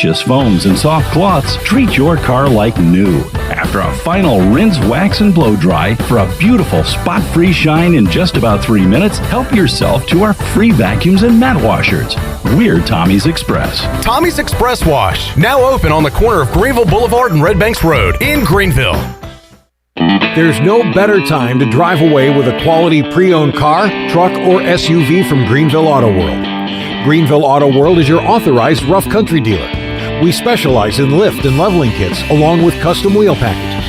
delicious foams and soft cloths, treat your car like new. After a final rinse, wax, and blow dry for a beautiful spot-free shine in just about 3 minutes, help yourself to our free vacuums and mat washers. We're Tommy's Express. Tommy's Express Wash, now open on the corner of Greenville Boulevard and Red Banks Road in Greenville. There's no better time to drive away with a quality pre-owned car, truck, or SUV from Greenville Auto World. Greenville Auto World is your authorized rough country dealer. We specialize in lift and leveling kits along with custom wheel packages.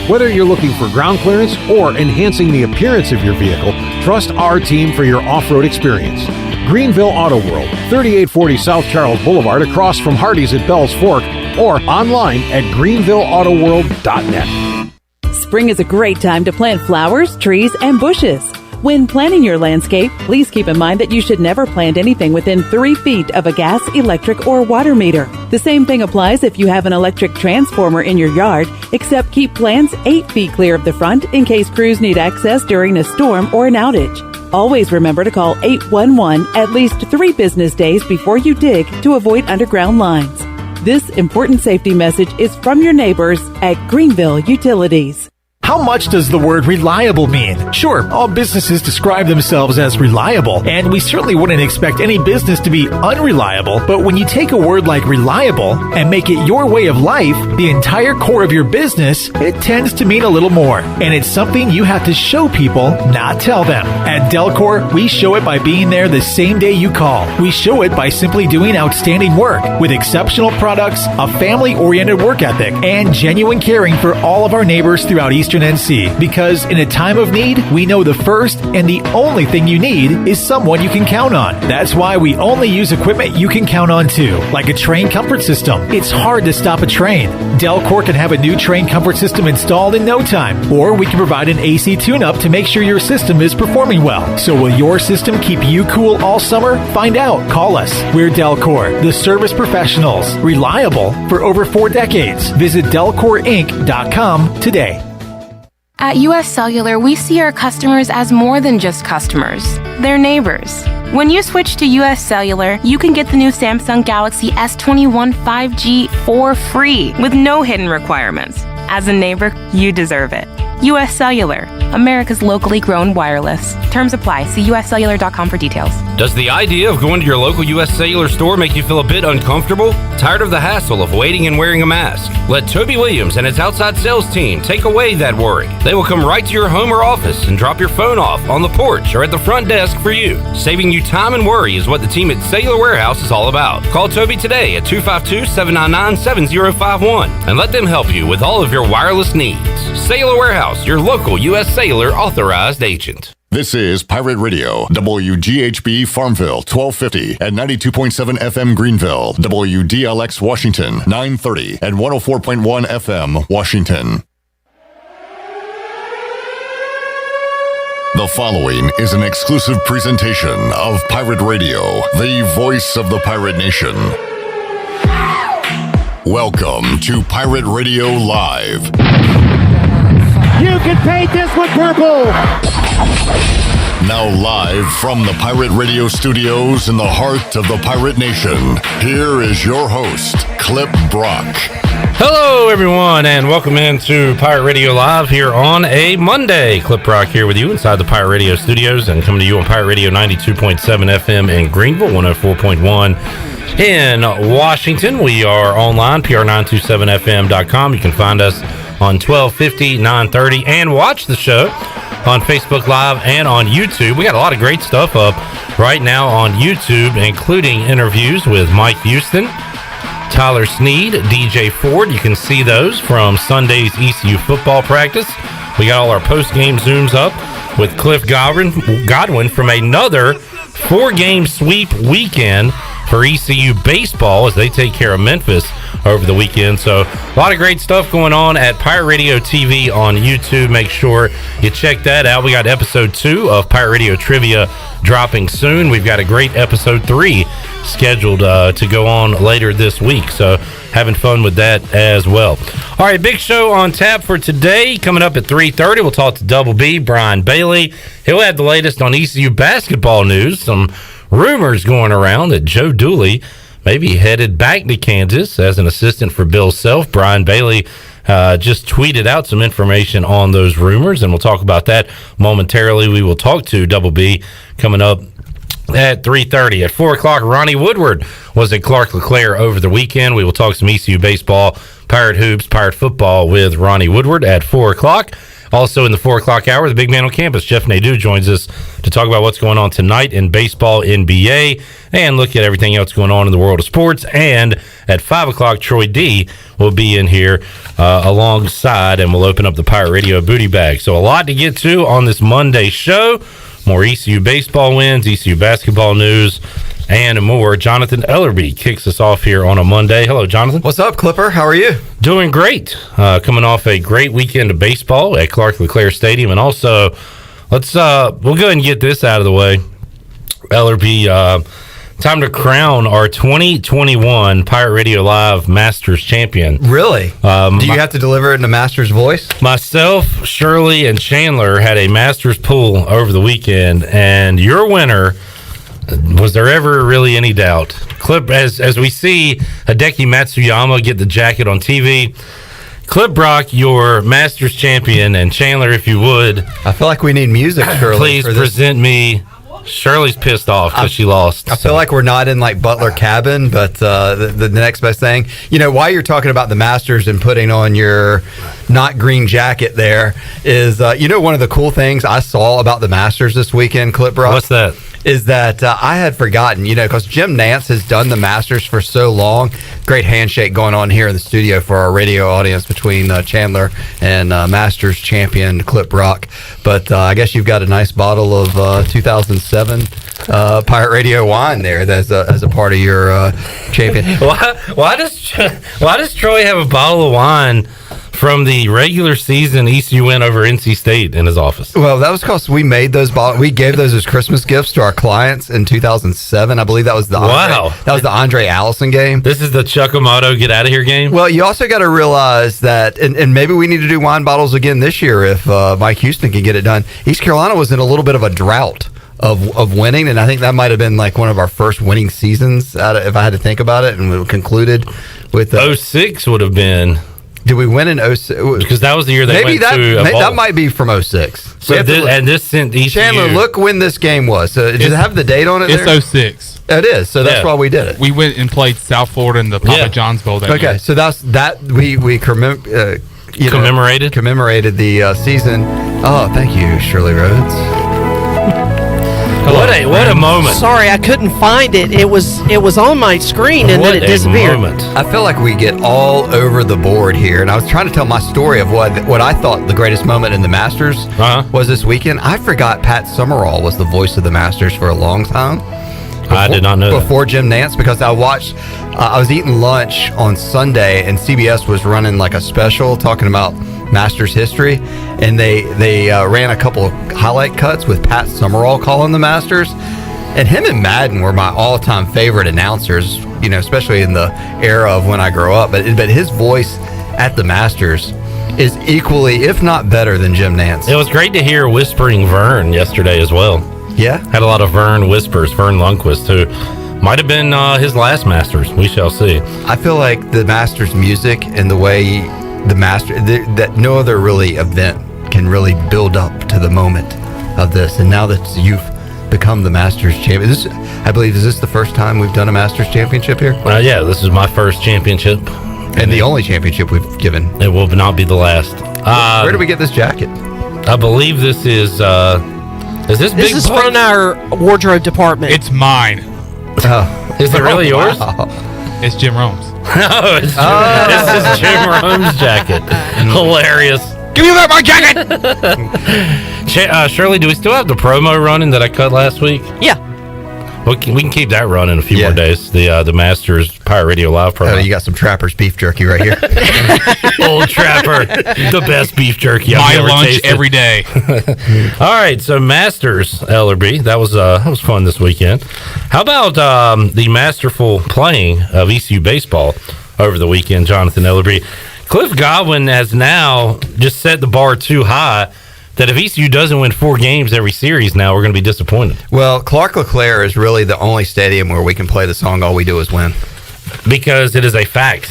Whether you're looking for ground clearance or enhancing the appearance of your vehicle, trust our team for your off-road experience. Greenville Auto World, 3840 South Charles Boulevard across from Hardee's at Bell's Fork, or online at greenvilleautoworld.net. Spring is a great time to plant flowers, trees, and bushes. When planning your landscape, please keep in mind that you should never plant anything within 3 feet of a gas, electric, or water meter. The same thing applies if you have an electric transformer in your yard, except keep plants 8 feet clear of the front in case crews need access during a storm or an outage. Always remember to call 811 at least 3 business days before you dig to avoid underground lines. This important safety message is from your neighbors at Greenville Utilities. How much does the word reliable mean? Sure, all businesses describe themselves as reliable, and we certainly wouldn't expect any business to be unreliable, but when you take a word like reliable and make it your way of life, the entire core of your business, it tends to mean a little more. And it's something you have to show people, not tell them. At Delcor, we show it by being there the same day you call. We show it by simply doing outstanding work with exceptional products, a family-oriented work ethic, and genuine caring for all of our neighbors throughout Eastern NC, because in a time of need, we know the first and the only thing you need is someone you can count on. That's why we only use equipment you can count on too, like a train comfort system. It's hard to stop a train. Delcor can have a new train comfort system installed in no time, or we can provide an AC tune-up to make sure your system is performing well. So will your system keep you cool all summer? Find out. Call us. We're Delcor, the service professionals, reliable for over 4 decades. Visit delcorinc.com today. At U.S. Cellular, we see our customers as more than just customers. They're neighbors. When you switch to U.S. Cellular, you can get the new Samsung Galaxy S21 5G for free with no hidden requirements. As a neighbor, you deserve it. U.S. Cellular, America's locally grown wireless. Terms apply. See uscellular.com for details. Does the idea of going to your local U.S. Cellular store make you feel a bit uncomfortable? Tired of the hassle of waiting and wearing a mask? Let Toby Williams and his outside sales team take away that worry. They will come right to your home or office and drop your phone off on the porch or at the front desk for you. Saving you time and worry is what the team at Cellular Warehouse is all about. Call Toby today at 252-799-7051 and let them help you with all of your wireless needs. Cellular Warehouse, your local U.S. Cellular authorized agent. This is Pirate Radio, WGHB Farmville, 1250 and 92.7 FM Greenville, WDLX Washington, 930 and 104.1 FM Washington. The following is an exclusive presentation of Pirate Radio, the voice of the pirate nation. Welcome to Pirate Radio Live. You can paint this one purple! Now live from the Pirate Radio studios in the heart of the Pirate Nation, here is your host, Clip Brock. Hello, everyone, and welcome into Pirate Radio Live here on a Monday. Clip Brock here with you inside the Pirate Radio studios and coming to you on Pirate Radio 92.7 FM in Greenville, 104.1 in Washington. We are online, pr927fm.com. You can find us on 1250, 930, and watch the show on Facebook Live and on YouTube. We got a lot of great stuff up right now on YouTube, including interviews with Mike Houston, Tyler Sneed, DJ Ford. You can see those from Sunday's ECU football practice. We got all our post-game Zooms up with Cliff Godwin from another 4-game sweep weekend for ECU baseball as they take care of Memphis over the weekend. So a lot of great stuff going on at Pirate Radio TV on YouTube. Make sure you check that out. We got episode 2 of Pirate Radio Trivia dropping soon. We've got a great episode 3 scheduled to go on later this week. So having fun with that as well. All right, big show on tap for today. Coming up at 3:30, we'll talk to Double B, Brian Bailey. He'll have the latest on ECU basketball news. Some rumors going around that Joe Dooley maybe headed back to Kansas as an assistant for Bill Self. Brian Bailey just tweeted out some information on those rumors, and we'll talk about that momentarily. We will talk to Double B coming up at 3:30. At 4 o'clock, Ronnie Woodward was at Clark LeClaire over the weekend. We will talk some ECU baseball, Pirate hoops, Pirate football with Ronnie Woodward at 4 o'clock. Also in the 4 o'clock hour, the big man on campus, Jeff Nadu, joins us to talk about what's going on tonight in baseball, NBA, and look at everything else going on in the world of sports. And at 5 o'clock, Troy D will be in here alongside, and we'll open up the Pirate Radio booty bag. So a lot to get to on this Monday show. More ECU baseball wins, ECU basketball news, and more. Jonathan Ellerbe kicks us off here on a Monday. Hello, Jonathan. What's up, Clipper? How are you? Doing great. Coming off a great weekend of baseball at Clark LeClaire Stadium. And also, we'll go ahead and get this out of the way. Ellerbe, time to crown our 2021 Pirate Radio Live Masters champion. Really? Do you have to deliver it in a Masters voice? Myself, Shirley, and Chandler had a Masters pool over the weekend, and your winner, was there ever really any doubt? Clip, as we see Hideki Matsuyama get the jacket on TV, Clip Brock, your Masters champion, and Chandler, if you would. I feel like we need music, Shirley. Please present me. Shirley's pissed off because she lost. I feel like we're not in like Butler Cabin, but the next best thing. You know, while you're talking about the Masters and putting on your not green jacket there is, one of the cool things I saw about the Masters this weekend, Clip Brock? What's that? Is that I had forgotten, because Jim Nance has done the Masters for so long. Great handshake going on here in the studio for our radio audience between Chandler and Masters champion Clip Brock. But I guess you've got a nice bottle of 2007 Pirate Radio wine there as a part of your champion. Why does Troy have a bottle of wine from the regular season ECU win over NC State in his office? Well, that was because we made those bottles. We gave those as Christmas gifts to our clients in 2007. I believe that was the Andre Allison game. This is the Chuck Amato get out of here game. Well, you also got to realize that, and maybe we need to do wine bottles again this year if Mike Houston can get it done. East Carolina was in a little bit of a drought of winning, and I think that might have been like one of our first winning seasons if I had to think about it, and we concluded with 06 would have been. Did we win in 06? Because that was the year they went to a bowl. That might be from 06. So this sent ECU. Chandler, look when this game was. Does it have the date on it? It's 06. It is. So that's why we did it. We went and played South Florida in the Papa John's Bowl that year. Okay, so that's that. We commemorated the season. Oh, thank you, Shirley Rhodes. What a moment. Sorry, I couldn't find it. It was on my screen and then it disappeared. I feel like we get all over the board here, and I was trying to tell my story of what I thought the greatest moment in the Masters was this weekend. I forgot Pat Summerall was the voice of the Masters for a long time. I did not know before Jim Nance, because I watched. I was eating lunch on Sunday, and CBS was running like a special talking about Masters history, and they ran a couple of highlight cuts with Pat Summerall calling the Masters, and him and Madden were my all-time favorite announcers. Especially in the era of when I grew up. But his voice at the Masters is equally, if not better, than Jim Nance. It was great to hear Whispering Vern yesterday as well. Yeah, had a lot of Vern whispers. Vern Lundquist, who might have been his last Masters. We shall see. I feel like the Masters music and the way that no other really event can really build up to the moment of this. And now that you've become the Masters champion, I believe, is this the first time we've done a Masters championship here? Yeah, this is my first championship. And the only championship we've given. It will not be the last. Where do we get this jacket? I believe this is this big? This is from our wardrobe department. It's mine. Is it really yours? Wow. It's Jim Rome's. No, it's this is Jim Rome's jacket. Hilarious. Give me back my jacket! Shirley, do we still have the promo running that I cut last week? Yeah. We can keep that running a few more days. The Masters Pirate Radio Live promo. Oh, you got some Trapper's beef jerky right here. Old Trapper, the best beef jerky I've ever lunch tasted. every day. All right, so Masters Ellerbe, that was fun this weekend. How about the masterful playing of ECU baseball over the weekend, Jonathan Ellerbe? Cliff Godwin has now just set the bar too high that if ECU doesn't win 4 games every series now, we're going to be disappointed. Well, Clark LeClaire is really the only stadium where we can play the song "All We Do Is Win." Because it is a fact.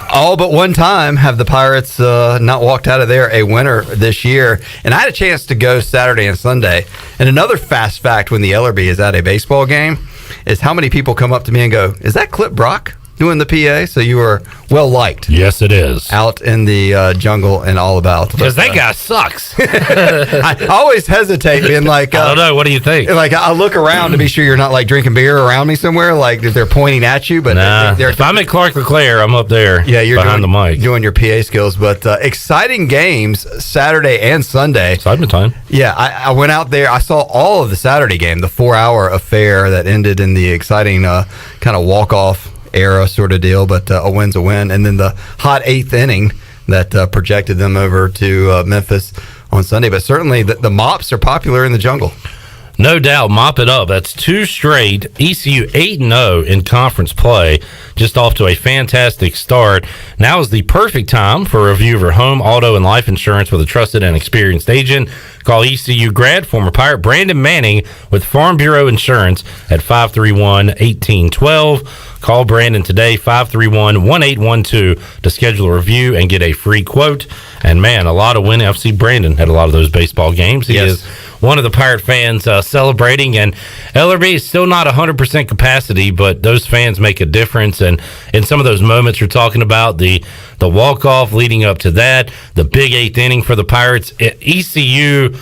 All but one time have the Pirates not walked out of there a winner this year. And I had a chance to go Saturday and Sunday. And another fast fact when the Ellerbe is at a baseball game is how many people come up to me and go, "Is that Clip Brock doing the PA?" So you were well liked. Yes, it is. Out in the jungle and all about. Because that guy sucks. I always hesitate being like, I don't know. What do you think? Like, I look around to be sure you're not like drinking beer around me somewhere, like if they're pointing at you. But if I'm at Clark LeClaire, I'm up there. Yeah, you're behind the mic doing your PA skills. But exciting games Saturday and Sunday. Excitement time. Yeah, I went out there. I saw all of the Saturday game, the 4-hour affair that ended in the exciting kind of walk-off era sort of deal, but a win's a win. And then the hot 8th inning that projected them over to Memphis on Sunday. But certainly the mops are popular in the jungle. No doubt, mop it up. That's 2 straight. ECU 8-0 in conference play, just off to a fantastic start. Now is the perfect time for a review of your home, auto, and life insurance with a trusted and experienced agent. Call ECU grad, former Pirate Brandon Manning with Farm Bureau Insurance at 531-1812. Call Brandon today, 531-1812, to schedule a review and get a free quote. And, man, a lot of winning. I've seen Brandon at a lot of those baseball games. He is one of the Pirate fans celebrating. And Ellerbe is still not 100% capacity, but those fans make a difference. And in some of those moments you're talking about, the walk-off leading up to that, the big 8th inning for the Pirates, ECU,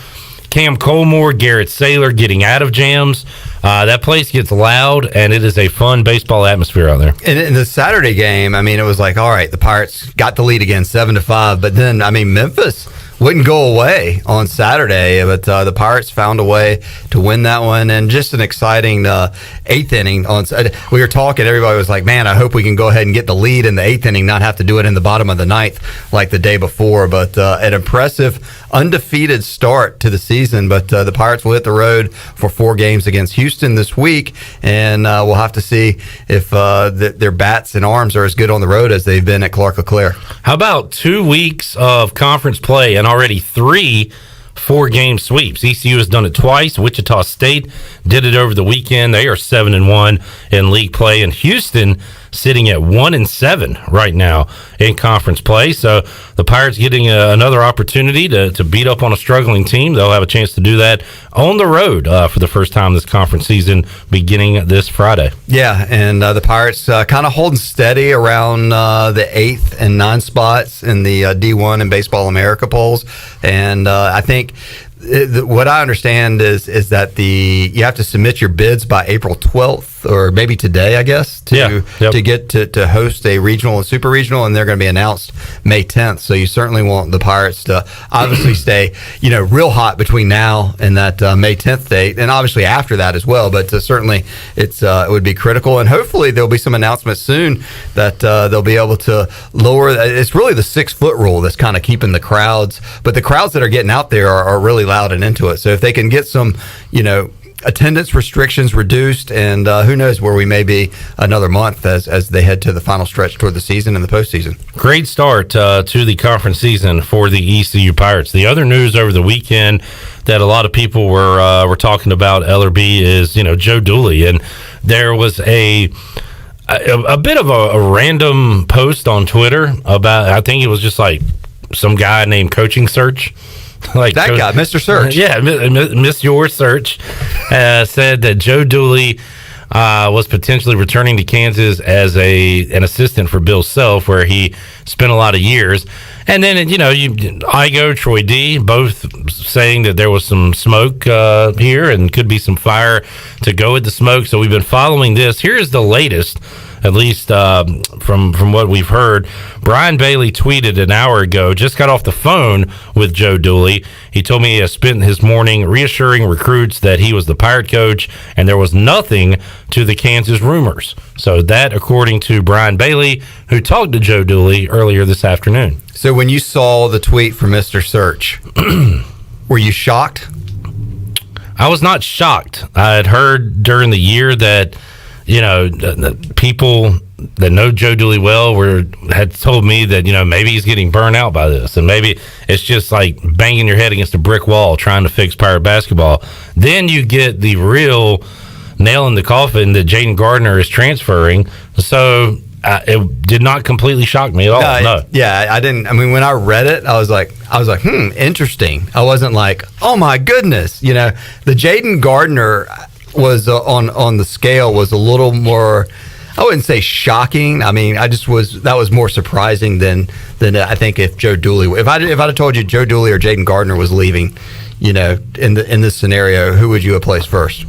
Cam Colmore, Garrett Saylor getting out of jams. That place gets loud, and it is a fun baseball atmosphere out there. And in the Saturday game, I mean, it was like, all right, the Pirates got the lead again, 7-5. But then, I mean, Memphis wouldn't go away on Saturday, but the Pirates found a way to win that one. And just an exciting 8th inning. We were talking, everybody was like, man, I hope we can go ahead and get the lead in the 8th inning, not have to do it in the bottom of the 9th like the day before. But an impressive, undefeated start to the season. But the Pirates will hit the road for 4 games against Houston this week, and we'll have to see if their bats and arms are as good on the road as they've been at Clark LeClaire. How about 2 weeks of conference play and already 3 4-game sweeps? ECU has done it twice. Wichita State did it over the weekend. They are 7-1 in league play, and Houston sitting at 1-7 right now in conference play. So the Pirates getting another opportunity to beat up on a struggling team. They'll have a chance to do that on the road for the first time this conference season, beginning this Friday. Yeah, and the Pirates kind of holding steady around the 8th and 9th spots in the D1 and Baseball America polls. And I think what I understand is that you have to submit your bids by April 12th, or maybe today, I guess, to get to host a regional and super regional, and they're going to be announced May 10th. So you certainly want the Pirates to obviously stay, real hot between now and that May 10th date, and obviously after that as well. But certainly it would be critical, and hopefully there'll be some announcements soon that they'll be able to lower. It's really the 6-foot rule that's kind of keeping the crowds, but the crowds that are getting out there are really loud and into it. So if they can get some, attendance restrictions reduced, and who knows where we may be another month as they head to the final stretch toward the season and the postseason. Great start to the conference season for the ECU Pirates. The other news over the weekend that a lot of people were talking about Ellerbe is Joe Dooley, and there was a bit of a random post on Twitter about, I think it was just like some guy named Coaching Search. Like that guy, Mr. Search. Yeah, Miss Your Search said that Joe Dooley was potentially returning to Kansas as an assistant for Bill Self, where he spent a lot of years. And then, Igo, Troy D, both saying that there was some smoke here and could be some fire to go with the smoke. So we've been following this. Here's the latest, at least from what we've heard. Brian Bailey tweeted an hour ago, just got off the phone with Joe Dooley. He told me he has spent his morning reassuring recruits that he was the Pirate coach and there was nothing to the Kansas rumors. So that, according to Brian Bailey, who talked to Joe Dooley earlier this afternoon. So when you saw the tweet from Mr. Search, were you shocked? I was not shocked. I had heard during the year that the people that know Joe Dooley well had told me that maybe he's getting burned out by this, and maybe it's just like banging your head against a brick wall trying to fix Pirate basketball. Then you get the real nail in the coffin that Jaden Gardner is transferring. So it did not completely shock me at all. No. Yeah, I didn't. I mean, when I read it, I was like, interesting. I wasn't like, oh my goodness. The Jaden Gardner was on the scale was a little more. I wouldn't say shocking. I mean, that was more surprising than I think if Joe Dooley. If I'd have told you Joe Dooley or Jaden Gardner was leaving, in this scenario, who would you have placed first?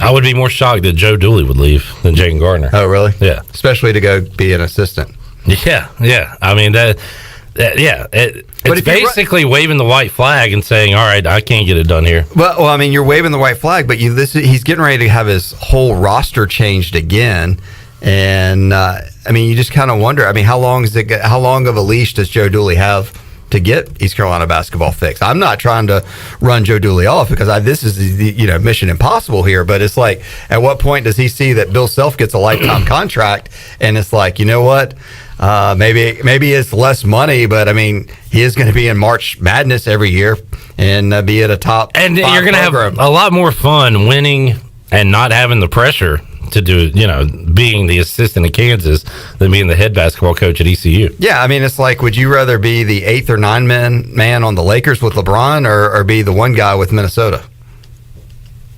I would be more shocked that Joe Dooley would leave than Jaden Gardner. Oh, really? Yeah. Especially to go be an assistant. Yeah. I mean, it's basically waving the white flag and saying, all right, I can't get it done here. Well, I mean, you're waving the white flag, but he's getting ready to have his whole roster changed again. And, I mean, you just kind of wonder, I mean, how long of a leash does Joe Dooley have to get East Carolina basketball fixed? I'm not trying to run Joe Dooley off because this is the mission impossible here, but it's like, at what point does he see that Bill Self gets a lifetime contract, and it's like, you know what, maybe it's less money, but I mean, he is going to be in March Madness every year and be at a top, and you're going to have a lot more fun winning and not having the pressure to do, being the assistant at Kansas than being the head basketball coach at ECU. Yeah, I mean, it's like, would you rather be the 8th or 9th man on the Lakers with LeBron or be the one guy with Minnesota?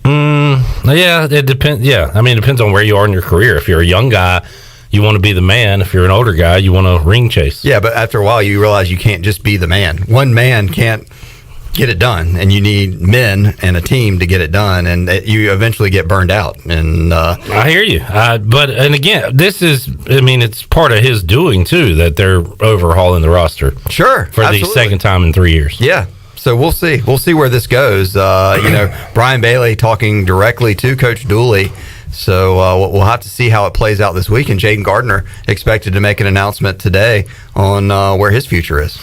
Yeah, it depends. Yeah, I mean, it depends on where you are in your career. If you're a young guy, you want to be the man. If you're an older guy, you want to ring chase. Yeah, but after a while, you realize you can't just be the man. One man can't get it done, and you need men and a team to get it done, and you eventually get burned out. And I hear you, but again, it's part of his doing too that they're overhauling the roster. Sure, for absolutely. the second time in 3 years. Yeah, so we'll see where this goes. Brian Bailey talking directly to Coach Dooley. So we'll have to see how it plays out this week. And Jaden Gardner expected to make an announcement today on where his future is.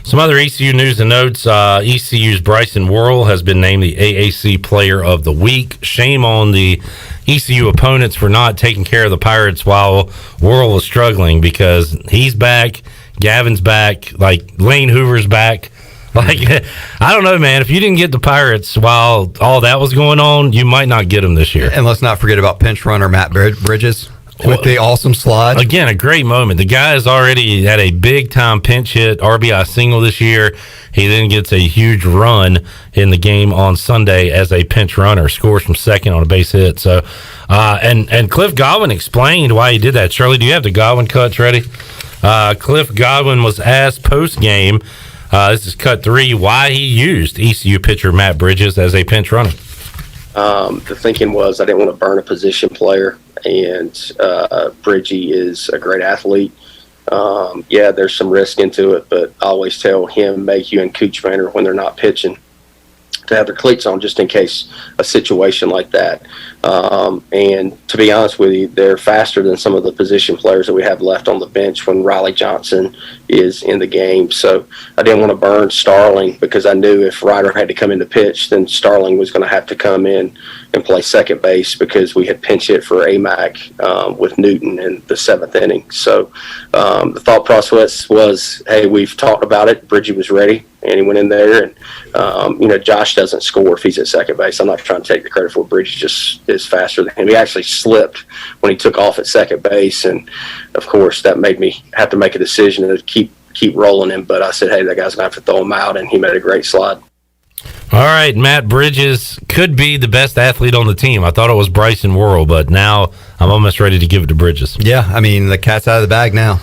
Some other ECU news and notes. ECU's Bryson Worrell has been named the AAC Player of the Week. Shame on the ECU opponents for not taking care of the Pirates while Worrell was struggling, because he's back, Gavin's back, like Lane Hoover's back. Like, I don't know, man. If you didn't get the Pirates while all that was going on, you might not get them this year. And let's not forget about pinch runner Matt Bridges with the awesome slide. Again, a great moment. The guy has already had a big-time pinch hit, RBI single this year. He then gets a huge run in the game on Sunday as a pinch runner, scores from second on a base hit. So, and Cliff Godwin explained why he did that. Shirley, do you have the Godwin cuts ready? Cliff Godwin was asked post-game, this is cut 3, why he used ECU pitcher Matt Bridges as a pinch runner. The thinking was I didn't want to burn a position player, and Bridgie is a great athlete. There's some risk into it, but I always tell him, Mayhew, and Cooch Manor when they're not pitching to have their cleats on just in case a situation like that. And to be honest with you, they're faster than some of the position players that we have left on the bench when Riley Johnson is in the game. So I didn't want to burn Starling, because I knew if Ryder had to come in to pitch, then Starling was going to have to come in and play second base, because we had pinch hit for AMAC with Newton in the 7th inning. So the thought process was, hey, we've talked about it. Bridgie was ready, and he went in there. And, Josh doesn't score if he's at second base. I'm not trying to take the credit for it. Bridgie just is faster than him. He actually slipped when he took off at second base. And, of course, that made me have to make a decision to keep rolling him. But I said, hey, that guy's going to have to throw him out, and he made a great slide. All right, Matt Bridges could be the best athlete on the team. I thought it was Bryson Worrell, but now I'm almost ready to give it to Bridges. Yeah, I mean, the cat's out of the bag now.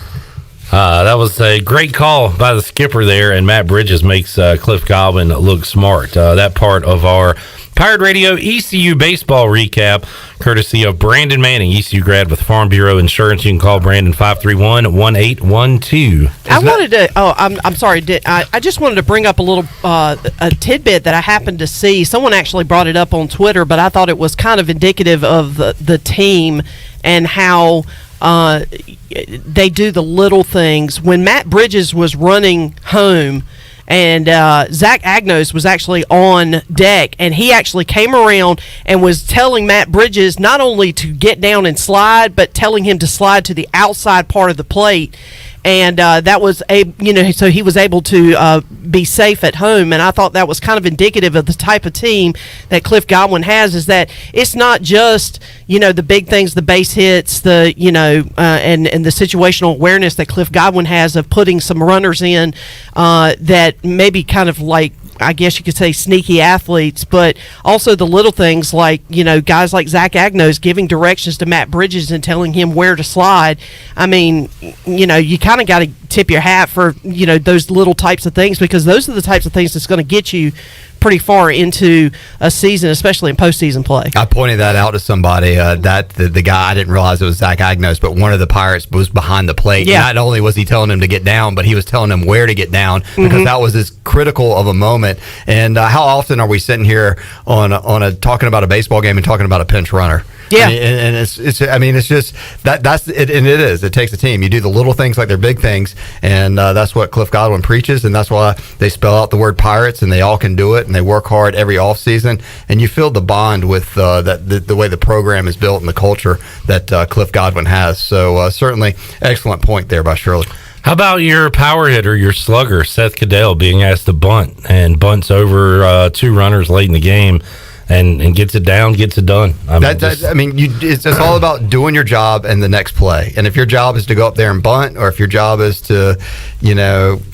That was a great call by the skipper there, and Matt Bridges makes Cliff Godwin look smart. That part of our Pirate Radio ECU baseball recap, courtesy of Brandon Manning, ECU grad with Farm Bureau Insurance. You can call Brandon 531-1812. I'm sorry. I just wanted to bring up a little a tidbit that I happened to see. Someone actually brought it up on Twitter, but I thought it was kind of indicative of the team and how they do the little things. When Matt Bridges was running home, and Zach Agnos was actually on deck, and he actually came around and was telling Matt Bridges not only to get down and slide, but telling him to slide to the outside part of the plate. and that was so he was able to be safe at home. And I thought that was kind of indicative of the type of team that Cliff Godwin has, is that it's not just the big things, the base hits, the and the situational awareness that Cliff Godwin has of putting some runners in that maybe kind of like, I guess you could say, sneaky athletes, but also the little things like, guys like Zach Agnos giving directions to Matt Bridges and telling him where to slide. I mean, you kind of got to tip your hat for, those little types of things, because those are the types of things that's going to get you pretty far into a season, especially in postseason play. I pointed that out to somebody, that the guy, I didn't realize it was Zach Agnos, but one of the Pirates was behind the plate. Yeah. Not only was he telling him to get down, but he was telling him where to get down, because that was as critical of a moment. And how often are we sitting here on a talking about a baseball game and talking about a pinch runner? Yeah, and it's just that's it, and it is. It takes a team. You do the little things like they're big things, and that's what Cliff Godwin preaches, and that's why they spell out the word Pirates, and they all can do it, and they work hard every off season, and you feel the bond with the way the program is built and the culture that Cliff Godwin has. So certainly, excellent point there by Shirley. How about your power hitter, your slugger, Seth Cadell, being asked to bunt and bunts over 2 runners late in the game? And gets it down, gets it done. It's all about doing your job and the next play. And if your job is to go up there and bunt, or if your job is to,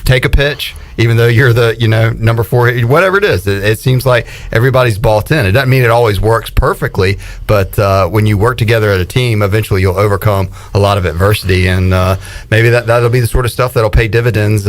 take a pitch, even though you're the, number 4, whatever it is, it seems like everybody's bought in. It doesn't mean it always works perfectly, but when you work together as a team, eventually you'll overcome a lot of adversity, and maybe that'll be the sort of stuff that'll pay dividends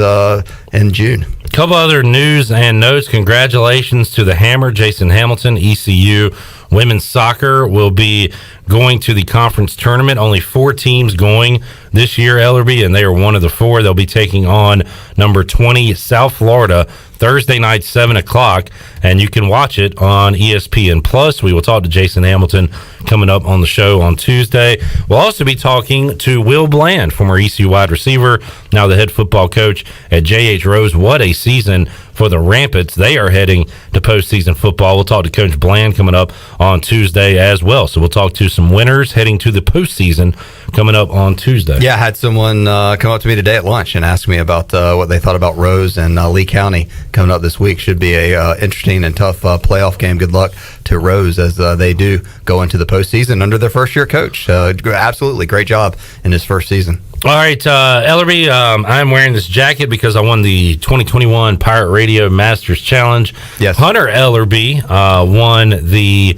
in June. A couple other news and notes. Congratulations to the Hammer, Jason Hamilton. ECU women's soccer will be going to the conference tournament. Only 4 teams going this year, Ellerbe, and they are one of the 4. They'll be taking on number 20 South Florida Thursday night, 7 o'clock, and you can watch it on ESPN Plus. We will talk to Jason Hamilton coming up on the show on Tuesday. We'll also be talking to Will Bland, former ECU wide receiver, now the head football coach at J.H. Rose. What a season for the Rampants. They are heading to postseason football. We'll talk to Coach Bland coming up on Tuesday as well. So we'll talk to some winners heading to the postseason coming up on Tuesday. Yeah, I had someone come up to me today at lunch and ask me about what they thought about Rose and Lee County coming up this week. Should be a interesting and tough playoff game. Good luck to Rose as they do go into the postseason under their first-year coach. Absolutely great job in his first season. All right, Ellerbe, I'm wearing this jacket because I won the 2021 Pirate Radio Masters Challenge. Yes. Hunter Ellerbe won the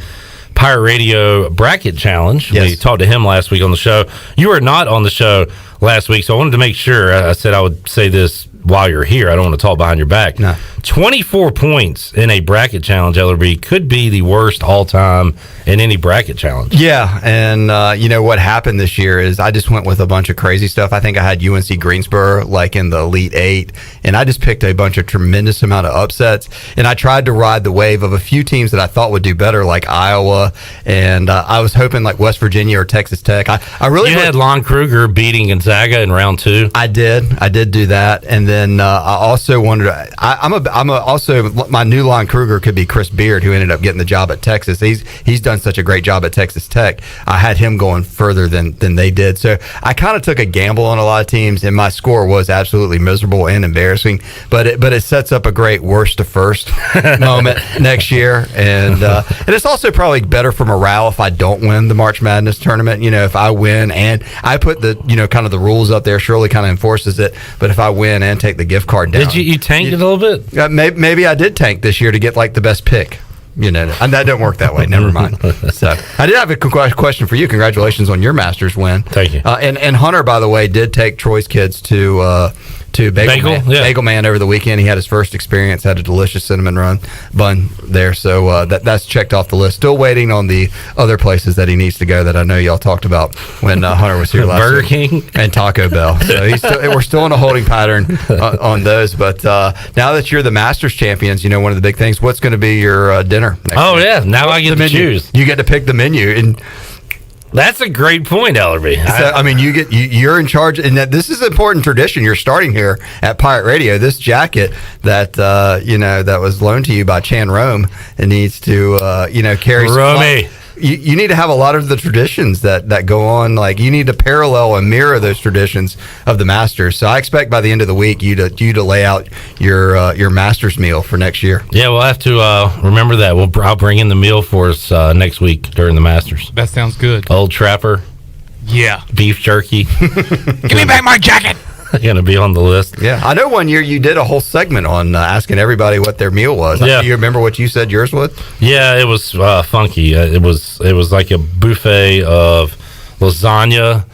Pirate Radio Bracket Challenge. Yes. We talked to him last week on the show. You were not on the show last week, so I wanted to make sure. I said I would say this while you're here. I don't want to talk behind your back. No. 24 points in a bracket challenge, Ellerbe, could be the worst all-time in any bracket challenge. Yeah, and what happened this year is I just went with a bunch of crazy stuff. I think I had UNC Greensboro like in the Elite 8, and I just picked a bunch of tremendous amount of upsets, and I tried to ride the wave of a few teams that I thought would do better, like Iowa, and I was hoping like West Virginia or Texas Tech. I really had Lon Kruger beating Gonzaga in round 2. I did do that, and then I also wondered. Also my new Lon Kruger could be Chris Beard, who ended up getting the job at Texas. He's done such a great job at Texas Tech. I had him going further than they did, so I kind of took a gamble on a lot of teams, and my score was absolutely miserable and embarrassing. But it sets up a great worst to first moment next year, and it's also probably better for morale if I don't win the March Madness tournament. If I win and I put the kind of the rules up there, Shirley kind of enforces it. But if I win and take the gift card down, did you tank it a little bit? Maybe I did tank this year to get like the best pick. And that didn't work that way. Never mind. So I did have a question for you. Congratulations on your Masters win. Thank you. And Hunter, by the way, did take Troy's kids to Bagel Man over the weekend. He had his first experience, had a delicious cinnamon bun there. So that's checked off the list. Still waiting on the other places that he needs to go that I know y'all talked about when Hunter was here last Burger week. King and Taco Bell. So we're still in a holding pattern on those. But now that you're the Masters champions, one of the big things, what's going to be your dinner next week? Yeah. Now I get to choose. You get to pick the menu. And that's a great point, Ellerbe. So, you're in charge, and this is an important tradition. You're starting here at Pirate Radio. This jacket that that was loaned to you by Chan Rome, it needs to carry you need to have a lot of the traditions that go on. Like you need to parallel and mirror those traditions of the Masters. So I expect by the end of the week you to lay out your Masters meal for next year. Yeah, we'll have to remember that. I'll bring in the meal for us next week during the Masters. That sounds good. Old Trapper. Yeah. Beef jerky. Give me back my jacket. Going to be on the list. Yeah, I know one year you did a whole segment on asking everybody what their meal was. Yeah. Do you remember what you said yours was? Yeah, it was funky. It was like a buffet of lasagna,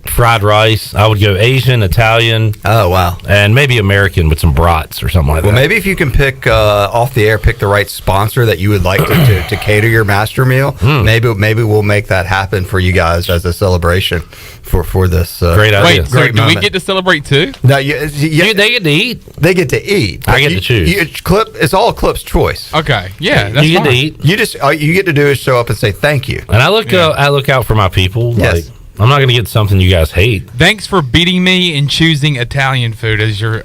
fried rice. I would go Asian, Italian. Oh, wow. And maybe American with some brats or something like that. Well, maybe if you can pick off the air, pick the right sponsor that you would like to cater your master meal. Maybe we'll make that happen for you guys as a celebration for this great idea. Wait, so do we get to celebrate too? No, they get to eat. They get to eat. I get to choose. It's all Clip's choice. Okay, yeah, that's you get fine. to eat. You just all you get to do is show up and say thank you. And I look out for my people. Yes. Like, I'm not going to get something you guys hate. Thanks for beating me and choosing Italian food as your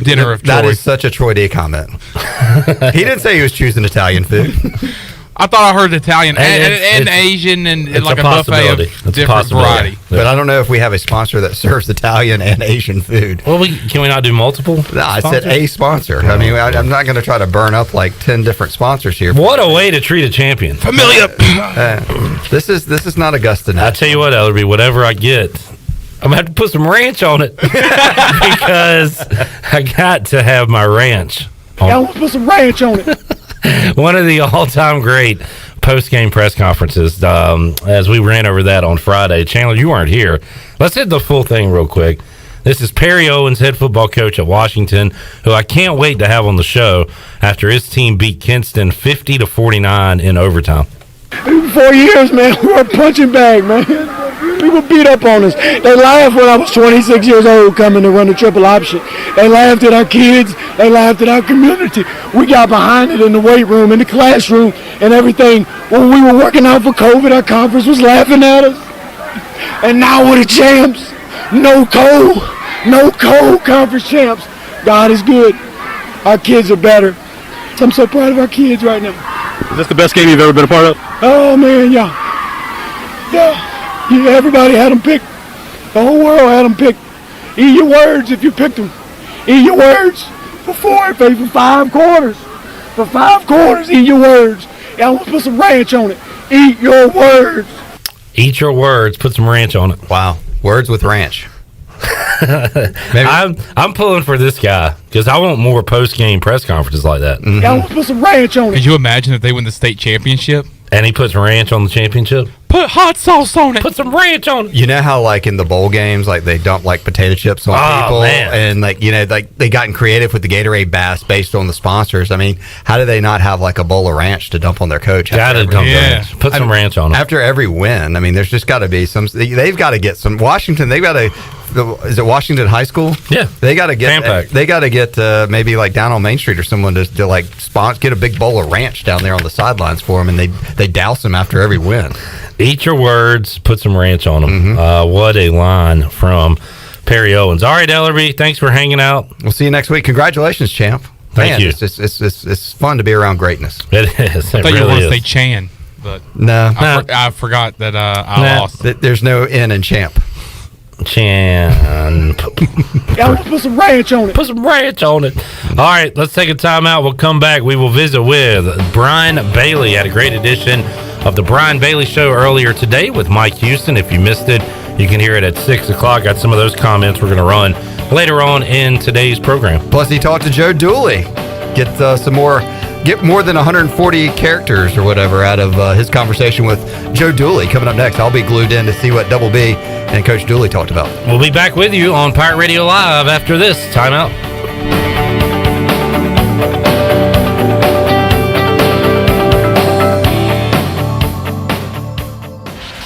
dinner of choice. That is such a Troy D comment. He didn't say he was choosing Italian food. I thought I heard Italian and it's Asian and it's like a a buffet of possibility. It's a different possibility. variety. But I don't know if we have a sponsor that serves Italian and Asian food. Well, can we not do multiple? No, I said a sponsor. I mean, I'm not going to try to burn up like 10 different sponsors here. What a way to treat a champion. Familia. This is not Augusta. I tell you what, Ellerbe, whatever I get, I'm going to have to put some ranch on it because I got to have my ranch. I want to put some ranch on it. One of the all-time great post-game press conferences, as we ran over that on Friday. Chandler, you weren't here. Let's hit the full thing real quick. This is Perry Owens, head football coach at Washington, who I can't wait to have on the show after his team beat Kinston 50-49 in overtime. 4 years, man, we were a punching bag, man. People beat up on us. They laughed when I was 26 years old coming to run the triple option. They laughed at our kids. They laughed at our community. We got behind it in the weight room, in the classroom, and everything. When we were working out for COVID, our conference was laughing at us. And now we're the champs. No cold conference champs. God is good. Our kids are better. I'm so proud of our kids right now. Is this the best game you've ever been a part of? Oh, man, yeah. Everybody had them picked. The whole world had them picked. Eat your words if you picked them. Eat your words for 5 quarters. For 5 quarters, eat your words. I want to put some ranch on it. Eat your words. Eat your words. Put some ranch on it. Wow. Words with ranch. I'm pulling for this guy because I want more post-game press conferences like that. I want to put some ranch on it. Could you imagine if they win the state championship? And he puts ranch on the championship? Put hot sauce on it. Put some ranch on it. You know how like in the bowl games, like they dump like potato chips on people, man. and like like they gotten creative with the Gatorade bass based on the sponsors. I mean, how do they not have like a bowl of ranch to dump on their coach? Gotta dump ranch. Put some ranch on it after every win. I mean, there's just got to be some. They've got to get some. Washington, they've got to. Is it Washington High School? Yeah, they got to get. They got to get maybe like down on Main Street or someone to like get a big bowl of ranch down there on the sidelines for them, and they douse them after every win. Eat your words. Put some ranch on them. What a line from Perry Owens. All right, Ellerbe, thanks for hanging out. We'll see you next week. Congratulations, champ. Thank you. It's fun to be around greatness. It is. I thought you were going to say Chan, but no, I forgot that I lost. There's no N in champ. Chan. I want to put some ranch on it. Put some ranch on it. All right, let's take a time out. We'll come back. We will visit with Brian Bailey. Had a great edition of the Brian Bailey Show earlier today with Mike Houston. If you missed it, you can hear it at 6 o'clock. Got some of those comments we're going to run later on in today's program. Plus, he talked to Joe Dooley. Get more than 140 characters or whatever out of his conversation with Joe Dooley. Coming up next, I'll be glued in to see what Double B and Coach Dooley talked about. We'll be back with you on Pirate Radio Live after this timeout.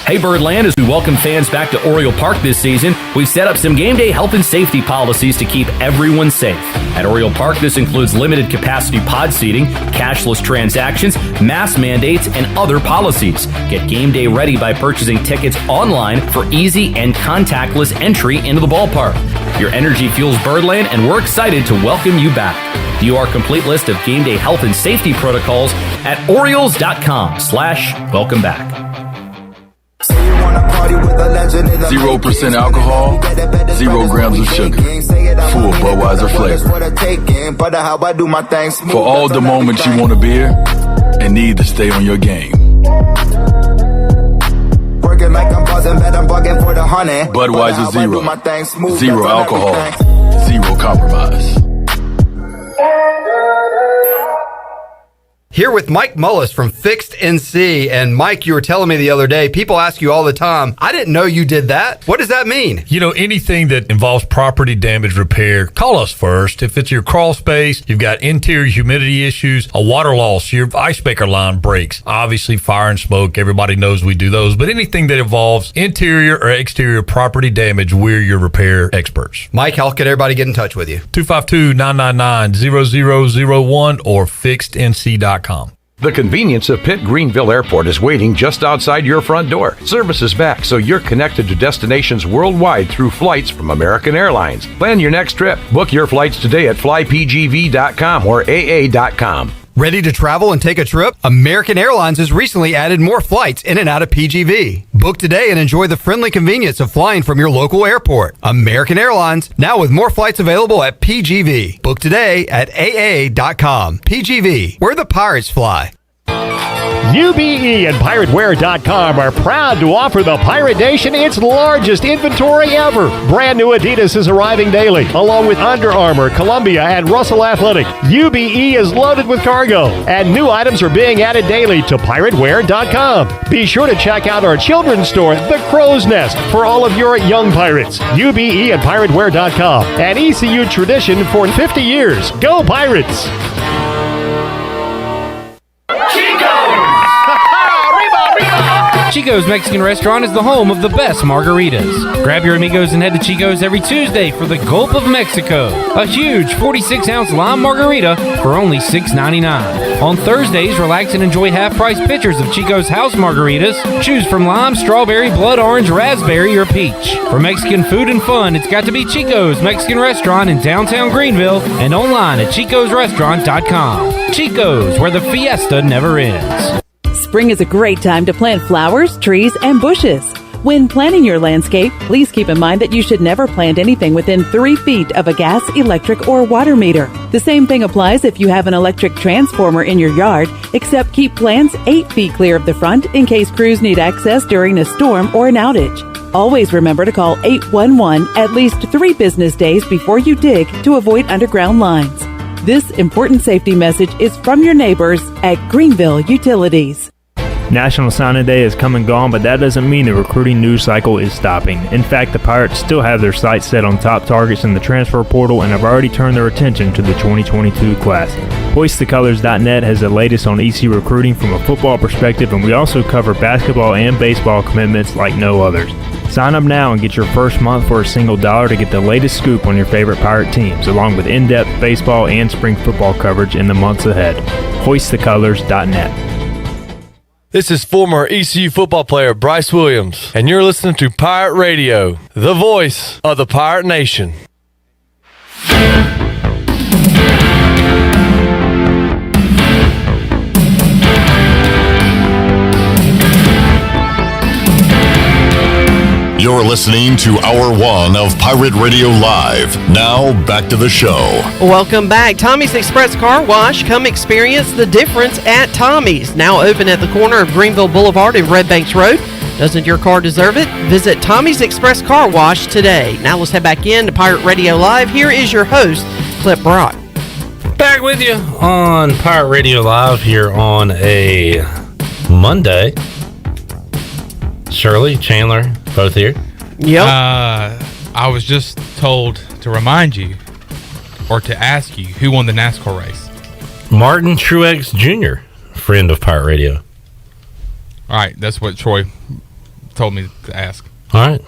Hey Birdland, as we welcome fans back to Oriole Park this season, we've set up some game day health and safety policies to keep everyone safe. At Oriole Park, this includes limited capacity pod seating, cashless transactions, mask mandates, and other policies. Get game day ready by purchasing tickets online for easy and contactless entry into the ballpark. Your energy fuels Birdland, and we're excited to welcome you back. View our complete list of game day health and safety protocols at Orioles.com/welcome back. 0% alcohol, 0 grams of sugar, full Budweiser flavor. For all the moments you want a beer and need to stay on your game. Budweiser Zero. 0 alcohol, 0 compromise. Here with Mike Mullis from Fixed NC. And Mike, you were telling me the other day, people ask you all the time, I didn't know you did that. What does that mean? You know, anything that involves property damage repair, call us first. If it's your crawl space, you've got interior humidity issues, a water loss, your ice maker line breaks, obviously fire and smoke, everybody knows we do those. But anything that involves interior or exterior property damage, we're your repair experts. Mike, how can everybody get in touch with you? 252-999-0001 or fixednc.com. The convenience of Pitt Greenville Airport is waiting just outside your front door. Service is back, so you're connected to destinations worldwide through flights from American Airlines. Plan your next trip. Book your flights today at flypgv.com or aa.com. Ready to travel and take a trip? American Airlines has recently added more flights in and out of PGV. Book today and enjoy the friendly convenience of flying from your local airport. American Airlines, now with more flights available at PGV. Book today at aa.com. PGV, where the pirates fly. UBE and PirateWear.com are proud to offer the Pirate Nation its largest inventory ever. Brand new Adidas is arriving daily, along with Under Armour, Columbia, and Russell Athletic. UBE is loaded with cargo, and new items are being added daily to PirateWear.com. Be sure to check out our children's store, The Crow's Nest, for all of your young pirates. UBE and PirateWear.com, an ECU tradition for 50 years. Go Pirates! Chico's Mexican Restaurant is the home of the best margaritas. Grab your amigos and head to Chico's every Tuesday for the Gulp of Mexico, a huge 46-ounce lime margarita for only $6.99. On Thursdays, relax and enjoy half-price pitchers of Chico's house margaritas. Choose from lime, strawberry, blood orange, raspberry, or peach. For Mexican food and fun, it's got to be Chico's Mexican Restaurant in downtown Greenville and online at chicosrestaurant.com. Chico's, where the fiesta never ends. Spring is a great time to plant flowers, trees, and bushes. When planning your landscape, please keep in mind that you should never plant anything within 3 feet of a gas, electric, or water meter. The same thing applies if you have an electric transformer in your yard, except keep plants 8 feet clear of the front in case crews need access during a storm or an outage. Always remember to call 811 at least 3 business days before you dig to avoid underground lines. This important safety message is from your neighbors at Greenville Utilities. National Signing Day has come and gone, but that doesn't mean the recruiting news cycle is stopping. In fact, the Pirates still have their sights set on top targets in the transfer portal and have already turned their attention to the 2022 class. HoistTheColors.net has the latest on EC recruiting from a football perspective, and we also cover basketball and baseball commitments like no others. Sign up now and get your first month for a single $1 to get the latest scoop on your favorite Pirate teams, along with in-depth baseball and spring football coverage in the months ahead. HoistTheColors.net. This is former ECU football player Bryce Williams, and you're listening to Pirate Radio, the voice of the Pirate Nation. You're listening to Hour 1 of Pirate Radio Live. Now, back to the show. Welcome back. Tommy's Express Car Wash. Come experience the difference at Tommy's. Now open at the corner of Greenville Boulevard and Red Banks Road. Doesn't your car deserve it? Visit Tommy's Express Car Wash today. Now let's head back in to Pirate Radio Live. Here is your host, Clip Brock. Back with you on Pirate Radio Live here on a Monday. Shirley, Chandler, both here. Yep. I was just told to remind you, or to ask you, who won the NASCAR race? Martin Truex Jr., friend of Pirate Radio. All right, that's what Troy told me to ask. All right.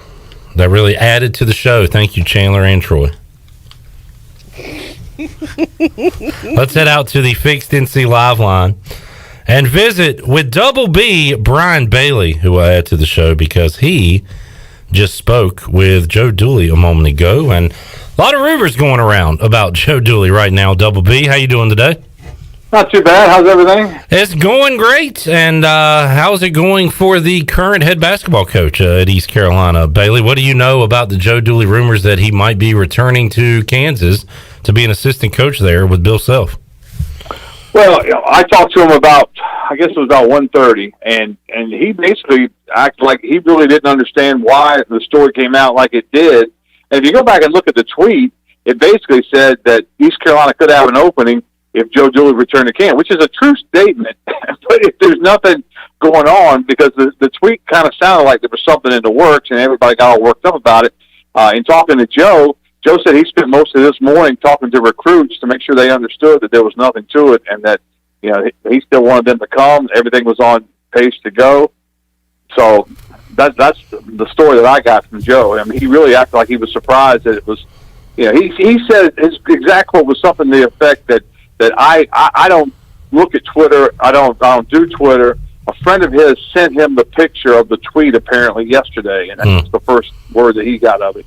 That really added to the show. Thank you, Chandler and Troy. Let's head out to the Fixed NC Live line and visit with Double B, Brian Bailey, who I add to the show because he just spoke with Joe Dooley a moment ago, and a lot of rumors going around about Joe Dooley right now. Double B, how you doing today? Not too bad. How's everything? It's going great. And how's it going for the current head basketball coach at East Carolina? Bailey, what do you know about the Joe Dooley rumors that he might be returning to Kansas to be an assistant coach there with Bill Self? Well, I talked to him about, I guess it was about 1:30, and he basically acted like he really didn't understand why the story came out like it did. And if you go back and look at the tweet, it basically said that East Carolina could have an opening if Joe Dooley returned to Kansas, which is a true statement. But if there's nothing going on, because the tweet kind of sounded like there was something in the works, and everybody got all worked up about it. In talking to Joe said he spent most of this morning talking to recruits to make sure they understood that there was nothing to it, and that he still wanted them to come. Everything was on pace to go. So that's the story that I got from Joe. I mean, he really acted like he was surprised that it was. He said his exact quote was something to the effect that I don't look at Twitter. I don't do Twitter. A friend of his sent him the picture of the tweet apparently yesterday, and that's the first word that he got of it.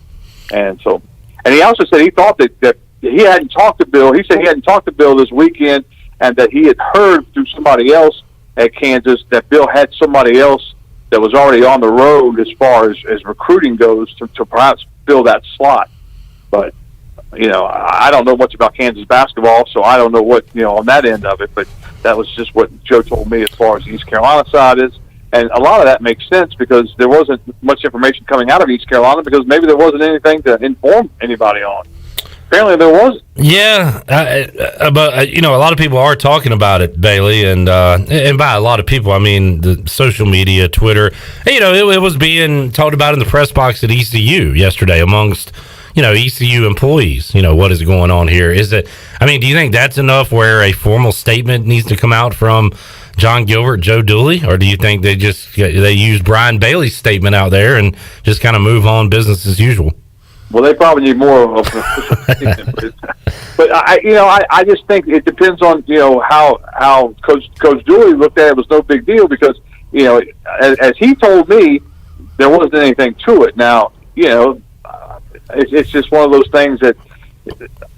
And he also said he thought that he hadn't talked to Bill. He said he hadn't talked to Bill this weekend, and that he had heard through somebody else at Kansas that Bill had somebody else that was already on the road as far as recruiting goes to perhaps fill that slot. But I don't know much about Kansas basketball, so I don't know what, on that end of it, but that was just what Joe told me as far as the East Carolina side is. And a lot of that makes sense because there wasn't much information coming out of East Carolina because maybe there wasn't anything to inform anybody on. Apparently there wasn't. Yeah, but a lot of people are talking about it, Bailey, and by a lot of people, I mean the social media, Twitter. It was being talked about in the press box at ECU yesterday amongst ECU employees. What is going on here? Do you think that's enough where a formal statement needs to come out from John Gilbert, Joe Dooley, or do you think they use Brian Bailey's statement out there and just kind of move on business as usual? Well, they probably need more of a statement. But I just think it depends on how Coach Dooley looked at it. It was no big deal because as he told me, there wasn't anything to it. Now it's just one of those things that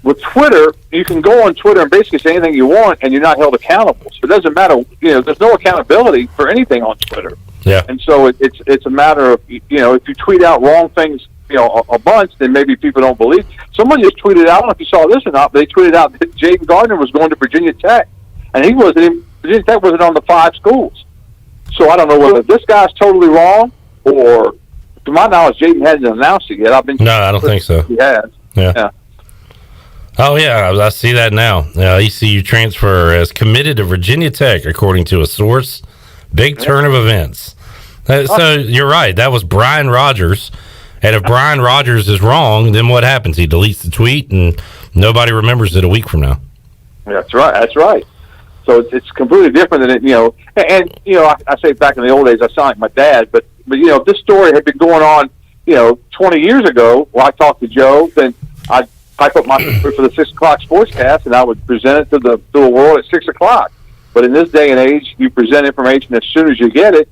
with Twitter, you can go on Twitter and basically say anything you want, and you're not held accountable. So it doesn't matter. There's no accountability for anything on Twitter. Yeah. And so it's a matter of if you tweet out wrong things, a bunch, then maybe people don't believe. Someone just tweeted out, I don't know if you saw this or not, but they tweeted out that Jaden Gardner was going to Virginia Tech, and Virginia Tech wasn't on the 5 schools. So I don't know whether this guy's totally wrong or. To my knowledge, Jaden hasn't announced it yet. No, I don't think so. He has. Yeah. Oh, yeah, I see that now. ECU transfer has committed to Virginia Tech, according to a source. Big turn of events. So you're right. That was Brian Rogers. And if Brian Rogers is wrong, then what happens? He deletes the tweet, and nobody remembers it a week from now. That's right. So it's completely different than it, I say back in the old days, I sound like my dad, but if this story had been going on, 20 years ago, when I talked to Joe, then I'd type up my for the 6 o'clock sportscast, and I would present it to the world at 6 o'clock. But in this day and age, you present information as soon as you get it,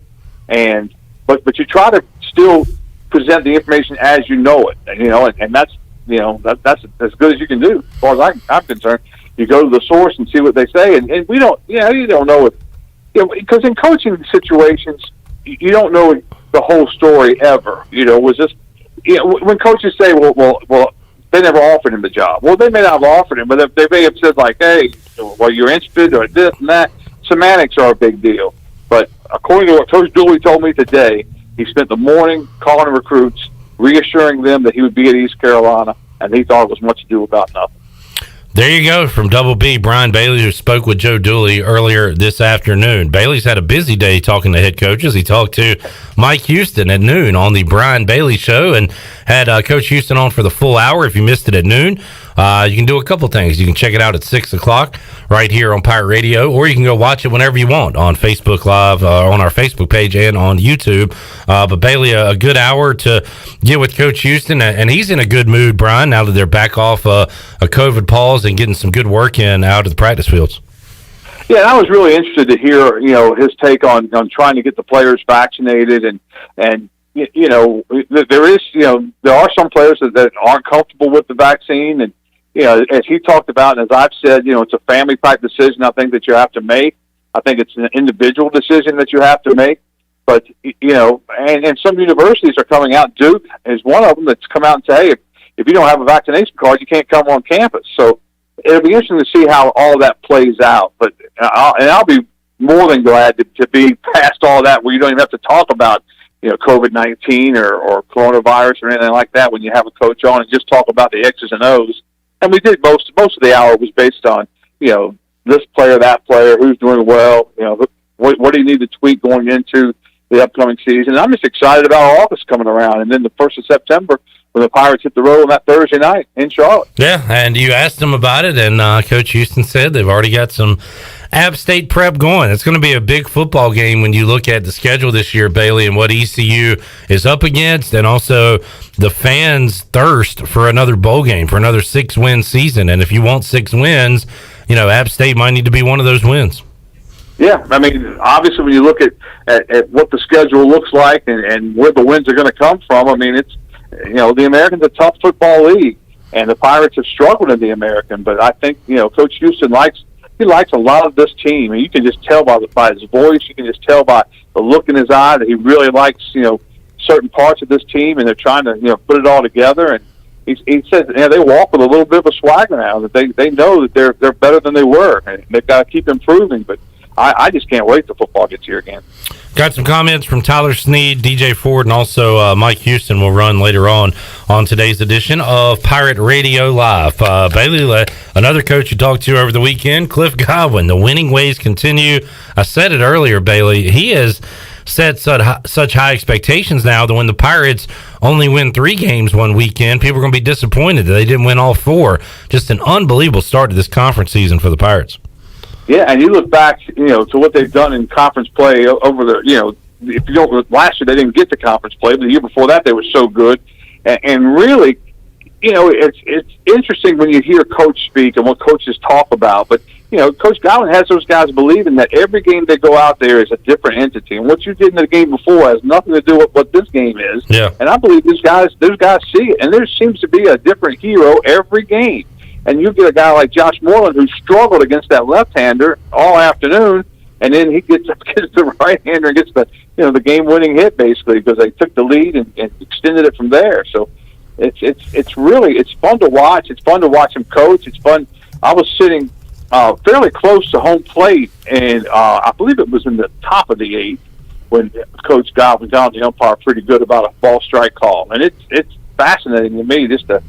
but you try to still present the information as you know it, and that's that's as good as you can do, as far as I'm concerned. You go to the source and see what they say, and we don't, you don't know if, because in coaching situations, you don't know the whole story ever. Was this, when coaches say, well, they never offered him the job. Well, they may not have offered him, but they may have said like, hey, well, you're interested or this and that. Semantics are a big deal. But according to what Coach Dooley told me today, he spent the morning calling recruits, reassuring them that he would be at East Carolina, and he thought it was much ado about nothing. There you go, from Double B, Brian Bailey, who spoke with Joe Dooley earlier this afternoon. Bailey's had a busy day talking to head coaches. He talked to Mike Houston at noon on the Brian Bailey Show and had Coach Houston on for the full hour. If you missed it at noon, you can do a couple things. You can check it out at 6 o'clock right here on Pirate Radio, or you can go watch it whenever you want on Facebook Live, on our Facebook page and on YouTube. But Bailey, a good hour to get with Coach Houston, and he's in a good mood, Brian, now that they're back off a COVID pause and getting some good work in out of the practice fields. Yeah, and I was really interested to hear, his take on trying to get the players vaccinated and there is, there are some players that aren't comfortable with the vaccine. And, as he talked about, and as I've said, it's a family type decision I think that you have to make. I think it's an individual decision that you have to make. But, and some universities are coming out. Duke is one of them that's come out and say, hey, if you don't have a vaccination card, you can't come on campus. So it'll be interesting to see how all that plays out. But I'll be more than glad to be past all that, where you don't even have to talk about COVID-19 or coronavirus or anything like that when you have a coach on, and just talk about the X's and O's. And we did most of the hour was based on this player, that player, who's doing well, what do you need to tweak going into the upcoming season. And I'm just excited about August coming around, and then the 1st of September when the Pirates hit the road on that Thursday night in Charlotte. Yeah, and you asked them about it, and Coach Houston said they've already got some App State prep going. It's going to be a big football game when you look at the schedule this year, Bailey, and what ECU is up against, and also the fans' thirst for another bowl game, for another 6-win season. And if you want 6 wins, App State might need to be one of those wins. Yeah, I mean, obviously when you look at what the schedule looks like and where the wins are going to come from, I mean, it's, the American's a tough football league, and the Pirates have struggled in the American, but I think, Coach Houston likes a lot of this team, and you can just tell by his voice, you can just tell by the look in his eye that he really likes, certain parts of this team, and they're trying to, put it all together. And he says, they walk with a little bit of a swagger now, that they know that they're better than they were, and they've got to keep improving. But I just can't wait till football gets here again. Got some comments from Tyler Snead, DJ Ford, and also Mike Houston will run later on today's edition of Pirate Radio Live. Bailey, another coach you talked to over the weekend, Cliff Godwin. The winning ways continue. I said it earlier, Bailey. He has set such high expectations now that when the Pirates only win 3 games one weekend, people are going to be disappointed that they didn't win all 4. Just an unbelievable start to this conference season for the Pirates. Yeah, and you look back, to what they've done in conference play over the, if you don't, last year they didn't get to conference play, but the year before that they were so good. And really, it's interesting when you hear Coach speak and what coaches talk about. But, Coach Godwin has those guys believing that every game they go out there is a different entity. And what you did in the game before has nothing to do with what this game is. Yeah. And I believe those guys see it. And there seems to be a different hero every game. And you get a guy like Josh Moreland who struggled against that left-hander all afternoon, and then he gets the right-hander and gets the game-winning hit basically because they took the lead and extended it from there. So it's really fun to watch. It's fun to watch him coach. It's fun. I was sitting fairly close to home plate, and I believe it was in the top of the 8th when Coach Godwin got the umpire pretty good about a ball strike call, and it's fascinating to me just to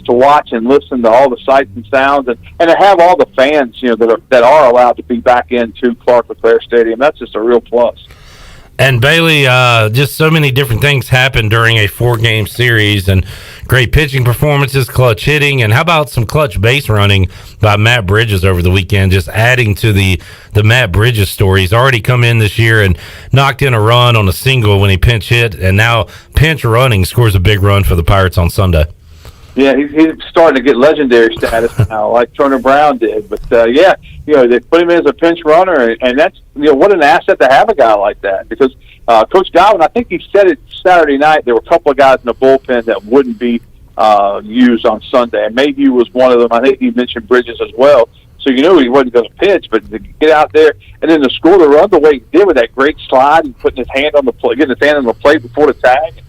watch and listen to all the sights and sounds, and to have all the fans, that are allowed to be back into Clark LeClaire Stadium. That's just a real plus. And Bailey, just so many different things happen during a 4-game series, and great pitching performances, clutch hitting, and how about some clutch base running by Matt Bridges over the weekend, just adding to the Matt Bridges story. He's already come in this year and knocked in a run on a single when he pinch hit, and now pinch running scores a big run for the Pirates on Sunday. Yeah, he's starting to get legendary status now, like Turner Brown did. But, they put him in as a pinch runner, and that's, what an asset to have a guy like that. Because Coach Godwin, I think he said it Saturday night, there were a couple of guys in the bullpen that wouldn't be used on Sunday. And Mayhew was one of them. I think he mentioned Bridges as well. So he wasn't going to pitch, but to get out there and then to score the run the way he did with that great slide and putting his hand on the plate, getting his hand on the plate before the tag.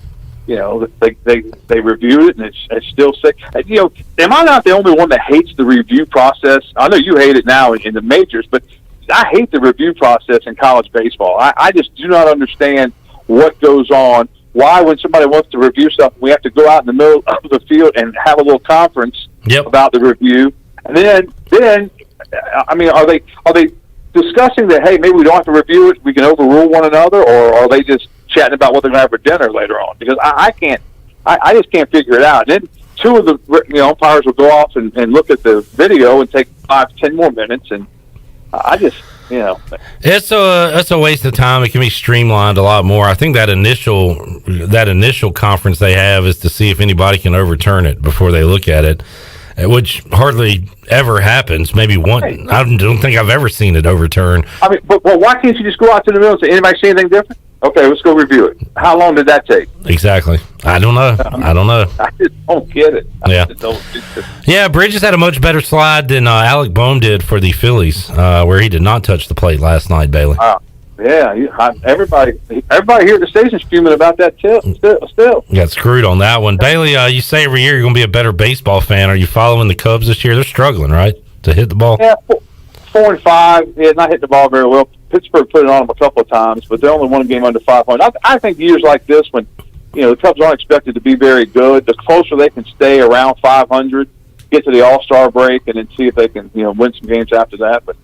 They reviewed it, and it's still sick. Am I not the only one that hates the review process? I know you hate it now in the majors, but I hate the review process in college baseball. I just do not understand what goes on. Why, when somebody wants to review something, we have to go out in the middle of the field and have a little conference about the review, and then I mean, are they discussing that? Hey, maybe we don't have to review it. We can overrule one another, or are they just chatting about what they're going to have for dinner later on? Because I just can't figure it out. And then 2 of the umpires will go off and look at the video and take 5-10 more minutes, and I just it's a waste of time. It can be streamlined a lot more. I think that initial conference they have is to see if anybody can overturn it before they look at it, which hardly ever happens. Maybe one. I don't think I've ever seen it overturned. I mean, but why can't you just go out to the middle and say, anybody see anything different? Okay, let's go review it. How long did that take? Exactly. I don't know. I just don't get it. Yeah, Bridges had a much better slide than Alec Boehm did for the Phillies, where he did not touch the plate last night, Bailey. Everybody here at the station's fuming about that still. Got screwed on that one. Bailey, you say every year you're going to be a better baseball fan. Are you following the Cubs this year? They're struggling, right, to hit the ball? Yeah, 4-5. Yeah, not hit the ball very well. Pittsburgh put it on them a couple of times, but they only won a game under 500. I think years like this, when the Cubs aren't expected to be very good, the closer they can stay around 500, get to the All-Star break, and then see if they can win some games after that. But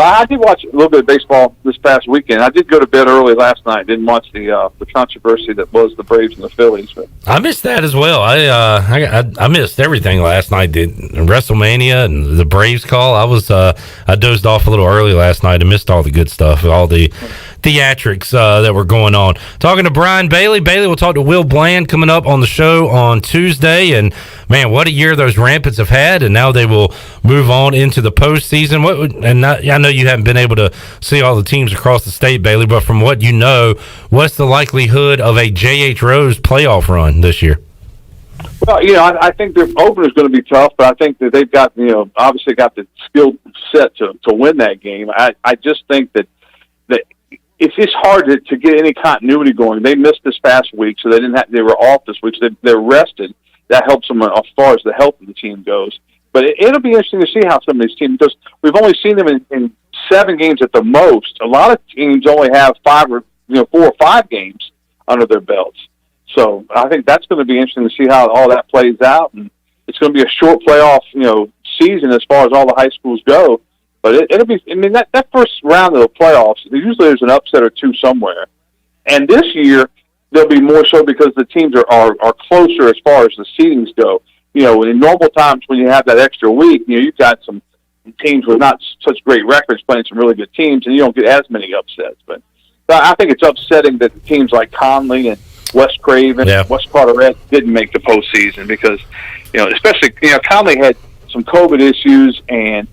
I did watch a little bit of baseball this past weekend. I did go to bed early last night. Didn't watch the controversy that was the Braves and the Phillies. But I missed that as well. I missed everything last night. WrestleMania and the Braves call. I dozed off a little early last night and missed all the good stuff, all the theatrics that were going on. Talking to Brian Bailey. Bailey will talk to Will Bland coming up on the show on Tuesday. And man, what a year those Rampants have had. And now they will move on into the postseason. I know you haven't been able to see all the teams across the state, Bailey, but from what you know, what's the likelihood of a J.H. Rose playoff run this year? Well, I think their opener is going to be tough, but I think that they've got, obviously got the skill set to win that game. I just think that it's just hard to get any continuity going. They missed this past week, so they were off this week, so they're rested. That helps them as far as the health of the team goes. But it'll be interesting to see how some of these teams, because we've only seen them in 7 games at the most. A lot of teams only have 4 or 5 games under their belts. So I think that's going to be interesting to see how all that plays out. And it's going to be a short playoff, season as far as all the high schools go. But it'll be, that first round of the playoffs, usually there's an upset or two somewhere. And this year, there'll be more so because the teams are closer as far as the seedings go. In normal times when you have that extra week, you've got some teams with not such great records playing some really good teams, and you don't get as many upsets. But I think it's upsetting that teams like Conley and West Craven, West Carteret didn't make the postseason because, especially, Conley had some COVID issues and,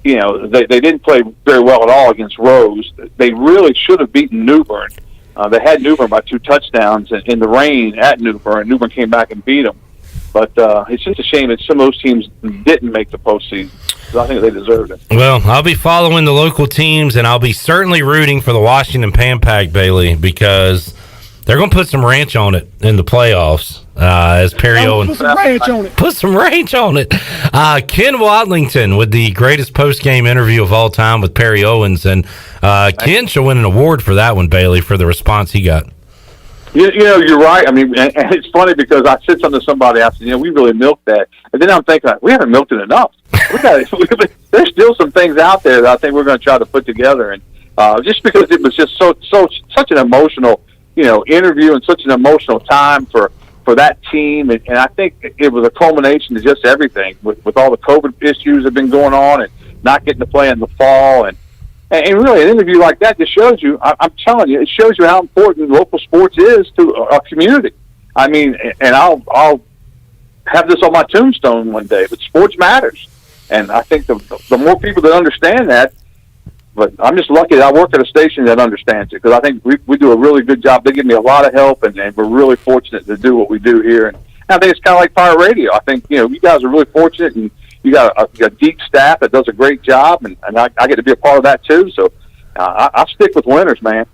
they didn't play very well at all against Rose. They really should have beaten New Bern. They had New Bern by 2 touchdowns in the rain at New Bern. New Bern came back and beat them. But it's just a shame that some of those teams didn't make the postseason. I think they deserved it. Well, I'll be following the local teams, and I'll be certainly rooting for the Washington Pan-Pac, Bailey, because they're going to put some ranch on it in the playoffs. As Perry Owens put some ranch on it. Put some ranch on it. Ken Wadlington with the greatest post-game interview of all time with Perry Owens, and Ken should win an award for that one, Bailey, for the response he got. You're right. And it's funny because I said something to somebody. I said, we really milked that. And then I'm thinking, we haven't milked it enough. There's still some things out there that I think we're going to try to put together. And just because it was just such an emotional, interview and such an emotional time for that team. And I think it was a culmination of just everything with all the COVID issues that have been going on and not getting to play in the fall. And really, an interview like that just shows you, I'm telling you, it shows you how important local sports is to our community. And I'll have this on my tombstone one day, but sports matters. And I think the more people that understand that, but I'm just lucky that I work at a station that understands it, because I think we do a really good job. They give me a lot of help, and we're really fortunate to do what we do here. And I think it's kind of like Pirate Radio. I think, you guys are really fortunate, and you got a deep staff that does a great job, and I get to be a part of that too. So I stick with winners, man.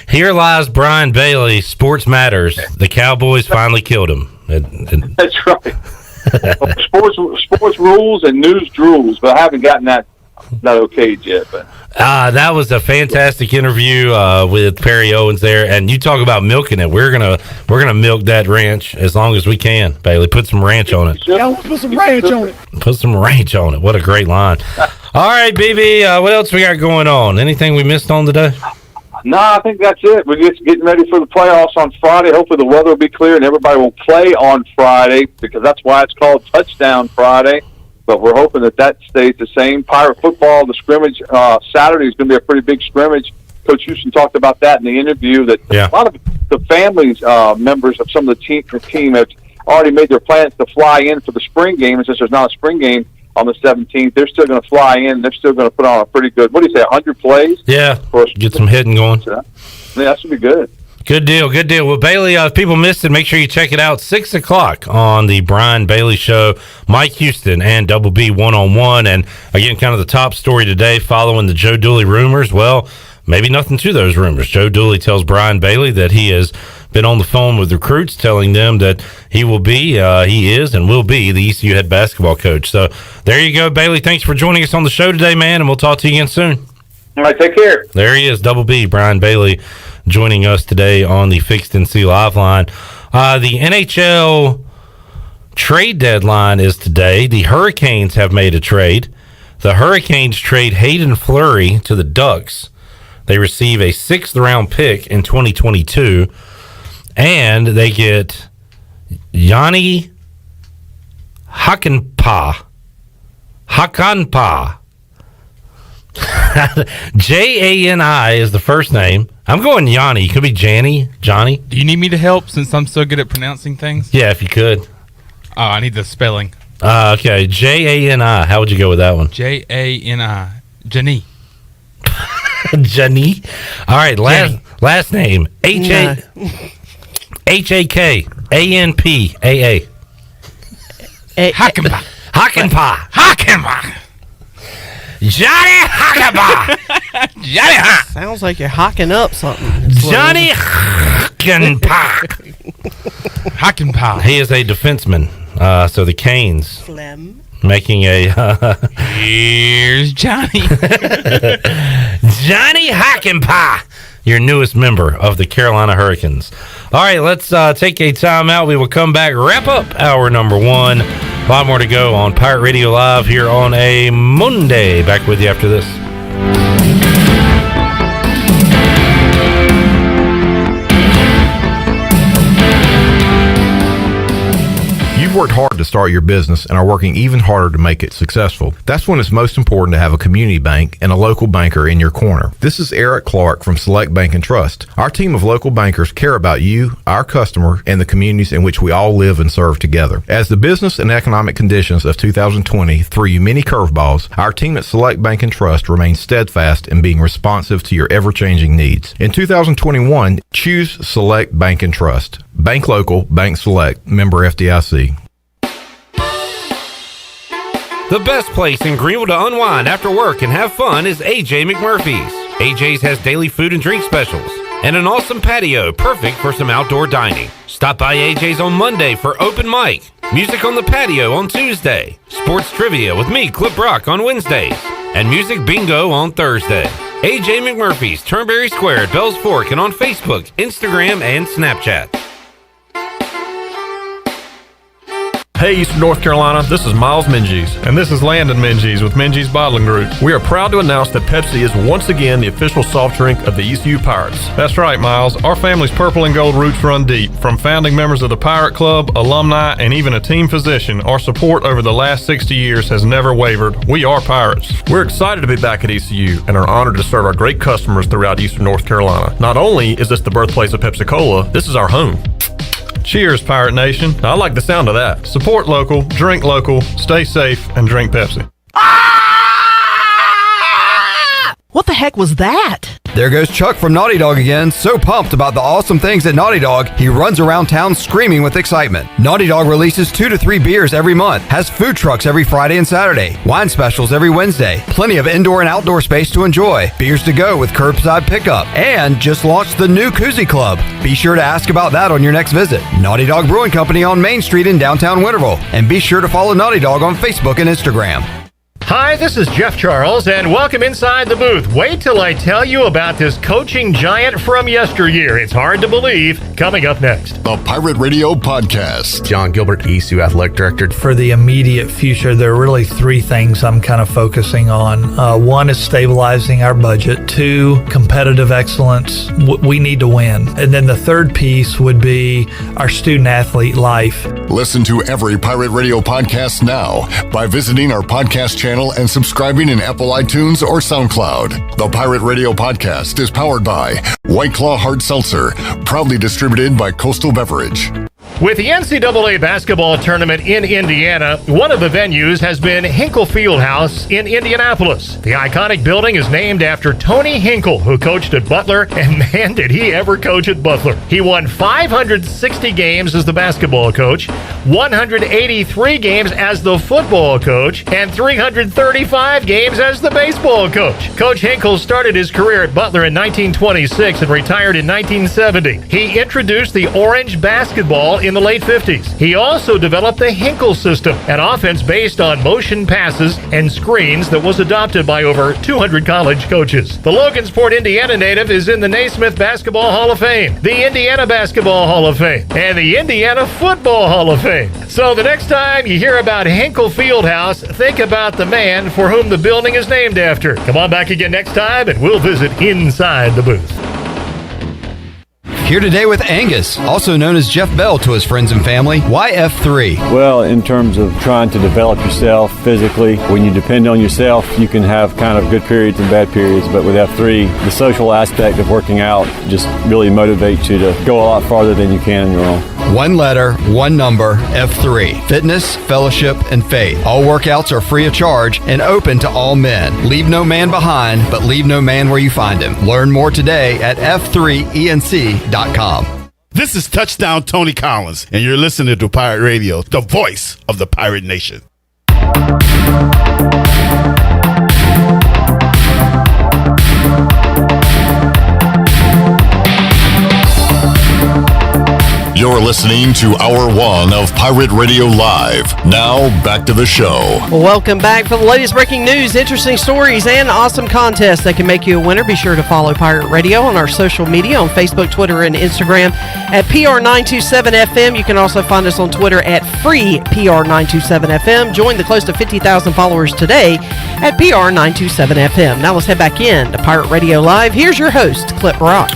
Here lies Brian Bailey. Sports matters. The Cowboys finally killed him. That's right. Sports rules and news drools, but I haven't gotten that okayed yet. But that was a fantastic interview with Perry Owens there, and you talk about milking it. We're gonna milk that ranch as long as we can, Bailey. Put some ranch on it. Put some ranch on it. Put some ranch on it. What a great line. All right, BB, what else we got going on? Anything we missed on today? No, I think that's it. We're just getting ready for the playoffs on Friday. Hopefully the weather will be clear and everybody will play on Friday, because that's why it's called Touchdown Friday. But we're hoping that stays the same. Pirate football, the scrimmage Saturday is going to be a pretty big scrimmage. Coach Houston talked about that in the interview, that a lot of the families, members of some of the team have already made their plans to fly in for the spring game. And since there's not a spring game on the 17th, they're still going to fly in. They're still going to put on a pretty good, 100 plays? Yeah, get some hitting going. Yeah, that should be good. Good deal. Well, Bailey, if people missed it, make sure you check it out. 6 o'clock on the Brian Bailey Show. Mike Houston and Double B one-on-one. And again, kind of the top story today following the Joe Dooley rumors. Well, maybe nothing to those rumors. Joe Dooley tells Brian Bailey that he has been on the phone with recruits telling them that he is and will be the ECU head basketball coach. So there you go, Bailey. Thanks for joining us on the show today, man, and we'll talk to you again soon. All right, take care. There he is, Double B, Brian Bailey, joining us today on the Fixed NC Live line. The NHL trade deadline is today. The Hurricanes have made a trade. The Hurricanes trade Hayden Fleury to the Ducks. They receive a 6th-round pick in 2022, and they get Jani Hakanpää. Jani is the first name. I'm going Yanni. Could be Johnny. Do you need me to help since I'm so good at pronouncing things? Yeah, if you could. Oh, I need the spelling. Okay, Jani. How would you go with that one? Jani. Jani. Jani. All right, last name. Hakanpaa. Hakanpää. Johnny Hakanpää. Sounds like you're hocking up something. Johnny Hakanpää. He is a defenseman. So the Canes making a here's Johnny. Johnny Hakanpää, your newest member of the Carolina Hurricanes. All right, let's take a timeout. We will come back, wrap up hour number 1. A lot more to go on Pirate Radio Live here on a Monday. Back with you after this. You've worked hard to start your business and are working even harder to make it successful. That's when it's most important to have a community bank and a local banker in your corner. This is Eric Clark from Select Bank and Trust. Our team of local bankers care about you, our customer, and the communities in which we all live and serve together. As the business and economic conditions of 2020 threw you many curveballs, our team at Select Bank and Trust remains steadfast in being responsive to your ever-changing needs. In 2021, choose Select Bank and Trust. Bank local, bank select, member FDIC. The best place in Greenville to unwind after work and have fun is AJ McMurphy's. AJ's has daily food and drink specials and an awesome patio perfect for some outdoor dining. Stop by AJ's on Monday for open mic, music on the patio on Tuesday, sports trivia with me, Clip Brock, on Wednesdays, and music bingo on Thursday. AJ McMurphy's, Turnberry Square at Bells Fork, and on Facebook, Instagram, and Snapchat. Hey, Eastern North Carolina, this is Miles Minges. And this is Landon Minges with Minges Bottling Group. We are proud to announce that Pepsi is once again the official soft drink of the ECU Pirates. That's right, Miles. Our family's purple and gold roots run deep. From founding members of the Pirate Club, alumni, and even a team physician, our support over the last 60 years has never wavered. We are Pirates. We're excited to be back at ECU and are honored to serve our great customers throughout Eastern North Carolina. Not only is this the birthplace of Pepsi-Cola, this is our home. Cheers, Pirate Nation. I like the sound of that. Support local, drink local, stay safe, and drink Pepsi. What the heck was that? There goes Chuck from Naughty Dog again, so pumped about the awesome things at Naughty Dog, he runs around town screaming with excitement. Naughty Dog releases 2 to 3 beers every month, has food trucks every Friday and Saturday, wine specials every Wednesday, plenty of indoor and outdoor space to enjoy, beers to go with curbside pickup, and just launched the new Koozie Club. Be sure to ask about that on your next visit. Naughty Dog Brewing Company on Main Street in downtown Winterville, and be sure to follow Naughty Dog on Facebook and Instagram. Hi, this is Jeff Charles, and welcome inside the booth. Wait till I tell you about this coaching giant from yesteryear. It's hard to believe. Coming up next. The Pirate Radio Podcast. John Gilbert, ECU Athletic Director. For the immediate future, there are really 3 things I'm kind of focusing on. 1 is stabilizing our budget. 2, competitive excellence. We need to win. And then the 3rd piece would be our student-athlete life. Listen to every Pirate Radio podcast now by visiting our podcast channel and subscribing in Apple iTunes or SoundCloud. The Pirate Radio Podcast is powered by White Claw Hard Seltzer, proudly distributed by Coastal Beverage. With the NCAA basketball tournament in Indiana, one of the venues has been Hinkle Fieldhouse in Indianapolis. The iconic building is named after Tony Hinkle, who coached at Butler, and man, did he ever coach at Butler. He won 560 games as the basketball coach, 183 games as the football coach, and 335 games as the baseball coach. Coach Hinkle started his career at Butler in 1926 and retired in 1970. He introduced the orange basketball in the late 50s. He also developed the Hinkle system, an offense based on motion passes and screens that was adopted by over 200 college coaches. The Logansport, Indiana native is in the Naismith Basketball Hall of Fame, the Indiana Basketball Hall of Fame, and the Indiana Football Hall of Fame. So the next time you hear about Hinkle Fieldhouse, think about the man for whom the building is named after. Come on back again next time and we'll visit inside the booth. Here today with Angus, also known as Jeff Bell to his friends and family. Why F3? Well, in terms of trying to develop yourself physically, when you depend on yourself, you can have kind of good periods and bad periods. But with F3, the social aspect of working out just really motivates you to go a lot farther than you can on your own. One letter, one number, F3. Fitness, fellowship, and faith. All workouts are free of charge and open to all men. Leave no man behind, but leave no man where you find him. Learn more today at f3enc.com. This is Touchdown Tony Collins, and you're listening to Pirate Radio, the voice of the Pirate Nation. You're listening to Hour 1 of Pirate Radio Live. Now, back to the show. Welcome back. For the latest breaking news, interesting stories, and awesome contests that can make you a winner, be sure to follow Pirate Radio on our social media on Facebook, Twitter, and Instagram at PR927FM. You can also find us on Twitter at FreePR927FM. Join the close to 50,000 followers today at PR927FM. Now let's head back in to Pirate Radio Live. Here's your host, Clip Rock.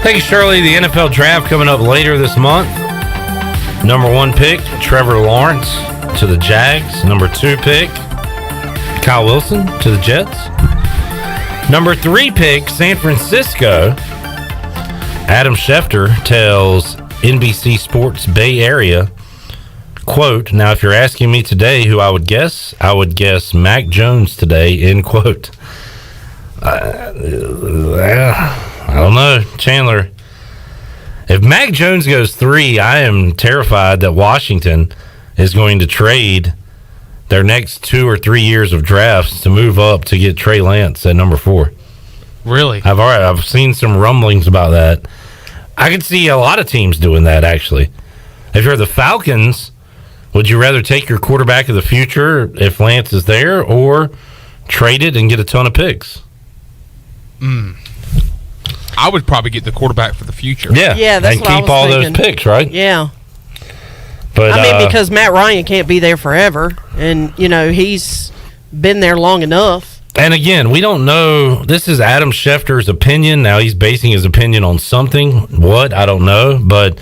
Thank you, Shirley. The NFL draft coming up later this month. Number 1 pick, Trevor Lawrence to the Jags. Number 2 pick, Kyle Wilson to the Jets. Number 3 pick, San Francisco. Adam Schefter tells NBC Sports Bay Area, quote, "Now, if you're asking me today who I would guess Mac Jones today," end quote. I don't know, Chandler. If Mac Jones goes 3, I am terrified that Washington is going to trade their next 2 or 3 years of drafts to move up to get Trey Lance at number 4. Really? I've seen some rumblings about that. I could see a lot of teams doing that, actually. If you're the Falcons, would you rather take your quarterback of the future if Lance is there, or trade it and get a ton of picks? I would probably get the quarterback for the future. Yeah, that's and what I keep was all thinking. those picks, right? Yeah. But I mean, because Matt Ryan can't be there forever, and he's been there long enough. And again, we don't know. This is Adam Schefter's opinion. Now he's basing his opinion on something. What? I don't know. But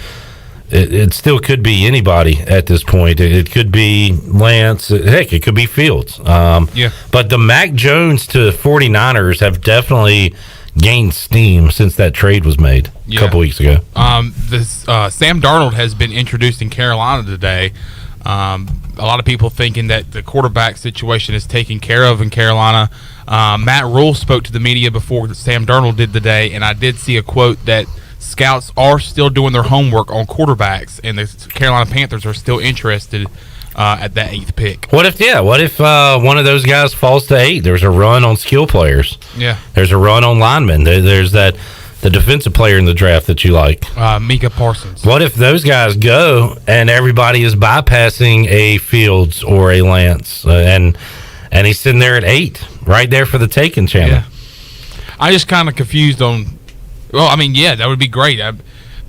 it still could be anybody at this point. It could be Lance. Heck, it could be Fields. Yeah. But the Mac Jones to 49ers have definitely gained steam since that trade was made a couple weeks ago. Sam Darnold has been introduced in Carolina today. A lot of people thinking that the quarterback situation is taken care of in Carolina. Matt Rule spoke to the media before Sam Darnold did today, and I did see a quote that scouts are still doing their homework on quarterbacks, and the Carolina Panthers are still interested at that 8th pick. What if one of those guys falls to 8? There's a run on skill players. Yeah. There's a run on linemen. There's the defensive player in the draft that you like. Micah Parsons. What if those guys go and everybody is bypassing a Fields or a Lance, and he's sitting there at 8, right there for the taking, Chandler? Yeah. I just kind of confused on. Well, I mean, yeah, that would be great.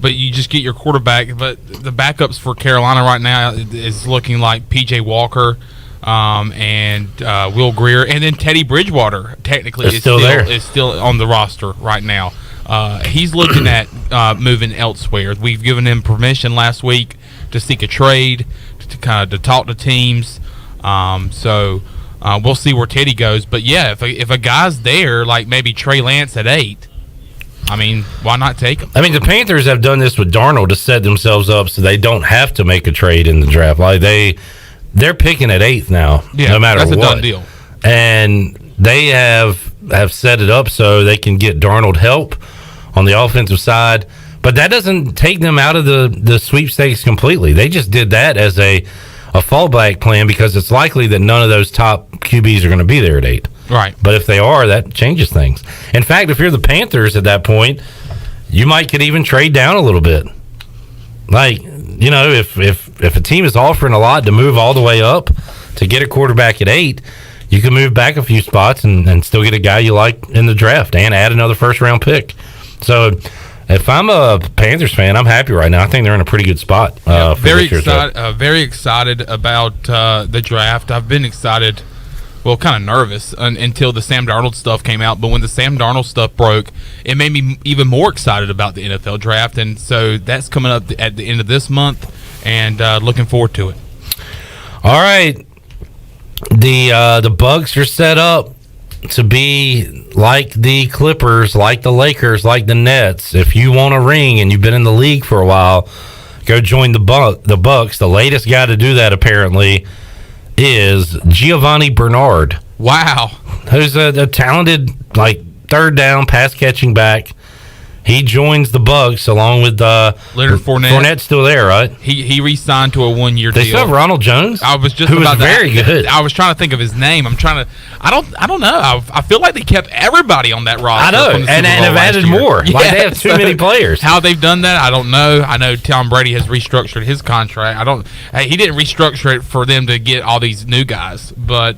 But you just get your quarterback. But the backups for Carolina right now is looking like P.J. Walker and Will Grier. And then Teddy Bridgewater, technically, is still on the roster right now. He's looking at moving elsewhere. We've given him permission last week to seek a trade, to talk to teams. So we'll see where Teddy goes. But, yeah, if a guy's there, like maybe Trey Lance at 8, I mean, why not take him? I mean, the Panthers have done this with Darnold to set themselves up so they don't have to make a trade in the draft. Like they're picking at 8th now, no matter what. That's a done deal. And they have set it up so they can get Darnold help on the offensive side. But that doesn't take them out of the sweepstakes completely. They just did that as a fallback plan because it's likely that none of those top QBs are going to be there at 8. Right. But if they are, that changes things. In fact, if you're the Panthers at that point, you could even trade down a little bit. Like, you know, if a team is offering a lot to move all the way up to get a quarterback at 8, you can move back a few spots and still get a guy you like in the draft and add another first-round pick. So if I'm a Panthers fan, I'm happy right now. I think they're in a pretty good spot. Very excited about the draft. I've been excited, well, kind of nervous until the Sam Darnold stuff came out. But when the Sam Darnold stuff broke, it made me even more excited about the NFL draft. And so that's coming up at the end of this month, and looking forward to it. All right. The Bucs are set up to be like the Clippers, like the Lakers, like the Nets. If you want a ring and you've been in the league for a while, go join the Bucs. The latest guy to do that apparently is Giovanni Bernard. Wow. Who's a talented, third down pass catching back. He joins the Bucs along with Leonard Fournette. Fournette's still there, right? He re-signed to a 1-year deal. They still have Ronald Jones. I was just who about was very good. I was trying to think of his name. I don't know. I feel like they kept everybody on that roster. I know, and have added more. Yeah, they have too many players. How they've done that, I don't know. I know Tom Brady has restructured his contract. He didn't restructure it for them to get all these new guys, but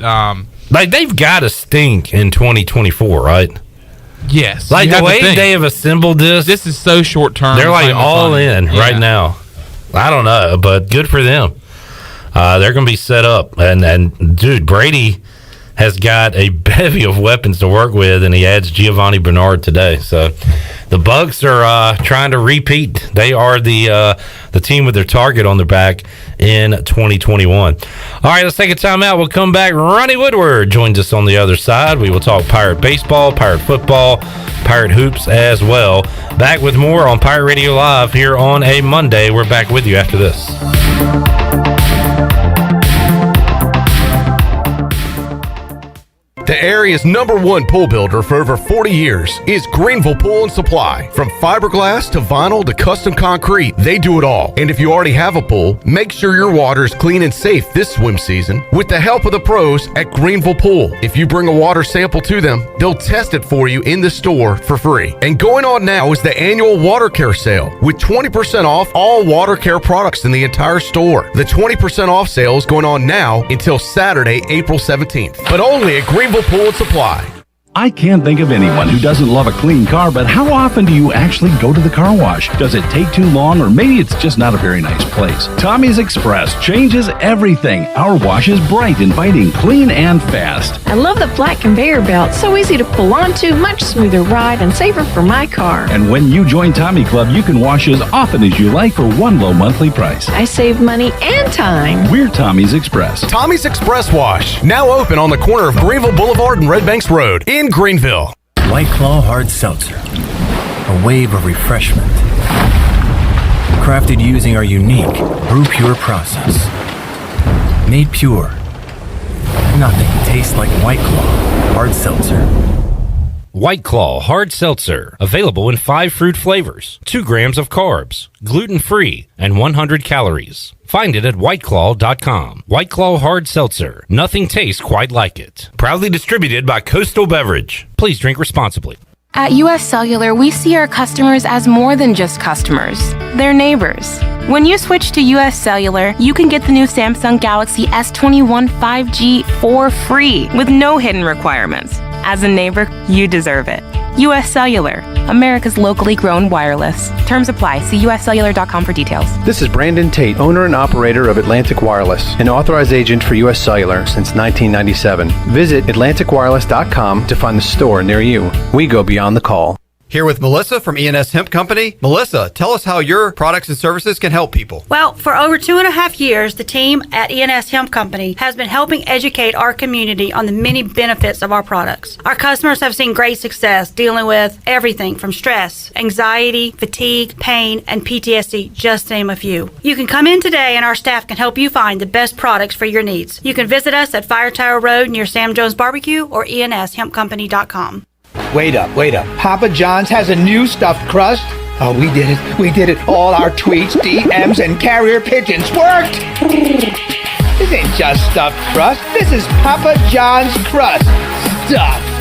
they've got to stink in 2024, right? Yes. The way they have assembled this. This is so short term. They're all in right now. I don't know, but good for them. They're going to be set up. And dude, Brady has got a bevy of weapons to work with, and he adds Giovanni Bernard today. So the Bucs are trying to repeat. They are the team with their target on their back in 2021. All right, let's take a time out. We'll come back. Ronnie Woodward joins us on the other side. We will talk Pirate baseball, Pirate football, Pirate hoops as well. Back with more on Pirate Radio Live here on a Monday. We're back with you after this. The area's #1 pool builder for over 40 years is Greenville Pool and Supply. From fiberglass to vinyl to custom concrete, they do it all. And if you already have a pool, make sure your water is clean and safe this swim season with the help of the pros at Greenville Pool. If you bring a water sample to them, they'll test it for you in the store for free. And going on now is the annual water care sale with 20% off all water care products in the entire store. The 20% off sale is going on now until Saturday, April 17th, but only at Greenville Pool and Supply. I can't think of anyone who doesn't love a clean car, but how often do you actually go to the car wash? Does it take too long, or maybe it's just not a very nice place? Tommy's Express changes everything. Our wash is bright, inviting, clean, and fast. I love the flat conveyor belt. So easy to pull onto, much smoother ride, and safer for my car. And when you join Tommy Club, you can wash as often as you like for one low monthly price. I save money and time. We're Tommy's Express. Tommy's Express Wash, now open on the corner of Greenville Boulevard and Red Banks Road in Greenville. White Claw Hard Seltzer, a wave of refreshment. Crafted using our unique Brew Pure process. Made pure. Nothing tastes like White Claw Hard Seltzer. White Claw Hard Seltzer, available in 5 fruit flavors, 2 grams of carbs, gluten-free, and 100 calories. Find it at whiteclaw.com. White Claw Hard Seltzer. Nothing tastes quite like it. Proudly distributed by Coastal Beverage. Please drink responsibly. At US Cellular, we see our customers as more than just customers. They're neighbors. When you switch to US Cellular, you can get the new Samsung Galaxy S21 5G for free with no hidden requirements. As a neighbor, you deserve it. US Cellular, America's locally grown wireless. Terms apply. See uscellular.com for details. This is Brandon Tate, owner and operator of Atlantic Wireless, an authorized agent for US Cellular since 1997. Visit atlanticwireless.com to find the store near you. We go beyond the call. Here with Melissa from ENS Hemp Company. Melissa, tell us how your products and services can help people. Well, for over 2.5 years, the team at ENS Hemp Company has been helping educate our community on the many benefits of our products. Our customers have seen great success dealing with everything from stress, anxiety, fatigue, pain, and PTSD, just to name a few. You can come in today and our staff can help you find the best products for your needs. You can visit us at Fire Tower Road near Sam Jones Barbecue or enshempcompany.com. Wait up. Papa John's has a new stuffed crust? Oh, we did it. All our tweets, DMs, and carrier pigeons worked! This ain't just stuffed crust. This is Papa John's crust. Stuffed.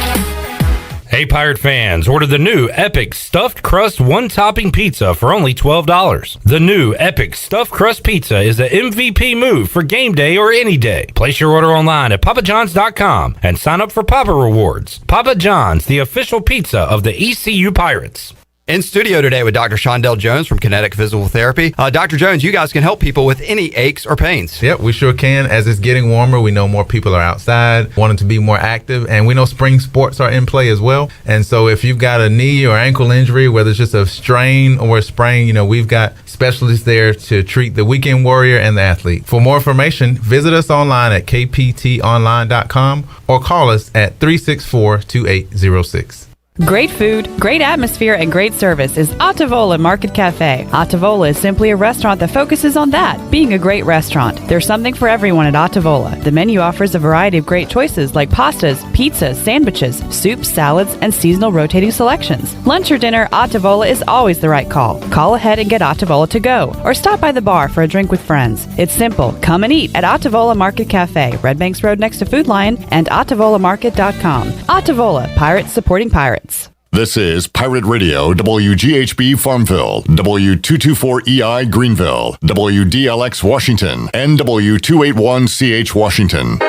Hey, Pirate fans, order the new Epic Stuffed Crust One-Topping Pizza for only $12. The new Epic Stuffed Crust Pizza is the MVP move for game day or any day. Place your order online at papajohns.com and sign up for Papa Rewards. Papa John's, the official pizza of the ECU Pirates. In studio today with Dr. Shondell Jones from Kinetic Physical Therapy. Dr. Jones, you guys can help people with any aches or pains. Yep, we sure can. As it's getting warmer, we know more people are outside wanting to be more active, and we know spring sports are in play as well. And so if you've got a knee or ankle injury, whether it's just a strain or a sprain, we've got specialists there to treat the weekend warrior and the athlete. For more information, visit us online at kptonline.com or call us at 364-2806. Great food, great atmosphere, and great service is Ottavola Market Cafe. Ottavola is simply a restaurant that focuses on that, being a great restaurant. There's something for everyone at Ottavola. The menu offers a variety of great choices like pastas, pizzas, sandwiches, soups, salads, and seasonal rotating selections. Lunch or dinner, Ottavola is always the right call. Call ahead and get Ottavola to go, or stop by the bar for a drink with friends. It's simple. Come and eat at Ottavola Market Cafe, Red Banks Road next to Food Lion, and OttavolaMarket.com. Ottavola, Pirates supporting Pirates. This is Pirate Radio, WGHB Farmville, W224EI Greenville, WDLX Washington, and W281CH Washington.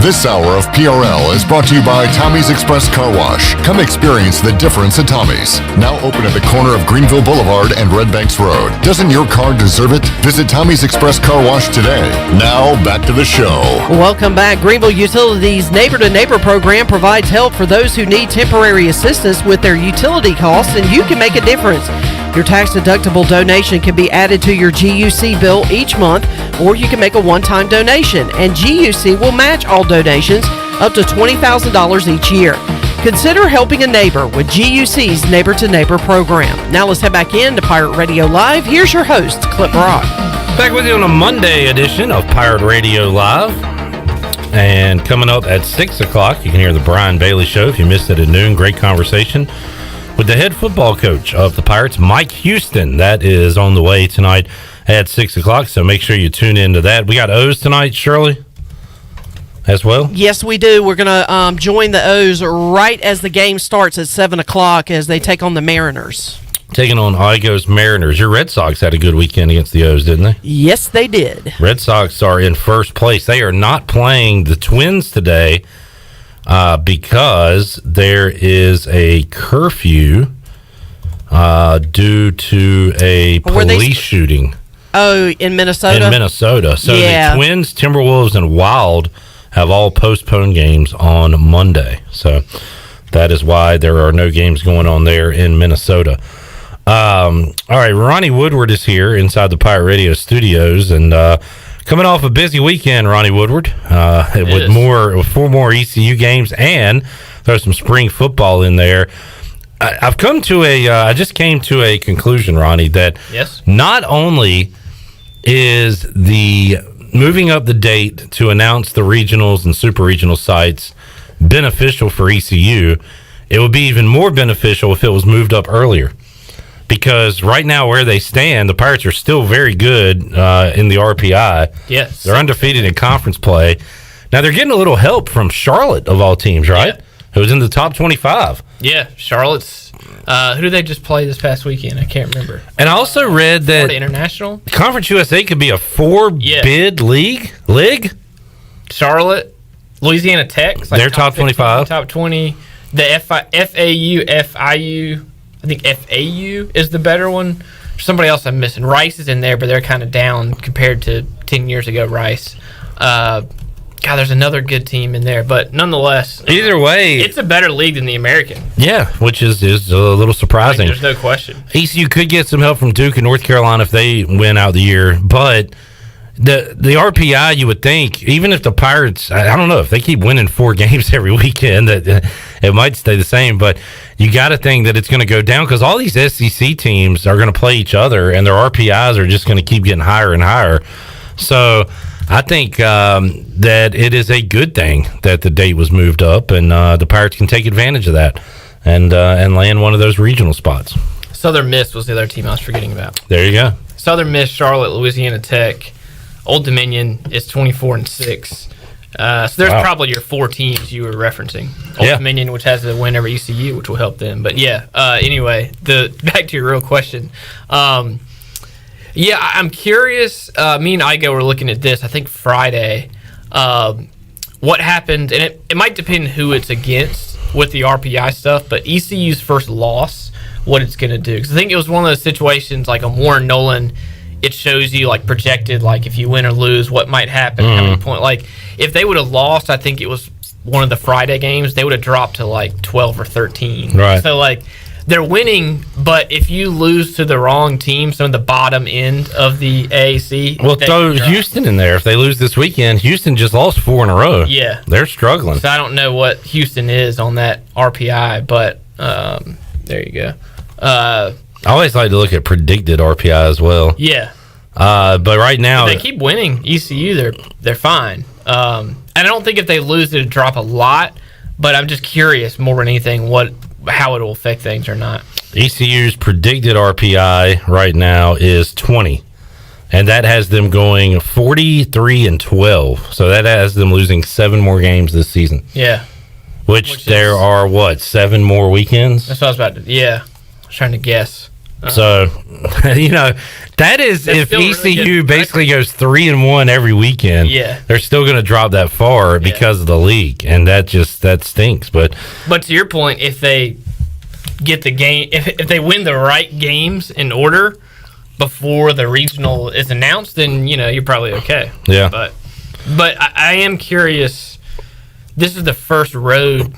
This hour of PRL is brought to you by Tommy's Express Car Wash. Come experience the difference at Tommy's. Now open at the corner of Greenville Boulevard and Red Banks Road. Doesn't your car deserve it? Visit Tommy's Express Car Wash today. Now back to the show. Welcome back. Greenville Utilities Neighbor to Neighbor program provides help for those who need temporary assistance with their utility costs, and you can make a difference. Your tax-deductible donation can be added to your GUC bill each month, or you can make a one-time donation, and GUC will match all donations up to $20,000 each year. Consider helping a neighbor with GUC's Neighbor to Neighbor program. Now let's head back in to Pirate Radio Live. Here's your host, Clip Rock. Back with you on a Monday edition of Pirate Radio Live. And coming up at 6 o'clock, you can hear the Brian Bailey Show. If you missed it at noon, great conversation with the head football coach of the Pirates, Mike Houston. That is on the way tonight at 6 o'clock, so make sure you tune into that. We got O's tonight, Shirley, as well? Yes, we do. We're going to join the O's right as the game starts at 7 o'clock as they take on the Mariners. Taking on Igo's Mariners. Your Red Sox had a good weekend against the O's, didn't they? Yes, they did. Red Sox are in first place. They are not playing the Twins today because there is a curfew due to a police shooting. Oh, in Minnesota? In Minnesota. So the Twins, Timberwolves, and Wild have all postponed games on Monday. So that is why there are no games going on there in Minnesota. All right, Ronnie Woodward is here inside the Pirate Radio studios, and coming off a busy weekend, Ronnie Woodward, with 4 more ECU games, and there's some spring football in there. I just came to a conclusion, Ronnie, that not only is the moving up the date to announce the regionals and super regional sites beneficial for ECU, it would be even more beneficial if it was moved up earlier. Because right now, where they stand, the Pirates are still very good in the RPI. Yes. They're undefeated in conference play. Now, they're getting a little help from Charlotte, of all teams, right? Yeah. Who's in the top 25. Yeah, Charlotte's. Who did they just play this past weekend? I can't remember. And I also read that Florida International? Conference USA could be a 4-bid league. Charlotte, Louisiana Tech. They're top 25. Top 20. The FIU. I think FAU is the better one. Somebody else I'm missing. Rice is in there, but they're kind of down compared to 10 years ago, Rice. God, there's another good team in there, but nonetheless, either way, it's a better league than the American. Yeah, which is a little surprising. There's no question. ECU could get some help from Duke and North Carolina if they win out the year, but the RPI, you would think, even if the Pirates, I don't know, if they keep winning 4 games every weekend, that it might stay the same, but you got to think that it's going to go down because all these SEC teams are going to play each other, and their RPIs are just going to keep getting higher and higher. So I think that it is a good thing that the date was moved up, and the Pirates can take advantage of that and land one of those regional spots. Southern Miss was the other team I was forgetting about. There you go. Southern Miss, Charlotte, Louisiana Tech. Old Dominion is 24-6. So there's probably your 4 teams you were referencing. Old Dominion, which has a win over ECU, which will help them. But anyway, back to your real question. I'm curious. Me and Igo were looking at this, I think Friday. What happened, and it might depend who it's against with the RPI stuff, but ECU's first loss, what it's going to do. Because I think it was one of those situations like on Warren Nolan, it shows you like projected, like if you win or lose, what might happen, how many points. Like if they would have lost, I think it was one of the Friday games, they would have dropped to like 12 or 13. Right. So like they're winning, but if you lose to the wrong team, some of the bottom end of the AAC. Well, throw Houston in there. If they lose this weekend, Houston just lost 4 in a row. Yeah. They're struggling. So I don't know what Houston is on that RPI, but there you go. I always like to look at predicted RPI as well. Yeah. But right now, if they keep winning ECU, they're fine. And I don't think if they lose, it'll drop a lot. But I'm just curious more than anything how it will affect things or not. ECU's predicted RPI right now is 20, and that has them going 43-12. So that has them losing 7 more games this season. Yeah. Which there are 7 more weekends. That's what I was about to. Yeah. I was trying to guess. So, that is if ECU really basically goes 3-1 every weekend. Yeah, they're still going to drop that far because of the league, and that stinks. But to your point, if they get the game, if they win the right games in order before the regional is announced, then you're probably okay. Yeah, but I am curious. This is the first road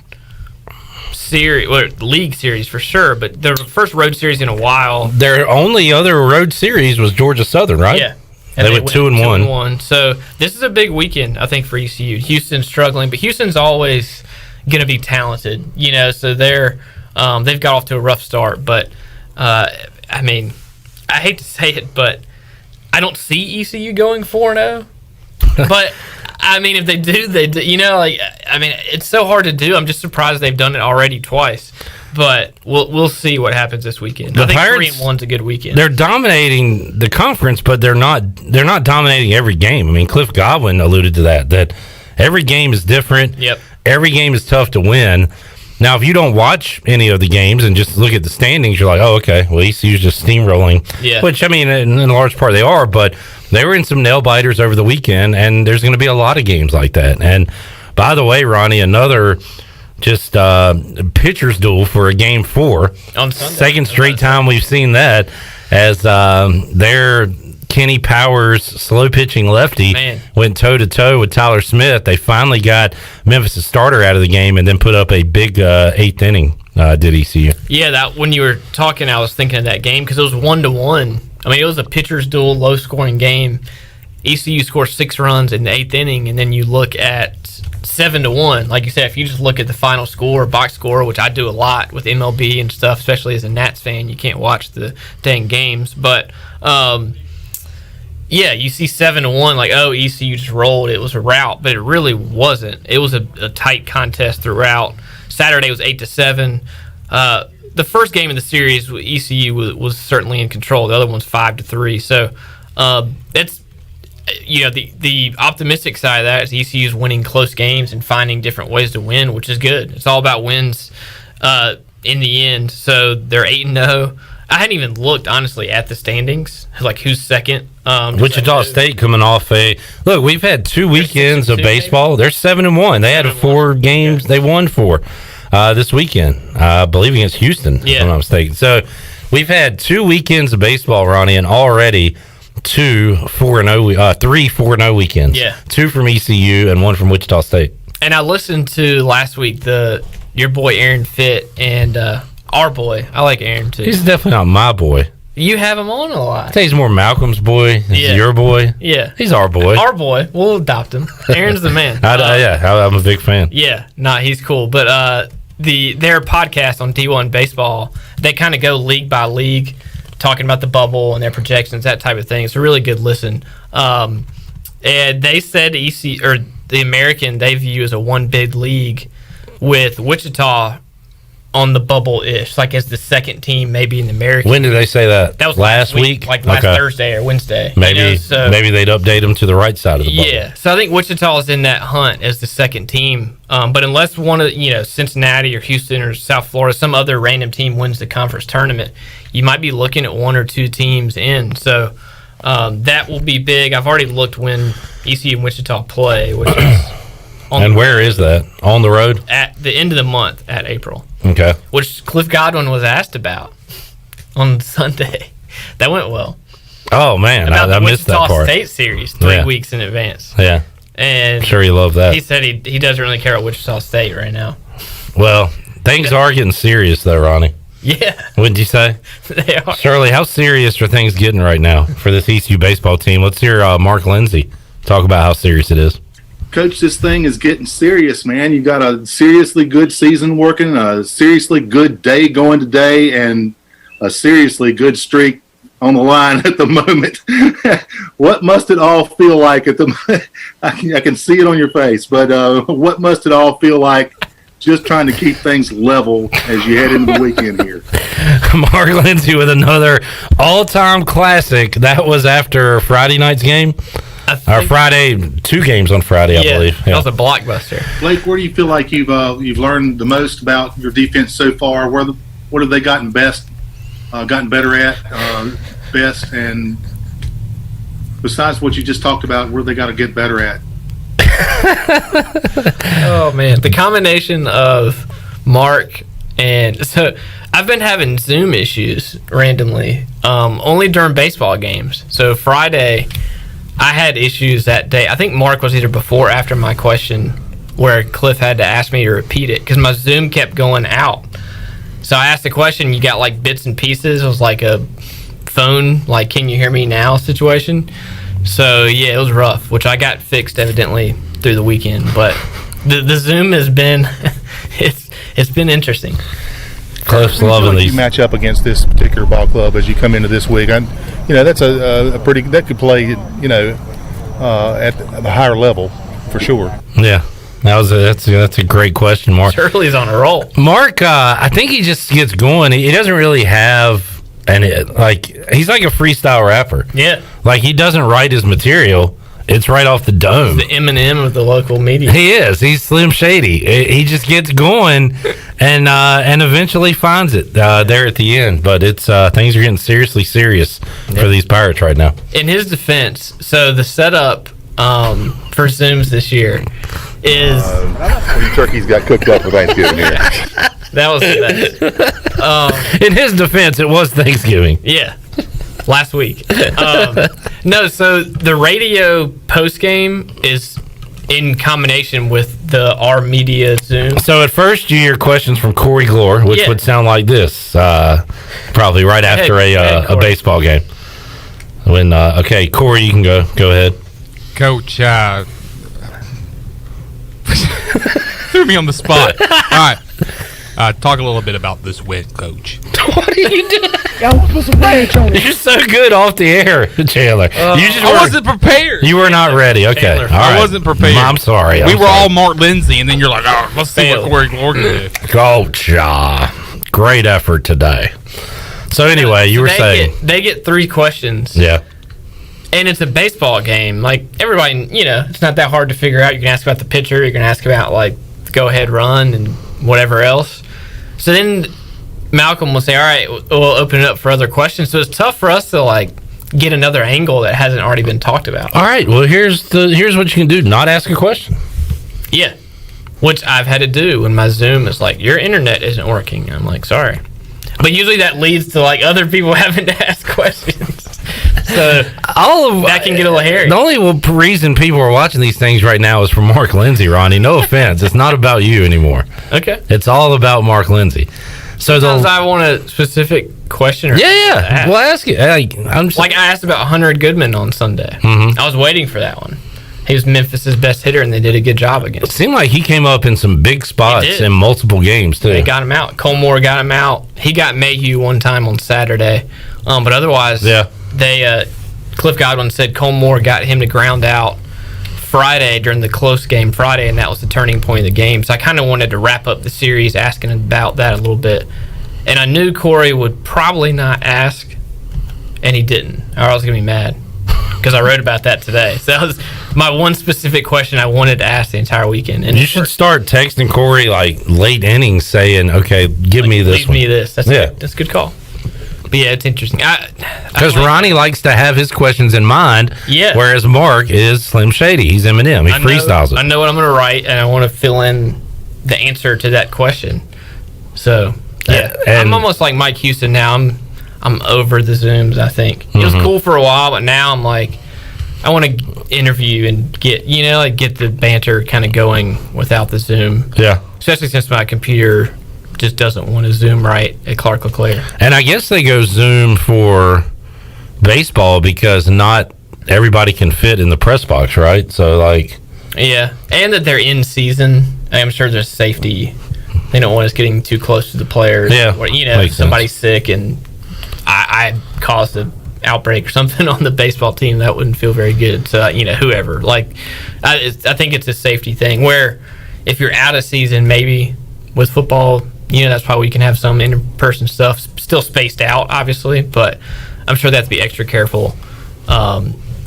series, league series for sure, but the first road series in a while. Their only other road series was Georgia Southern, right? Yeah, and they went 2-1. So this is a big weekend, I think, for ECU. Houston's struggling, but Houston's always going to be talented, So they've got off to a rough start, but I mean, I hate to say it, but I don't see ECU going 4-0, but. I mean, if they do, they do. It's so hard to do. I'm just surprised they've done it already twice. But we'll see what happens this weekend. I think Pirates, 3-1's a good weekend. They're dominating the conference, but they're not dominating every game. I mean, Cliff Godwin alluded to that every game is different. Yep. Every game is tough to win. Now, if you don't watch any of the games and just look at the standings, you're like, oh, okay, well, ECU's just steamrolling. Yeah. Which, I mean, in large part they are, but they were in some nail biters over the weekend, and there's going to be a lot of games like that. And by the way, Ronnie, another just pitcher's duel for a Game 4. On Sunday. Second straight time we've seen that as their Kenny Powers, slow pitching lefty, went toe-to-toe with Tyler Smith. They finally got Memphis' starter out of the game and then put up a big 8th inning, did ECU. Yeah, that when you were talking, I was thinking of that game because it was 1-1. I mean, it was a pitcher's duel, low-scoring game. ECU scored 6 runs in the 8th inning, and then you look at 7-1. Like you said, if you just look at the final score, box score, which I do a lot with MLB and stuff, especially as a Nats fan, you can't watch the dang games. But, yeah, you see 7-1, like, oh, ECU just rolled. It was a rout, but it really wasn't. It was a tight contest throughout. Saturday was 8-7. The first game of the series, ECU was certainly in control. The other one's 5-3. So it's the optimistic side of that is ECU's winning close games and finding different ways to win, which is good. It's all about wins in the end. So they're 8-0. I hadn't even looked, honestly, at the standings, like who's second. Wichita State coming off look, we've had 2 weekends of baseball. They're 7-1. They had 4 games. They won 4 this weekend, I believe, against Houston, if I'm not mistaken. So we've had 2 weekends of baseball, Ronnie, and already three 4-0 weekends. Yeah. 2 from ECU and 1 from Wichita State. And I listened to last week your boy Aaron Fitt and our boy. I like Aaron too. He's definitely not my boy. You have him on a lot. I think he's more Malcolm's boy. He's your boy. Yeah. He's our boy. Our boy. We'll adopt him. Aaron's the man. I'm a big fan. Yeah. He's cool. But their podcast on D1 baseball, they kind of go league by league, talking about the bubble and their projections, that type of thing. It's a really good listen. And they said the American they view as a one big league, with Wichita on the bubble-ish, like as the second team maybe in the American. When did they say that? That was last week? Like last Thursday or Wednesday. Maybe maybe they'd update them to the right side of the bubble. Yeah, so I think Wichita is in that hunt as the second team. But unless one of Cincinnati or Houston or South Florida, some other random team wins the conference tournament, you might be looking at 1 or 2 teams in. So that will be big. I've already looked when ECU and Wichita play, which is and where is that? On the road? At the end of the month, at April. Okay. Which Cliff Godwin was asked about on Sunday. That went well. Oh, man. I missed that part. Wichita State series 3 weeks in advance. Yeah. And I'm sure you love that. He said he doesn't really care about Wichita State right now. Well, things are getting serious, though, Ronnie. Yeah. Wouldn't you say? They are. Shirley, how serious are things getting right now for this ECU baseball team? Let's hear Mark Lindsay talk about how serious it is. Coach, this thing is getting serious, man. You got a seriously good season working, a seriously good day going today, and a seriously good streak on the line at the moment. What must it all feel like at the moment? I can see it on your face, but what must it all feel like just trying to keep things level as you head into the weekend here? Mark Lindsay with another all-time classic. That was after Friday night's game. Friday, 2 games on Friday, I believe. Yeah, that was a blockbuster. Blake, where do you feel like you've learned the most about your defense so far? What have they gotten better at, best, and besides what you just talked about, where they got to get better at? Oh man, the combination of Mark and so I've been having Zoom issues randomly, only during baseball games. So Friday, I had issues that day. I think Mark was either before or after my question, where Cliff had to ask me to repeat it because my Zoom kept going out. So I asked the question, you got like bits and pieces. It was like a phone, like, can you hear me now situation. So yeah, it was rough, which I got fixed evidently through the weekend. But the Zoom has been, it's been interesting. Cliff's loving these. You match up against this particular ball club as you come into this week. That's a pretty, that could play, at the higher level for sure. Yeah. That's a great question, Mark. Shirley's on a roll. Mark, I think he just gets going. He doesn't really have he's like a freestyle rapper. Yeah. Like, he doesn't write his material. It's right off the dome. He's the Eminem of the local media. He is. He's Slim Shady. He just gets going and eventually finds it there at the end. But it's things are getting seriously serious for these Pirates right now. In his defense, so the setup for Zooms this year is turkeys got cooked up for Thanksgiving here. That was in his defense, it was Thanksgiving. Yeah. Last week. No, so the radio post game is in combination with our media Zoom. So at first you hear questions from Corey Glore, which would sound like this, probably right after a baseball game. When okay, Corey, you can go ahead. Coach, threw me on the spot. All right. Talk a little bit about this win, Coach. What are you doing? You're so good off the air, Chandler. I wasn't prepared. You were not ready. Okay. Chandler, all right. I wasn't prepared. I'm sorry. We were all Mark Lindsay, and then you're like, oh, let's see what Corey Glore can do. Coach, great effort today. So anyway, you were saying. They get 3 questions. Yeah. And it's a baseball game. Like, everybody, it's not that hard to figure out. You can ask about the pitcher. You can ask about, like, the go-ahead run and whatever else. So then Malcolm will say, all right, we'll open it up for other questions. So it's tough for us to, like, get another angle that hasn't already been talked about. All right, well, here's what you can do. Not ask a question. Yeah, which I've had to do when my Zoom is like, your internet isn't working. I'm like, sorry. But usually that leads to, like, other people having to ask questions. So that can get a little hairy. The only reason people are watching these things right now is for Mark Lindsay, Ronnie. No offense. It's not about you anymore. Okay. It's all about Mark Lindsay. So sometimes I want a specific question. Yeah. Well, ask it. I'm just, like I asked about Hunter Goodman on Sunday. Mm-hmm. I was waiting for that one. He was Memphis's best hitter, and they did a good job against him. It seemed like he came up in some big spots in multiple games, too. They got him out. Colmore got him out. He got Mayhew one time on Saturday. But otherwise, they Cliff Godwin said Colmore got him to ground out Friday during the close game Friday, and that was the turning point of the game. So I kind of wanted to wrap up the series asking about that a little bit. And I knew Corey would probably not ask, and he didn't, or I was going to be mad. Because I wrote about that today. So that was my one specific question I wanted to ask the entire weekend. And you should start texting Corey like late innings saying, okay, give me this leave one. me this. That's a good call. But yeah, it's interesting. Because Ronnie likes to have his questions in mind, whereas Mark is Slim Shady. He's Eminem. He freestyles it. I know what I'm going to write, and I want to fill in the answer to that question. So, I'm almost like Mike Houston now. I'm over the Zooms, I think. It was cool for a while, but now I'm like, I want to interview and get the banter kind of going without the Zoom. Yeah. Especially since my computer just doesn't want to Zoom right at Clark LeClaire. And I guess they go Zoom for baseball because not everybody can fit in the press box, right? So, like... Yeah, and that they're in season. I'm sure there's safety. They don't want us getting too close to the players. Yeah, or, if somebody's sick and I caused an outbreak or something on the baseball team, that wouldn't feel very good. So, whoever. Like, I think it's a safety thing where if you're out of season, maybe with football, that's why we can have some in-person stuff still spaced out, obviously, but I'm sure they have to be extra careful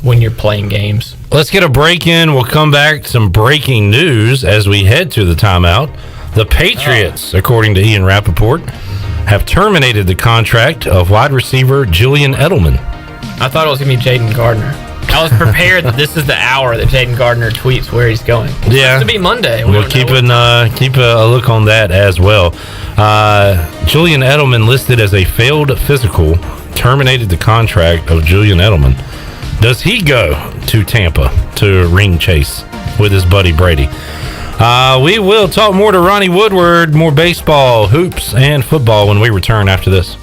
when you're playing games. Let's get a break in. We'll come back to some breaking news as we head to the timeout. The Patriots, according to Ian Rappaport, have terminated the contract of wide receiver Julian Edelman. I thought it was going to be Jaden Gardner. I was prepared that this is the hour that Jaden Gardner tweets where he's going. It's supposed to be Monday. We'll keep a look on that as well. Julian Edelman listed as a failed physical, terminated the contract of Julian Edelman. Does he go to Tampa to ring chase with his buddy Brady? We will talk more to Ronnie Woodward, more baseball, hoops, and football when we return after this.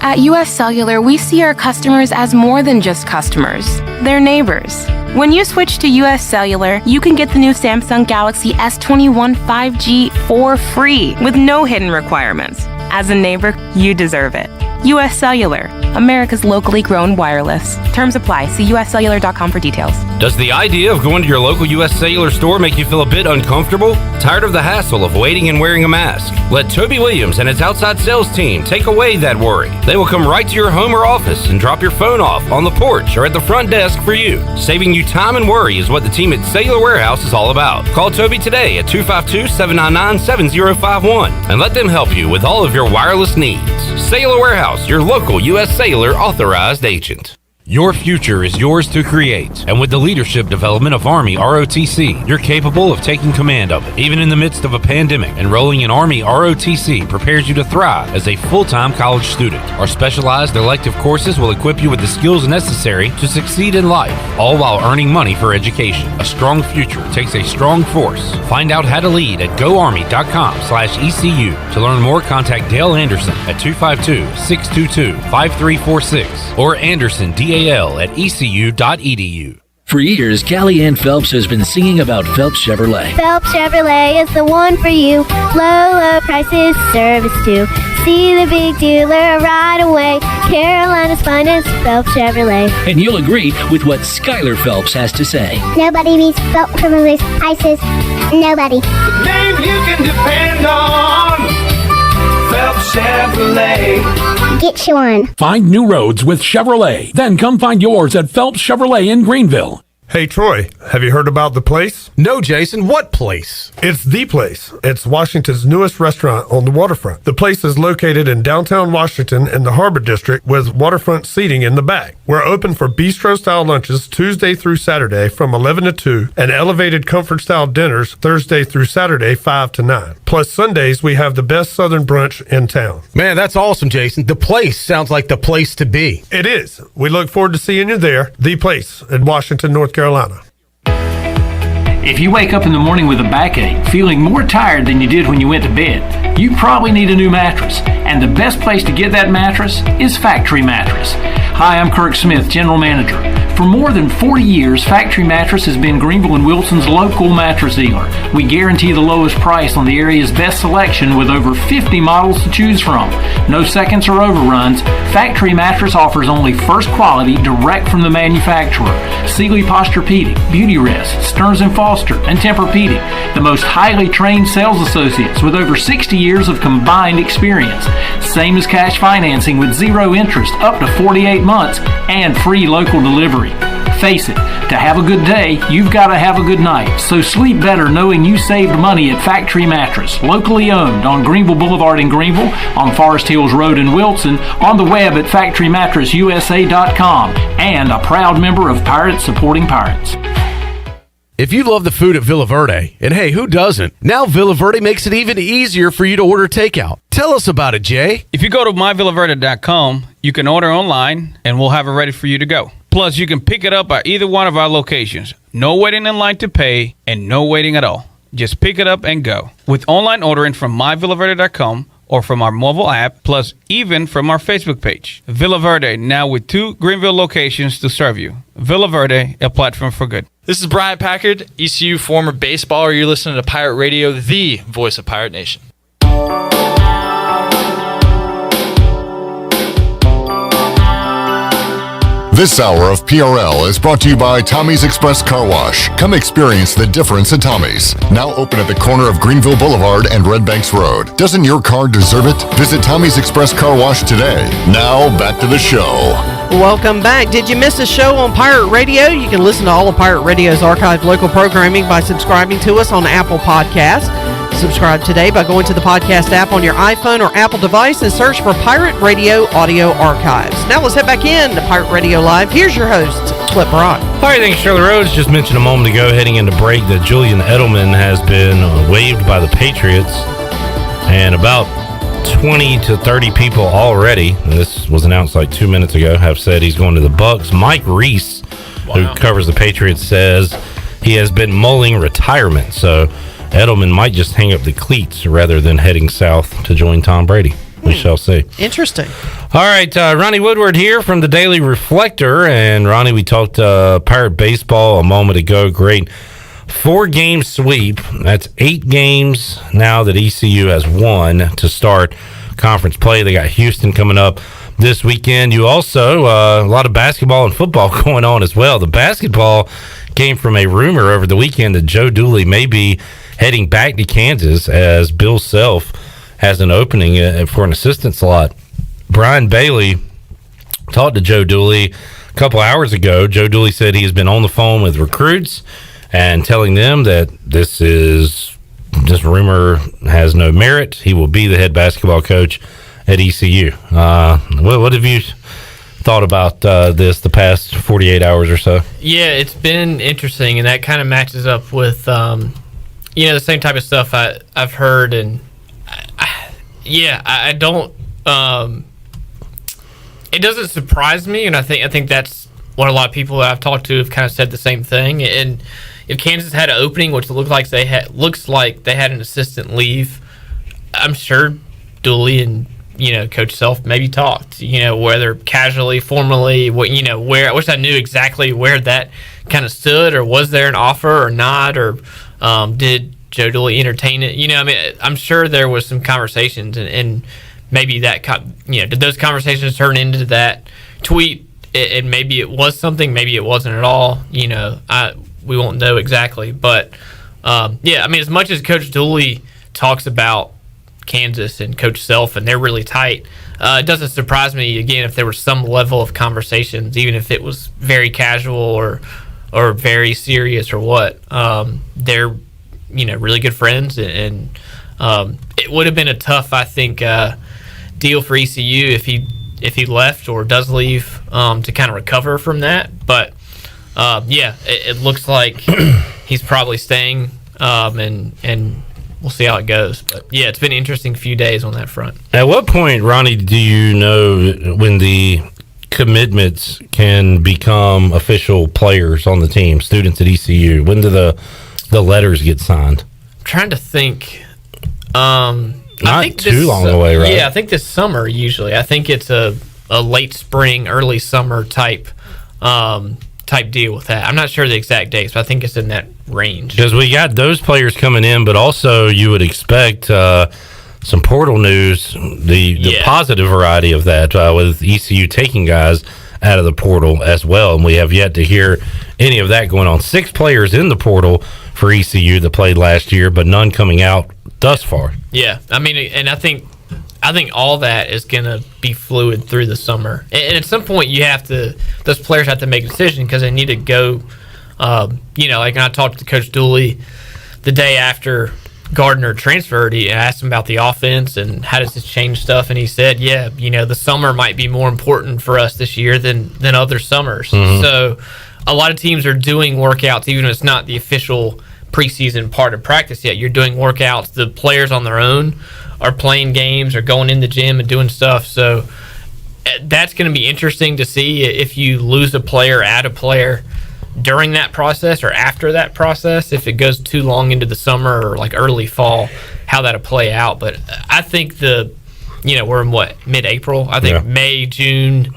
At US Cellular, we see our customers as more than just customers. They're neighbors. When you switch to US Cellular, you can get the new Samsung Galaxy S21 5G for free with no hidden requirements. As a neighbor, you deserve it. US Cellular, America's locally grown wireless. Terms apply. See uscellular.com for details. Does the idea of going to your local US Cellular store make you feel a bit uncomfortable? Tired of the hassle of waiting and wearing a mask? Let Toby Williams and his outside sales team take away that worry. They will come right to your home or office and drop your phone off on the porch or at the front desk for you. Saving you time and worry is what the team at Cellular Warehouse is all about. Call Toby today at 252-799-7051 and let them help you with all of your wireless needs. Cellular Warehouse, your local US Cellular authorized agent. Your future is yours to create, and with the leadership development of Army ROTC, you're capable of taking command of it. Even in the midst of a pandemic, enrolling in Army ROTC prepares you to thrive as a full-time college student. Our specialized elective courses will equip you with the skills necessary to succeed in life, all while earning money for education. A strong future takes a strong force. Find out how to lead at goarmy.com/ECU. To learn more, contact Dale Anderson at 252-622-5346 or Anderson DAL at ECU.edu. For years, Callie Ann Phelps has been singing about Phelps Chevrolet. Phelps Chevrolet is the one for you. Low prices, service too. See the big dealer right away. Carolina's finest, Phelps Chevrolet. And you'll agree with what Skylar Phelps has to say. Nobody beats Phelps Chevrolet's prices. Nobody. The name you can depend on. Phelps Chevrolet. Get you one. Find new roads with Chevrolet. Then come find yours at Phelps Chevrolet in Greenville. Hey, Troy, have you heard about The Place? No, Jason, what place? It's The Place. It's Washington's newest restaurant on the waterfront. The Place is located in downtown Washington in the Harbor District with waterfront seating in the back. We're open for bistro-style lunches Tuesday through Saturday from 11 to 2 and elevated comfort-style dinners Thursday through Saturday 5 to 9. Plus Sundays, we have the best Southern brunch in town. Man, that's awesome, Jason. The Place sounds like the place to be. It is. We look forward to seeing you there. The Place in Washington, North Carolina. If you wake up in the morning with a backache, feeling more tired than you did when you went to bed, you probably need a new mattress. And the best place to get that mattress is Factory Mattress. Hi, I'm Kirk Smith, General Manager. For more than 40 years, Factory Mattress has been Greenville and Wilson's local mattress dealer. We guarantee the lowest price on the area's best selection with over 50 models to choose from. No seconds or overruns. Factory Mattress offers only first quality direct from the manufacturer. Sealy Posturepedic, Beauty Rest, Stearns & Foster, and Tempur-Pedic. The most highly trained sales associates with over 60 years of combined experience. Same as cash financing with zero interest up to 48 months and free local delivery. Face it, to have a good day, you've got to have a good night. So sleep better knowing you saved money at Factory Mattress, locally owned on Greenville Boulevard in Greenville, on Forest Hills Road in Wilson, on the web at factorymattressusa.com, and a proud member of Pirates Supporting Pirates. If you love the food at Villa Verde, and hey, who doesn't? Now Villa Verde makes it even easier for you to order takeout. Tell us about it, Jay. If you go to myvillaverde.com, you can order online, and we'll have it ready for you to go. Plus, you can pick it up at either one of our locations. No waiting in line to pay, and no waiting at all. Just pick it up and go. With online ordering from myvillaverde.com or from our mobile app, plus even from our Facebook page. Villa Verde, now with 2 Greenville locations to serve you. Villa Verde, a platform for good. This is Brian Packard, ECU former baseballer. You're listening to Pirate Radio, the voice of Pirate Nation. This hour of PRL is brought to you by Tommy's Express Car Wash. Come experience the difference at Tommy's. Now open at the corner of Greenville Boulevard and Red Banks Road. Doesn't your car deserve it? Visit Tommy's Express Car Wash today. Now back to the show. Welcome back. Did you miss a show on Pirate Radio? You can listen to all of Pirate Radio's archived local programming by subscribing to us on Apple Podcasts. Subscribe today by going to the podcast app on your iPhone or Apple device and search for Pirate Radio Audio Archives. Now let's head back in to Pirate Radio Live. Here's your host, Clip Brock. All right, thanks, Shirley Rhodes. Just mentioned a moment ago, heading into break, that Julian Edelman has been waived by the Patriots. And about 20 to 30 people already, and this was announced like 2 minutes ago, have said he's going to the Bucs. Mike Reese, who covers the Patriots, says he has been mulling retirement. So Edelman might just hang up the cleats rather than heading south to join Tom Brady. We shall see. Interesting. All right, Ronnie Woodward here from the Daily Reflector. And Ronnie, we talked Pirate baseball a moment ago. Great 4-game sweep. That's 8 games now that ECU has won to start conference play. They got Houston coming up this weekend. You also, a lot of basketball and football going on as well. The basketball came from a rumor over the weekend that Joe Dooley may be heading back to Kansas as Bill Self has an opening for an assistant slot. Brian Bailey talked to Joe Dooley a couple hours ago. Joe Dooley said he has been on the phone with recruits and telling them that this rumor has no merit. He will be the head basketball coach at ECU. What have you thought about this the past 48 hours or so? Yeah, it's been interesting, and that kind of matches up with the same type of stuff I've heard, and I don't. It doesn't surprise me, and I think that's what a lot of people that I've talked to have kind of said the same thing. And if Kansas had an opening, which looks like they had an assistant leave, I'm sure Dooley and Coach Self maybe talked. Whether casually, formally, where. I wish I knew exactly where that kind of stood, or was there an offer or not, or did Joe Dooley entertain it? I'm sure there was some conversations, and maybe that, did those conversations turn into that tweet? And maybe it was something, maybe it wasn't at all. We won't know exactly, but as much as Coach Dooley talks about Kansas and Coach Self, and they're really tight, it doesn't surprise me again if there was some level of conversations, even if it was very casual or or very serious or what. They're really good friends, and it would have been a tough, I think, deal for ECU if he left or does leave to kind of recover from that. But it looks like he's probably staying, and we'll see how it goes. But yeah, it's been an interesting few days on that front. At what point, Ronnie, do you know when the commitments can become official players on the team, students at ECU? When do the letters get signed? I'm trying to think. Not too long away, right? Yeah, I think this summer usually. I think it's a late spring, early summer type deal with that. I'm not sure the exact dates, but I think it's in that range. Because we got those players coming in, but also you would expect some portal news, the positive variety of that, with ECU taking guys out of the portal as well, and we have yet to hear any of that going on. 6 players in the portal for ECU that played last year, but none coming out thus far. Yeah, I mean, and I think all that is going to be fluid through the summer. And at some point, those players have to make a decision because they need to go. Like I talked to Coach Dooley the day after Gardner transferred. He asked him about the offense and how does this change stuff, and he said, the summer might be more important for us this year than other summers. Mm-hmm. So a lot of teams are doing workouts, even if it's not the official preseason part of practice yet. You're doing workouts. The players on their own are playing games or going in the gym and doing stuff. So that's going to be interesting to see if you lose a player, add a player during that process or after that process, if it goes too long into the summer or like early fall, how that'll play out. But I think we're in mid-April. I think May, June,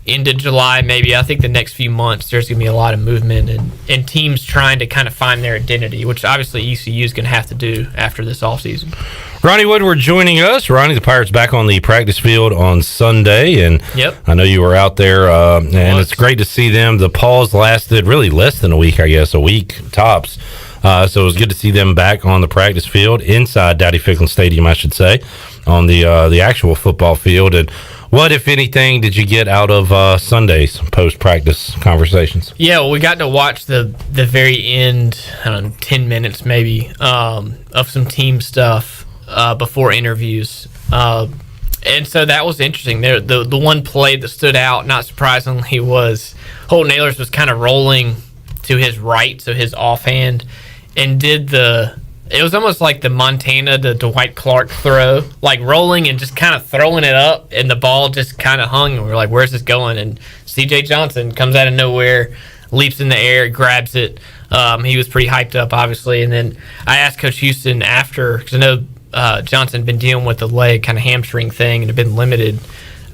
into July maybe. I think the next few months there's going to be a lot of movement and teams trying to kind of find their identity, which obviously ECU is going to have to do after this offseason. Ronnie Woodward joining us. Ronnie, the Pirates back on the practice field on Sunday, and I know you were out there, and it's great to see them. The pause lasted really less than a week, I guess, a week tops. So it was good to see them back on the practice field, inside Dowdy Ficklin Stadium, I should say, on the actual football field. And what, if anything, did you get out of Sunday's post-practice conversations? Yeah, well, we got to watch the very end, 10 minutes maybe, of some team stuff before interviews. And so that was interesting. The one play that stood out, not surprisingly, was Holton Ahlers was kind of rolling to his right, so his offhand, and it was almost like the Montana to Dwight Clark throw, like rolling and just kind of throwing it up, and the ball just kind of hung, and we were like, where's this going? And C.J. Johnson comes out of nowhere, leaps in the air, grabs it. He was pretty hyped up, obviously. And then I asked Coach Houston after, because I know Johnson had been dealing with the leg kind of hamstring thing and had been limited.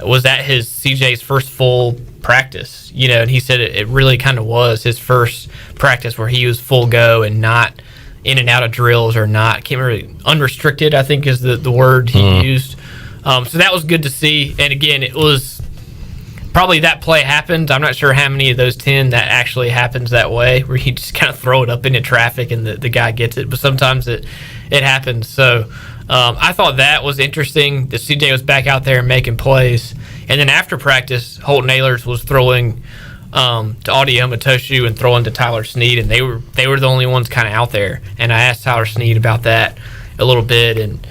Was that his CJ's first full practice? And he said it really kind of was his first practice where he was full go and not in and out of drills or not. Can't remember, unrestricted, I think is the word he used. So that was good to see. And again, it was probably that play happened. I'm not sure how many of those 10 that actually happens that way, where you just kind of throw it up into traffic and the guy gets it. But sometimes it happens. So I thought that was interesting that CJ was back out there making plays. And then after practice, Holton Ahlers was throwing to Audie Omatoshu and throwing to Tyler Snead, and they were the only ones kind of out there. And I asked Tyler Snead about that a little bit, and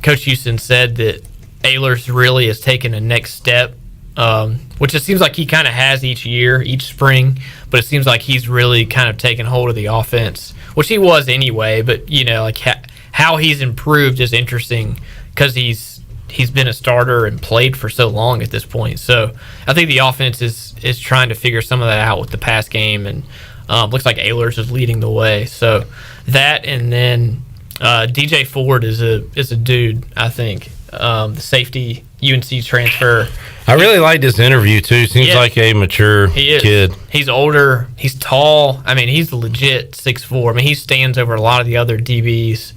Coach Houston said that Ahlers really has taken a next step, which it seems like he kind of has each spring, but it seems like he's really kind of taken hold of the offense, which he was anyway. But like how he's improved is interesting because he's been a starter and played for so long at this point. So I think the offense is trying to figure some of that out with the pass game, and looks like Ahlers is leading the way. So that, and then DJ Ford is a dude, I think, the safety UNC transfer. I really liked his interview too. Seems like a mature kid. He's older. He's tall. I mean, he's legit 6'4". I mean, he stands over a lot of the other DBs.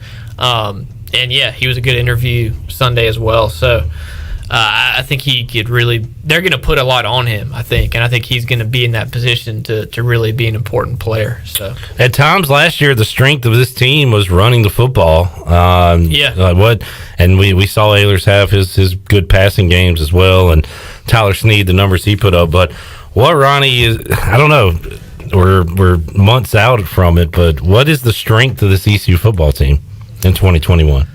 And he was a good interview Sunday as well. So I think he could really, they're going to put a lot on him, I think. And I think he's going to be in that position to really be an important player. So at times last year, the strength of this team was running the football. And we saw Ahlers have his good passing games as well. And Tyler Snead, the numbers he put up. But what Ronnie is, I don't know, we're months out from it, but what is the strength of this ECU football team in 2021?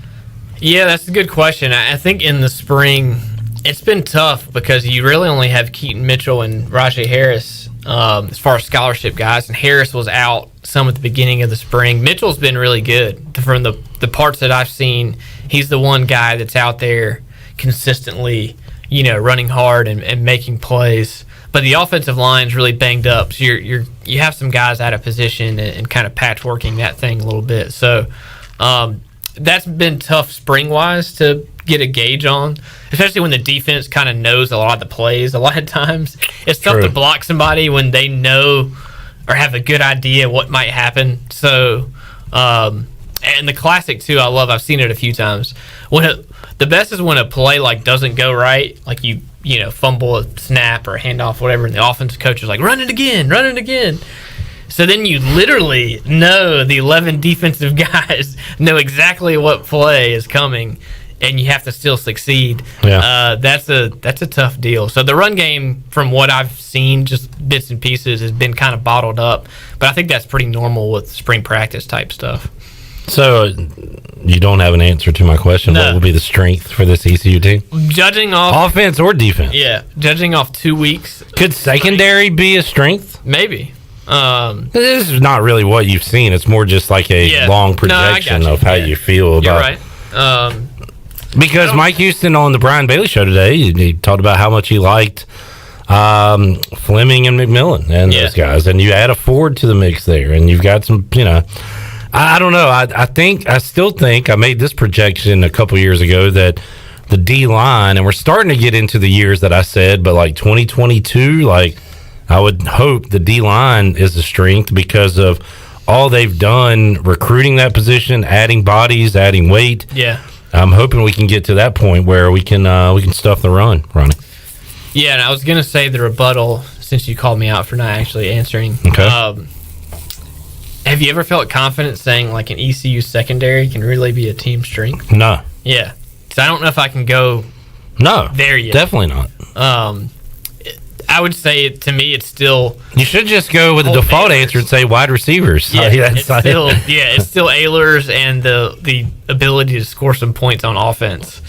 Yeah, that's a good question. I think in the spring, it's been tough because you really only have Keaton Mitchell and Rajay Harris as far as scholarship guys, and Harris was out some at the beginning of the spring. Mitchell's been really good. From the parts that I've seen, he's the one guy that's out there consistently, running hard and making plays. But the offensive line's really banged up, so you have some guys out of position and kind of patchworking that thing a little bit. So that's been tough spring-wise to get a gauge on, especially when the defense kind of knows a lot of the plays. A lot of times it's tough to block somebody when they know or have a good idea what might happen. So, and the classic too, I've seen it a few times. The best is when a play doesn't go right, like you fumble a snap or a handoff, whatever, and the offensive coach is like, run it again. So then you literally know the 11 defensive guys know exactly what play is coming, and you have to still succeed. Yeah. That's a tough deal. So the run game, from what I've seen, just bits and pieces, has been kind of bottled up. But I think that's pretty normal with spring practice type stuff. So you don't have an answer to my question. No. What will be the strength for this ECU team? Judging off offense or defense? Yeah, judging off 2 weeks. Could secondary be a strength? Maybe. This is not really what you've seen. It's more just like a long projection of how you feel about. You're right. Because Mike Houston on the Brian Bailey show today, he talked about how much he liked Fleming and McMillan and those guys, and you add a Ford to the mix there, and you've got some, I don't know. I still think I made this projection a couple years ago that the D line, and we're starting to get into the years that I said, but 2022, I would hope the D line is a strength because of all they've done recruiting that position, adding bodies, adding weight. Yeah. I'm hoping we can get to that point where we can stuff the run, Ronnie. Yeah, and I was going to say the rebuttal, since you called me out for not actually answering. Okay. Have you ever felt confident saying an ECU secondary can really be a team strength? No. Yeah. So I don't know if I can go there yet. Definitely not. I would say, to me, it's still... You should just go with the default answer and say wide receivers. Yeah, it's still Ehlers and the ability to score some points on offense.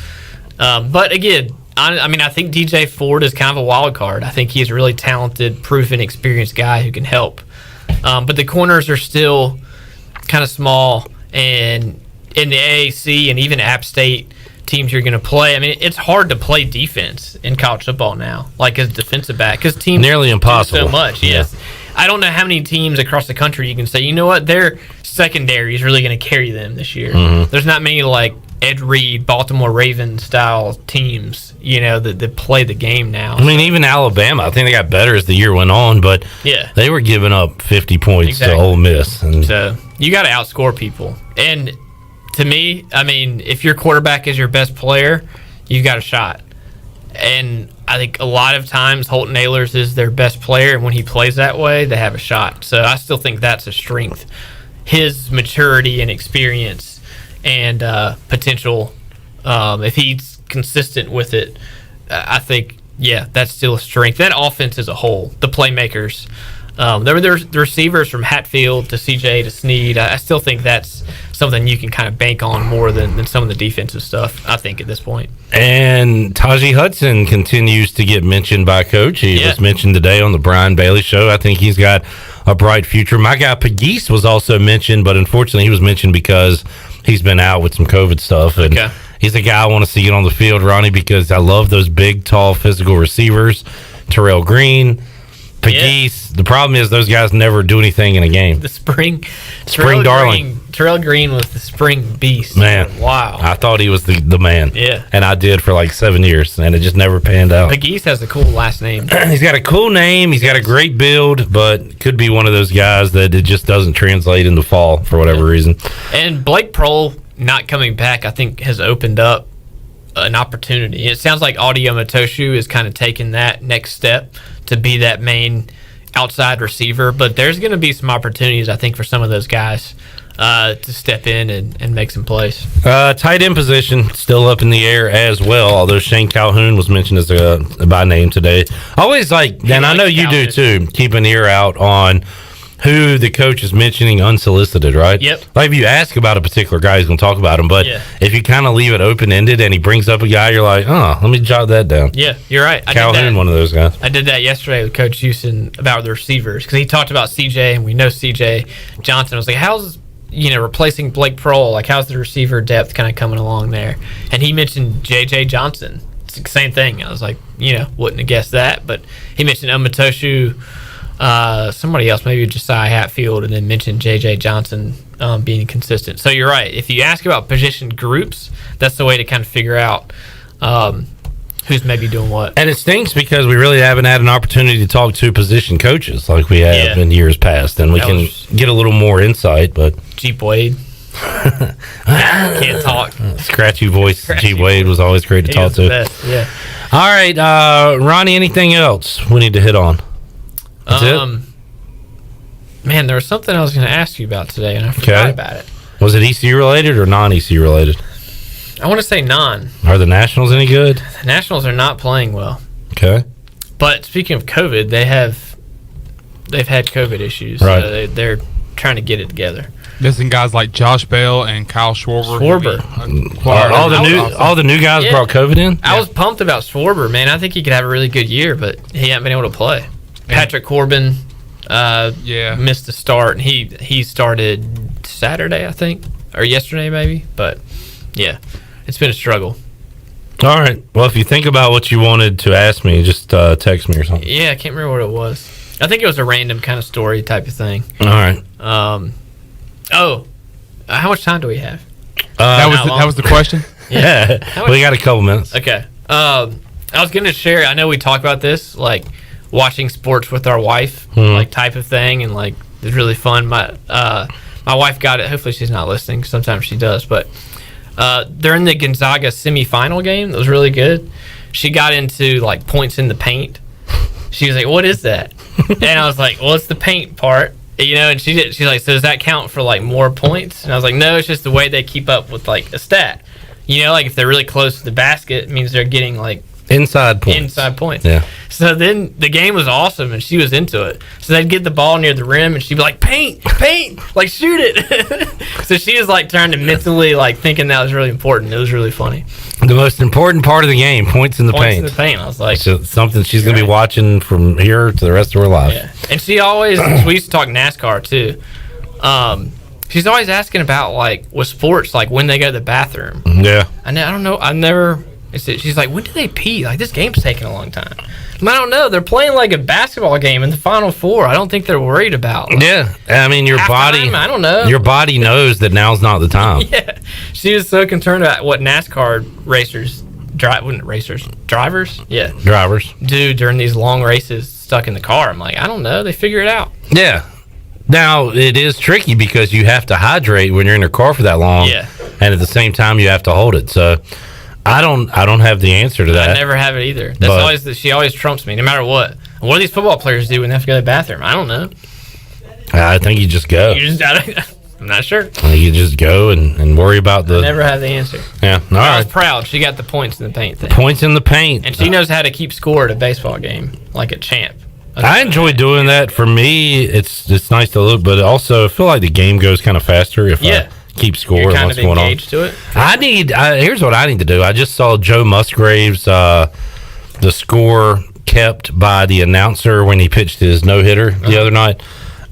But again, I think DJ Ford is kind of a wild card. I think he's a really talented, proven, experienced guy who can help. But the corners are still kind of small, and in the AAC and even App State teams you're going to play, it's hard to play defense in college football now, as a defensive back, because teams nearly impossible. Do so much. Yeah. Yes, I don't know how many teams across the country you can say, you know what, their secondary is really going to carry them this year. Mm-hmm. There's not many Ed Reed, Baltimore Ravens style teams, that play the game now. Even Alabama, I think they got better as the year went on, but they were giving up 50 points to Ole Miss. And so you got to outscore people. And to me, if your quarterback is your best player, you've got a shot. And I think a lot of times Holton Ahlers is their best player, and when he plays that way, they have a shot. So I still think that's a strength. His maturity and experience and potential, if he's consistent with it, I think, that's still a strength. That offense as a whole, the playmakers, the receivers from Hatfield to CJ to Snead, I still think that's something you can kind of bank on more than some of the defensive stuff, I think, at this point. And Tajee Hudson continues to get mentioned by Coach. He was mentioned today on the Brian Bailey show. I think he's got a bright future. My guy Pegues was also mentioned, but unfortunately he was mentioned because he's been out with some COVID stuff. And he's a guy I want to see get on the field, Ronnie, because I love those big, tall, physical receivers. Terrell Green, Pegues. The problem is those guys never do anything in a game. The spring darling. Terrell Green was the spring beast. Man. Wow. I thought he was the man. Yeah. And I did for 7 years, and it just never panned out. Pegues has a cool last name. He's got a cool name. He's got a great build, but could be one of those guys that it just doesn't translate in the fall for whatever reason. And Blake Prohl not coming back, I think, has opened up an opportunity. It sounds like Audio Matoshu is kind of taking that next step to be that main outside receiver, but there's going to be some opportunities, I think, for some of those guys to step in and make some plays. Tight end position still up in the air as well, although Shane Calhoun was mentioned as by name today. Always and I know you do too, keep an ear out on who the coach is mentioning unsolicited, right? Yep. Like if you ask about a particular guy, he's going to talk about him. But if you kind of leave it open ended and he brings up a guy, you're like, oh, let me jot that down. Yeah, you're right. Calhoun, one of those guys. I did that yesterday with Coach Houston about the receivers because he talked about CJ, and we know CJ Johnson. I was like, how's replacing Blake Prohl? Like, how's the receiver depth kind of coming along there? And he mentioned JJ Johnson. It's the same thing. I was like, wouldn't have guessed that, but he mentioned Umatoshu. Somebody else, maybe Josiah Hatfield, and then mentioned J.J. Johnson being consistent. So you're right. If you ask about position groups, that's the way to kind of figure out who's maybe doing what. And it stinks because we really haven't had an opportunity to talk to position coaches like we have in years past, and we can get a little more insight. But Jeep Wade. Can't talk. Scratchy voice. Jeep Wade was always great to talk to. The best, yeah. All right, Ronnie, anything else we need to hit on? That's it? Man, there was something I was going to ask you about today, and I forgot about it. Was it ECU related or non-ECU related? I want to say non. Are the Nationals any good? The Nationals are not playing well. Okay. But speaking of COVID, they've had COVID issues. Right. So they're trying to get it together. Missing guys like Josh Bell and Kyle Schwarber. All the new guys brought COVID in? I was pumped about Schwarber, man. I think he could have a really good year, but he hasn't been able to play. Patrick Corbin missed the start, and he started Saturday, I think, or yesterday maybe. But, yeah, it's been a struggle. All right. Well, if you think about what you wanted to ask me, just text me or something. Yeah, I can't remember what it was. I think it was a random kind of story type of thing. All right. How much time do we have? That was the question? Yeah. We got a couple minutes. Okay. I was going to share, I know we talked about this, like watching sports with our wife, like type of thing, and like it's really fun. My wife got it. Hopefully she's not listening. Sometimes she does, but during the Gonzaga semifinal game, that was really good. She got into like points in the paint. She was like, "What is that?" And I was like, "Well, it's the paint part." And she's like, "So does that count for like more points?" And I was like, "No, it's just the way they keep up with like a stat. Like if they're really close to the basket, it means they're getting like inside points. Yeah. So then the game was awesome, and she was into it. So they'd get the ball near the rim, and she'd be like, paint, like shoot it. So she was like trying to mentally like thinking that was really important. It was really funny. The most important part of the game, points in the paint. Points in the paint. I was like, so something she's going to be watching from here to the rest of her life. Yeah. And she always, we used to talk NASCAR too. She's always asking about like with sports, like when they go to the bathroom. Yeah. I don't know. I've never. She's like, when do they pee? Like this game's taking a long time. I don't know. They're playing like a basketball game in the Final Four. I don't think they're worried about. Like, yeah, I mean your body. I don't know. Your body knows that now's not the time. Yeah, she was so concerned about what NASCAR racers drivers. Yeah, drivers do during these long races stuck in the car. I'm like, I don't know. They figure it out. Yeah. Now it is tricky because you have to hydrate when you're in your car for that long. Yeah. And at the same time you have to hold it. So I don't have the answer to that. I never have it either. That's she always trumps me, no matter what. What do these football players do when they have to go to the bathroom? I don't know. I think you just go. I'm not sure. You just go and worry about the. I never have the answer. Yeah. All I right. was proud. She got the points in the paint thing. Points in the paint. And she knows how to keep score at a baseball game, like a champ. I enjoy doing that. For me, it's nice to look, but also I feel like the game goes kind of faster if I keep score. You're and kind what's of going on. engaged to it. Here's what I need to do. I just saw Joe Musgrave's the score kept by the announcer when he pitched his no-hitter the other night.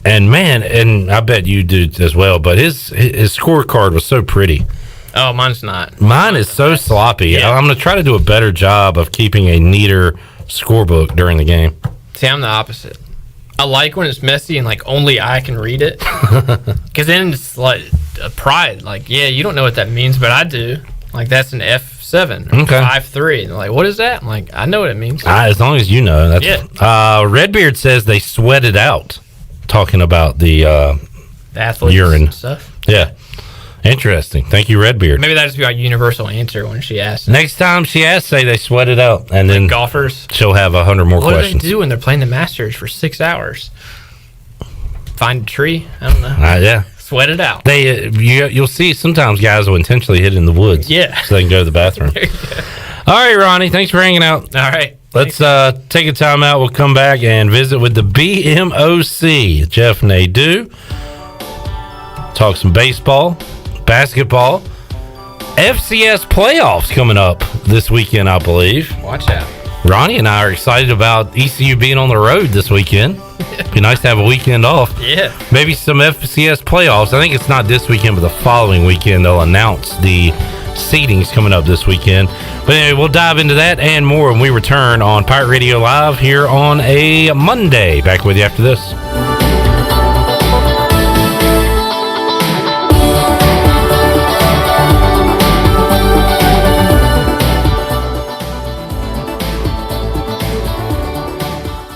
And man, and I bet you do as well, but his scorecard was so pretty. Oh, mine's not. Mine is so sloppy. Yeah. I'm going to try to do a better job of keeping a neater scorebook during the game. See, I'm the opposite. I like when it's messy and like only I can read it, because then it's like a pride. Like, yeah, you don't know what that means, but I do. Like that's an F7 or 5-3. And they're like, what is that? I'm like, I know what it means. As long as you know. That's, Redbeard says they sweated out talking about the athletes urine and stuff. Yeah. Interesting. Thank you, Redbeard. Maybe that'll just be our universal answer when she asks. Next time she asks, say they sweat it out, and then golfers. She'll have 100 more questions. What do they do when they're playing the Masters for 6 hours? Find a tree? I don't know. Yeah. Sweat it out. You'll see sometimes guys will intentionally hit in the woods. Yeah. So they can go to the bathroom. All right, Ronnie. Thanks for hanging out. All right. Let's take a time out. We'll come back and visit with the BMOC, Jeff Nadu. Talk some baseball, basketball, FCS playoffs coming up this weekend, I believe. Watch out. Ronnie and I are excited about ECU being on the road this weekend. Be nice to have a weekend off. Yeah. Maybe some FCS playoffs. I think it's not this weekend, but the following weekend they'll announce the seedings coming up this weekend. But anyway, we'll dive into that and more when we return on Pirate Radio Live here on a Monday. Back with you after this.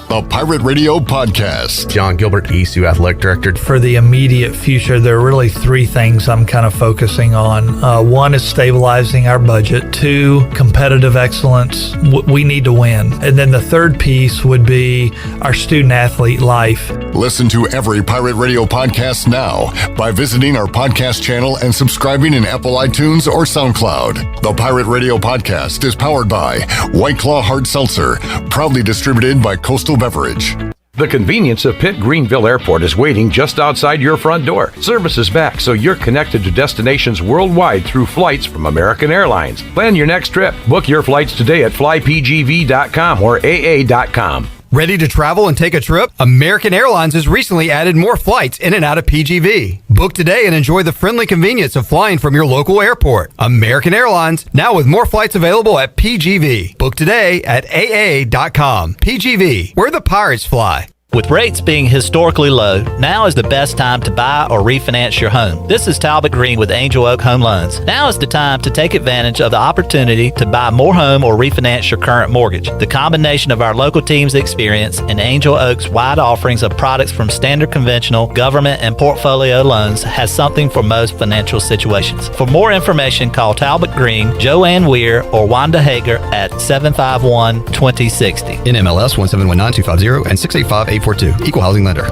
The Pirate Radio Podcast. John Gilbert, ECU Athletic Director. For the immediate future, there are really three things I'm kind of focusing on. One is stabilizing our budget. Two, competitive excellence. We need to win. And then the third piece would be our student-athlete life. Listen to every Pirate Radio podcast now by visiting our podcast channel and subscribing in Apple iTunes or SoundCloud. The Pirate Radio Podcast is powered by White Claw Hard Seltzer, proudly distributed by Coastal Beverage. The convenience of Pitt Greenville Airport is waiting just outside your front door. Service is back, so you're connected to destinations worldwide through flights from American Airlines. Plan your next trip. Book your flights today at flypgv.com or aa.com. Ready to travel and take a trip? American Airlines has recently added more flights in and out of PGV. Book today and enjoy the friendly convenience of flying from your local airport. American Airlines, now with more flights available at PGV. Book today at aa.com. PGV, where the pirates fly. With rates being historically low, now is the best time to buy or refinance your home. This is Talbot Green with Angel Oak Home Loans. Now is the time to take advantage of the opportunity to buy more home or refinance your current mortgage. The combination of our local team's experience and Angel Oak's wide offerings of products from standard conventional, government, and portfolio loans has something for most financial situations. For more information, call Talbot Green, Joanne Weir, or Wanda Hager at 751-2060. NMLS 1719250 and 685-842. Equal housing lender.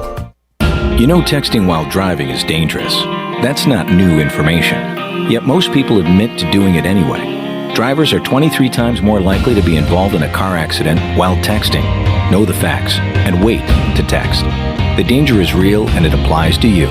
You know texting while driving is dangerous. That's not new information. Yet most people admit to doing it anyway. Drivers are 23 times more likely to be involved in a car accident while texting. Know the facts and wait to text. The danger is real and it applies to you.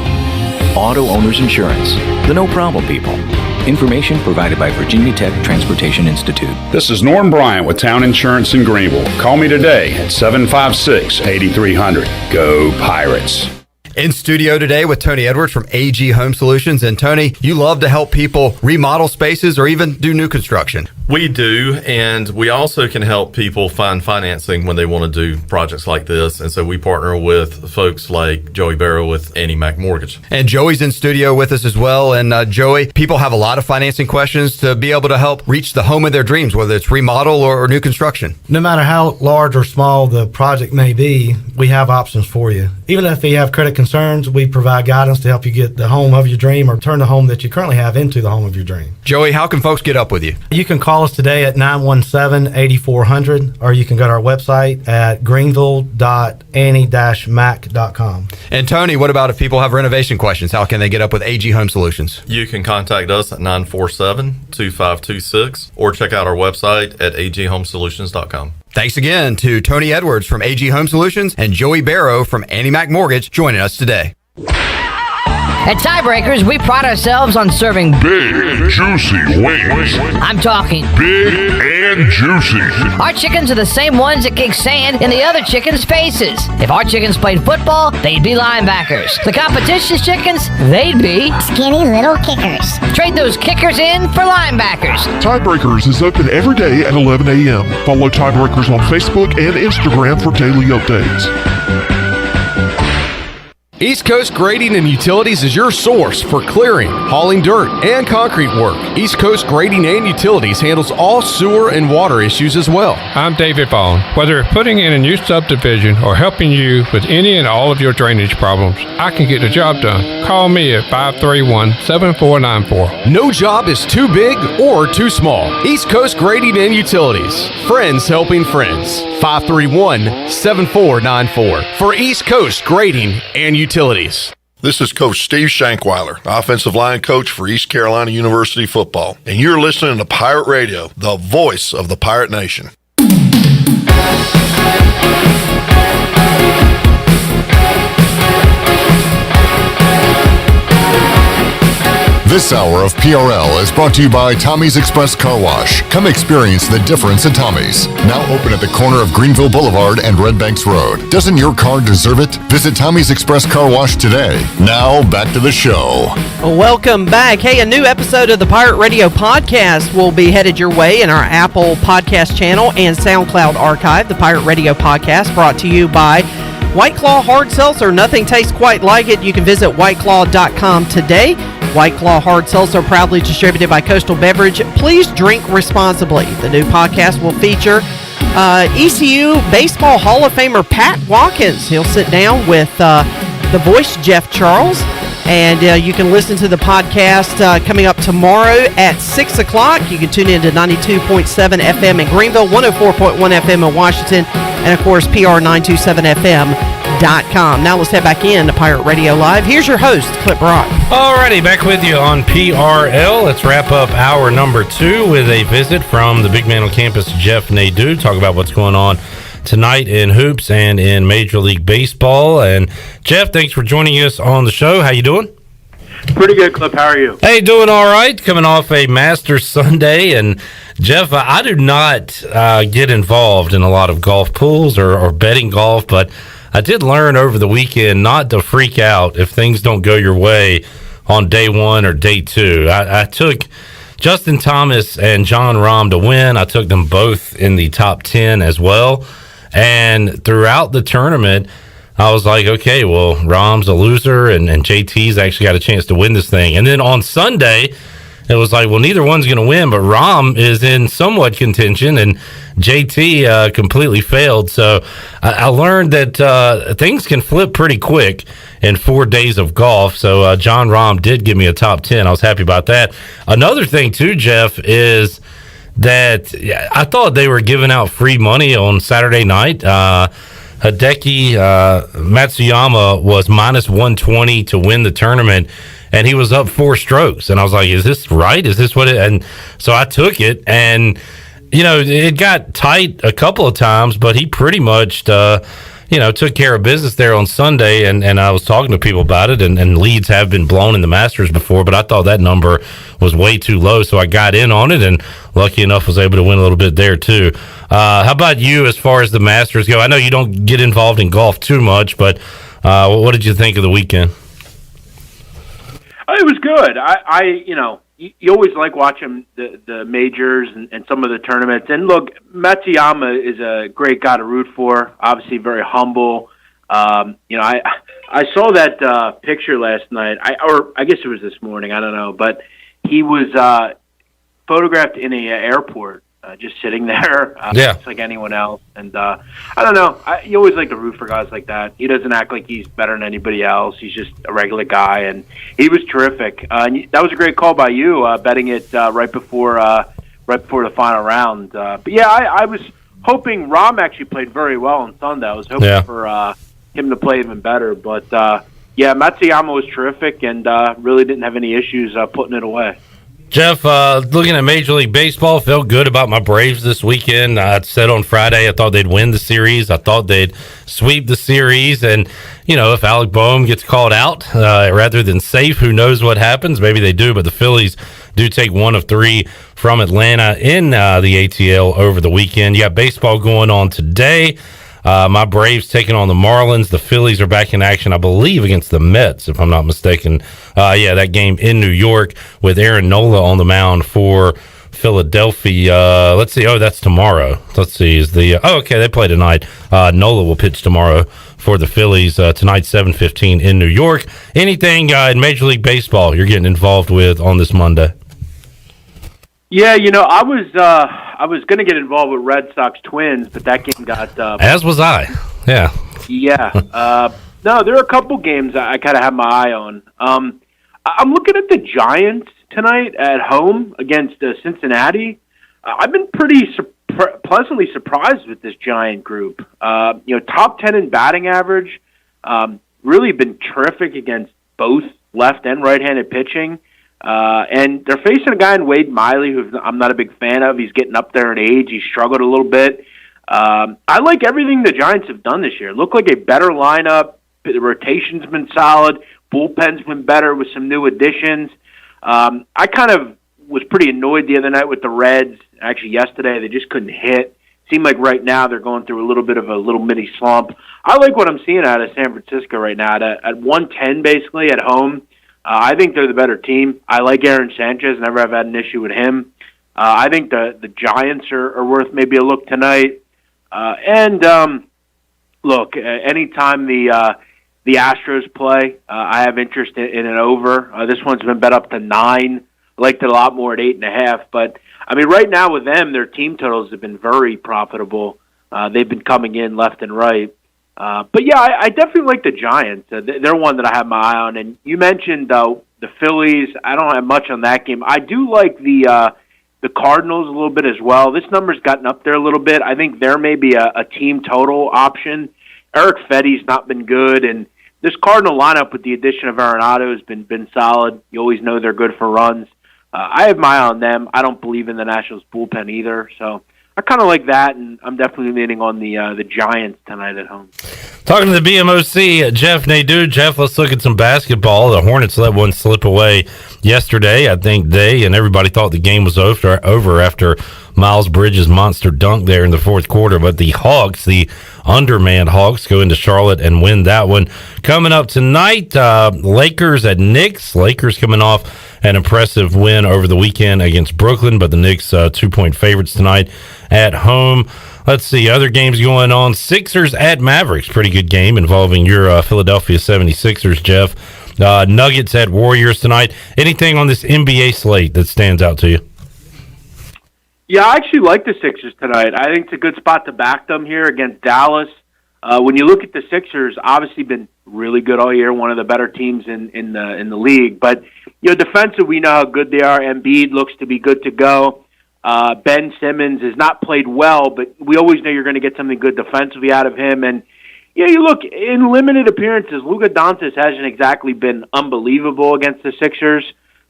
Auto Owners Insurance. The no problem people. Information provided by Virginia Tech Transportation Institute. This is Norm Bryant with Town Insurance in Greenville. Call me today at 756-8300. Go Pirates. In studio today with Tony Edwards from AG Home Solutions. And Tony, you love to help people remodel spaces or even do new construction. We do, and we also can help people find financing when they want to do projects like this. And so we partner with folks like Joey Barrow with Annie Mac Mortgage. And Joey's in studio with us as well. And Joey, people have a lot of financing questions to be able to help reach the home of their dreams, whether it's remodel or new construction. No matter how large or small the project may be, we have options for you. Even if you have credit concerns, we provide guidance to help you get the home of your dream or turn the home that you currently have into the home of your dream. Joey, how can folks get up with you? You can call us today at 917-8400, or you can go to our website at greenville.annie-mac.com. And Tony, what about if people have renovation questions? How can they get up with AG Home Solutions? You can contact us at 947-2526 or check out our website at aghomesolutions.com. Thanks again to Tony Edwards from AG Home Solutions and Joey Barrow from Annie Mac Mortgage joining us today. At Tiebreakers, we pride ourselves on serving big, juicy wings. I'm talking big and juicy. Our chickens are the same ones that kick sand in the other chickens' faces. If our chickens played football, they'd be linebackers. The competition's chickens, they'd be skinny little kickers. Trade those kickers in for linebackers. Tiebreakers is open every day at 11 a.m. Follow Tiebreakers on Facebook and Instagram for daily updates. East Coast Grading and Utilities is your source for clearing, hauling dirt, and concrete work. East Coast Grading and Utilities handles all sewer and water issues as well. I'm David Vaughn. Whether putting in a new subdivision or helping you with any and all of your drainage problems, I can get the job done. Call me at 531-7494. No job is too big or too small. East Coast Grading and Utilities. Friends helping friends. 531-7494 for East Coast Grading and Utilities. This is Coach Steve Shankweiler, offensive line coach for East Carolina University football, and you're listening to Pirate Radio, the voice of the Pirate Nation. This hour of PRL is brought to you by Tommy's Express Car Wash. Come experience the difference at Tommy's. Now open at the corner of Greenville Boulevard and Red Banks Road. Doesn't your car deserve it? Visit Tommy's Express Car Wash today. Now back to the show. Welcome back. Hey, a new episode of the Pirate Radio podcast will be headed your way in our Apple Podcast channel and SoundCloud archive. The Pirate Radio podcast brought to you by White Claw Hard Seltzer. Nothing tastes quite like it. You can visit whiteclaw.com today. White Claw Hard Seltzer, proudly distributed by Coastal Beverage. Please drink responsibly. The new podcast will feature ECU Baseball Hall of Famer Pat Watkins. He'll sit down with the voice Jeff Charles, and you can listen to the podcast coming up tomorrow at 6 o'clock. You can tune in to 92.7 FM in Greenville, 104.1 FM in Washington, and, of course, PR927FM.com. Now let's head back in to Pirate Radio Live. Here's your host, Clip Brock. Alrighty, back with you on PRL. Let's wrap up hour number 2 with a visit from the big man on campus, Jeff Nadu. Talk about what's going on tonight in hoops and in Major League Baseball. And Jeff, thanks for joining us on the show. How you doing? Pretty good, Clip. How are you? Hey, doing all right. Coming off a Masters Sunday. And Jeff, I do not get involved in a lot of golf pools or betting golf, but I did learn over the weekend not to freak out if things don't go your way on day 1 or day 2. I took Justin Thomas and John Rahm to win. I took them both in the top 10 as well. And throughout the tournament, I was like, okay, well, Rahm's a loser, and JT's actually got a chance to win this thing. And then on Sunday, it was like, well, neither one's going to win, but Rahm is in somewhat contention, and JT completely failed. So I learned that things can flip pretty quick in 4 days of golf. So John Rahm did give me a top 10. I was happy about that. Another thing, too, Jeff, is that I thought they were giving out free money on Saturday night. Hideki Matsuyama was minus 120 to win the tournament, and he was up 4 strokes. And I was like, is this right? Is this what it? And so I took it, and, you know, it got tight a couple of times, but he pretty much, took care of business there on Sunday. And I was talking to people about it, and leads have been blown in the Masters before, but I thought that number was way too low. So I got in on it, and lucky enough was able to win a little bit there too. How about you as far as the Masters go? I know you don't get involved in golf too much, but what did you think of the weekend? It was good. You always like watching the majors and some of the tournaments. And look, Matsuyama is a great guy to root for. Obviously, very humble. I saw that picture last night. I guess it was this morning. I don't know, but he was photographed in a airport, just sitting there, just like anyone else. And I don't know. You always like to root for guys like that. He doesn't act like he's better than anybody else. He's just a regular guy, and he was terrific. And that was a great call by you, betting it right before the final round. But yeah, I was hoping Rahm actually played very well on Sunday. I was hoping for him to play even better. But Matsuyama was terrific and really didn't have any issues putting it away. Jeff, looking at Major League Baseball, felt good about my Braves this weekend. I said on Friday I thought they'd win the series. I thought they'd sweep the series. And, if Alec Boehm gets called out rather than safe, who knows what happens? Maybe they do, but the Phillies do take 1 of 3 from Atlanta in the ATL over the weekend. You got baseball going on today. My Braves taking on the Marlins. The Phillies are back in action, I believe, against the Mets, if I'm not mistaken. That game in New York with Aaron Nola on the mound for Philadelphia. Let's see. Oh, that's tomorrow. Let's see. They play tonight. Nola will pitch tomorrow for the Phillies. Tonight, 7:15 in New York. Anything in Major League Baseball you're getting involved with on this Monday? Yeah, I was going to get involved with Red Sox Twins, but that game got... As was I, yeah. Yeah. No, there are a couple games I kind of have my eye on. I'm looking at the Giants tonight at home against Cincinnati. I've been pretty pleasantly surprised with this Giant group. Top 10 in batting average, really been terrific against both left and right-handed pitching. And they're facing a guy in Wade Miley who I'm not a big fan of. He's getting up there in age. He struggled a little bit. I like everything the Giants have done this year. Look like a better lineup. The rotation's been solid. Bullpen's been better with some new additions. I kind of was pretty annoyed the other night with the Reds. Actually, yesterday, they just couldn't hit. Seemed like right now they're going through a little bit of a little mini slump. I like what I'm seeing out of San Francisco right now. At 110, basically, at home, I think they're the better team. I like Aaron Sanchez. Never have had an issue with him. I think the Giants are worth maybe a look tonight. Look, anytime the Astros play, I have interest in an over. This one's been bet up to 9. I liked it a lot more at 8.5. But I mean, right now with them, their team totals have been very profitable. They've been coming in left and right. But yeah, I definitely like the Giants. They're one that I have my eye on. And you mentioned the Phillies. I don't have much on that game. I do like the Cardinals a little bit as well. This number's gotten up there a little bit. I think there may be a team total option. Eric Fetty's not been good, and this Cardinal lineup with the addition of Arenado has been solid. You always know they're good for runs. I have my eye on them. I don't believe in the Nationals bullpen either, so I kind of like that, and I'm definitely leaning on the Giants tonight at home. Talking to the BMOC, Jeff Nadu. Jeff, let's look at some basketball. The Hornets let one slip away yesterday. I think they and everybody thought the game was over after Miles Bridges' monster dunk there in the fourth quarter. But the Hawks, the undermanned Hawks, go into Charlotte and win that one. Coming up tonight, Lakers at Knicks. Lakers coming off an impressive win over the weekend against Brooklyn, but the Knicks 2-point favorites tonight at home. Let's see, other games going on. Sixers at Mavericks. Pretty good game involving your Philadelphia 76ers, Jeff. Nuggets at Warriors tonight. Anything on this NBA slate that stands out to you? Yeah, I actually like the Sixers tonight. I think it's a good spot to back them here against Dallas. When you look at the Sixers, obviously been really good all year, one of the better teams in the league. But you know, defensive, we know how good they are. Embiid looks to be good to go. Ben Simmons has not played well, but we always know you're going to get something good defensively out of him. And yeah, you look in limited appearances, Luka Doncic hasn't exactly been unbelievable against the Sixers.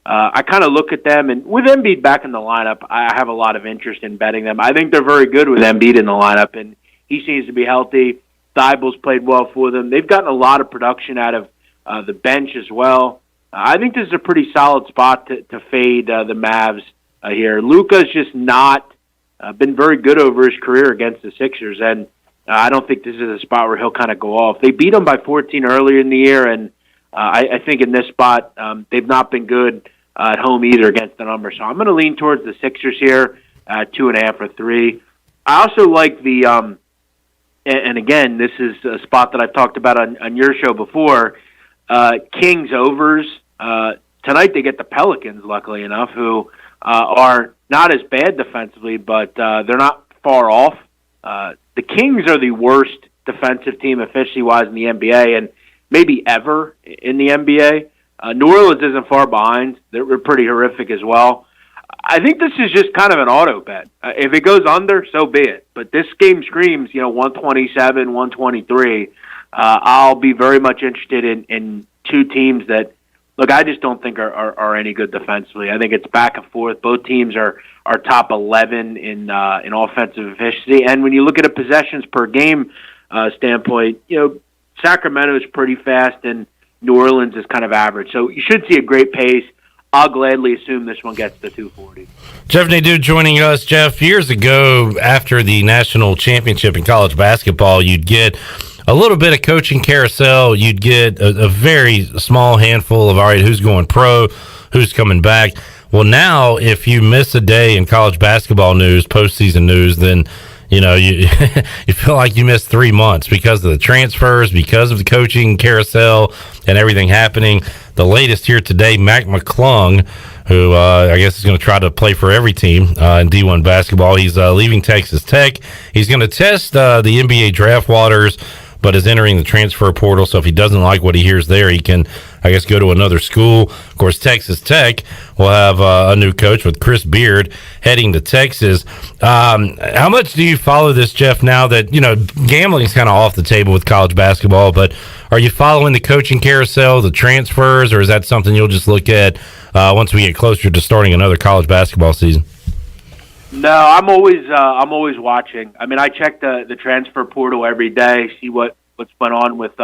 I kind of look at them, and with Embiid back in the lineup, I have a lot of interest in betting them. I think they're very good with Embiid in the lineup, and he seems to be healthy. Thibault's played well for them. They've gotten a lot of production out of the bench as well. I think this is a pretty solid spot to fade the Mavs here. Luka's just not been very good over his career against the Sixers, and I don't think this is a spot where he'll kind of go off. They beat them by 14 earlier in the year, and I think in this spot they've not been good at home either against the number. So I'm going to lean towards the Sixers here, 2.5 or 3. I also like the, and again, this is a spot that I've talked about on your show before, Kings overs. Tonight they get the Pelicans, luckily enough, who are not as bad defensively, but they're not far off. The Kings are the worst defensive team efficiency-wise in the NBA, and maybe ever in the NBA. New Orleans isn't far behind. They're pretty horrific as well. I think this is just kind of an auto bet. If it goes under, so be it. But this game screams, 127, 123. I'll be very much interested in two teams that, look, I just don't think are any good defensively. I think it's back and forth. Both teams are top 11 in offensive efficiency. And when you look at a possessions per game standpoint, Sacramento is pretty fast and New Orleans is kind of average. So you should see a great pace. I'll gladly assume this one gets to 240. Jeff Nadu joining us. Jeff, years ago, after the national championship in college basketball, you'd get a little bit of coaching carousel. You'd get a very small handful of, all right, who's going pro, who's coming back. Well, now, if you miss a day in college basketball news, postseason news, then you you feel like you missed 3 months because of the transfers, because of the coaching carousel and everything happening. The latest here today, Mac McClung, who I guess is going to try to play for every team in D1 basketball. He's leaving Texas Tech. He's going to test the NBA draft waters, but is entering the transfer portal. So if he doesn't like what he hears there, he can, I guess, go to another school. Of course, Texas Tech will have a new coach with Chris Beard heading to Texas. How much do you follow this, Jeff, now that, gambling is kind of off the table with college basketball, but are you following the coaching carousel, the transfers, or is that something you'll just look at once we get closer to starting another college basketball season? No, I'm always watching. I mean, I check the transfer portal every day, see what's going on with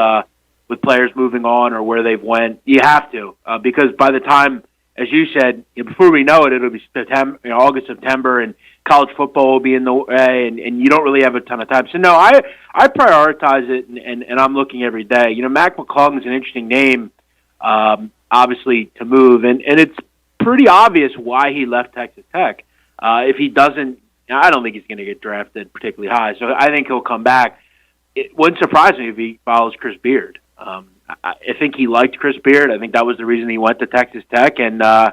players moving on or where they've went. You have to because by the time, as you said, before we know it, it'll be September, August, September, and college football will be in the way, and you don't really have a ton of time. So no, I prioritize it, and I'm looking every day. Mac McClung's an interesting name, obviously to move, and it's pretty obvious why he left Texas Tech. If he doesn't, I don't think he's going to get drafted particularly high. So I think he'll come back. It wouldn't surprise me if he follows Chris Beard. I think he liked Chris Beard. I think that was the reason he went to Texas Tech. And, I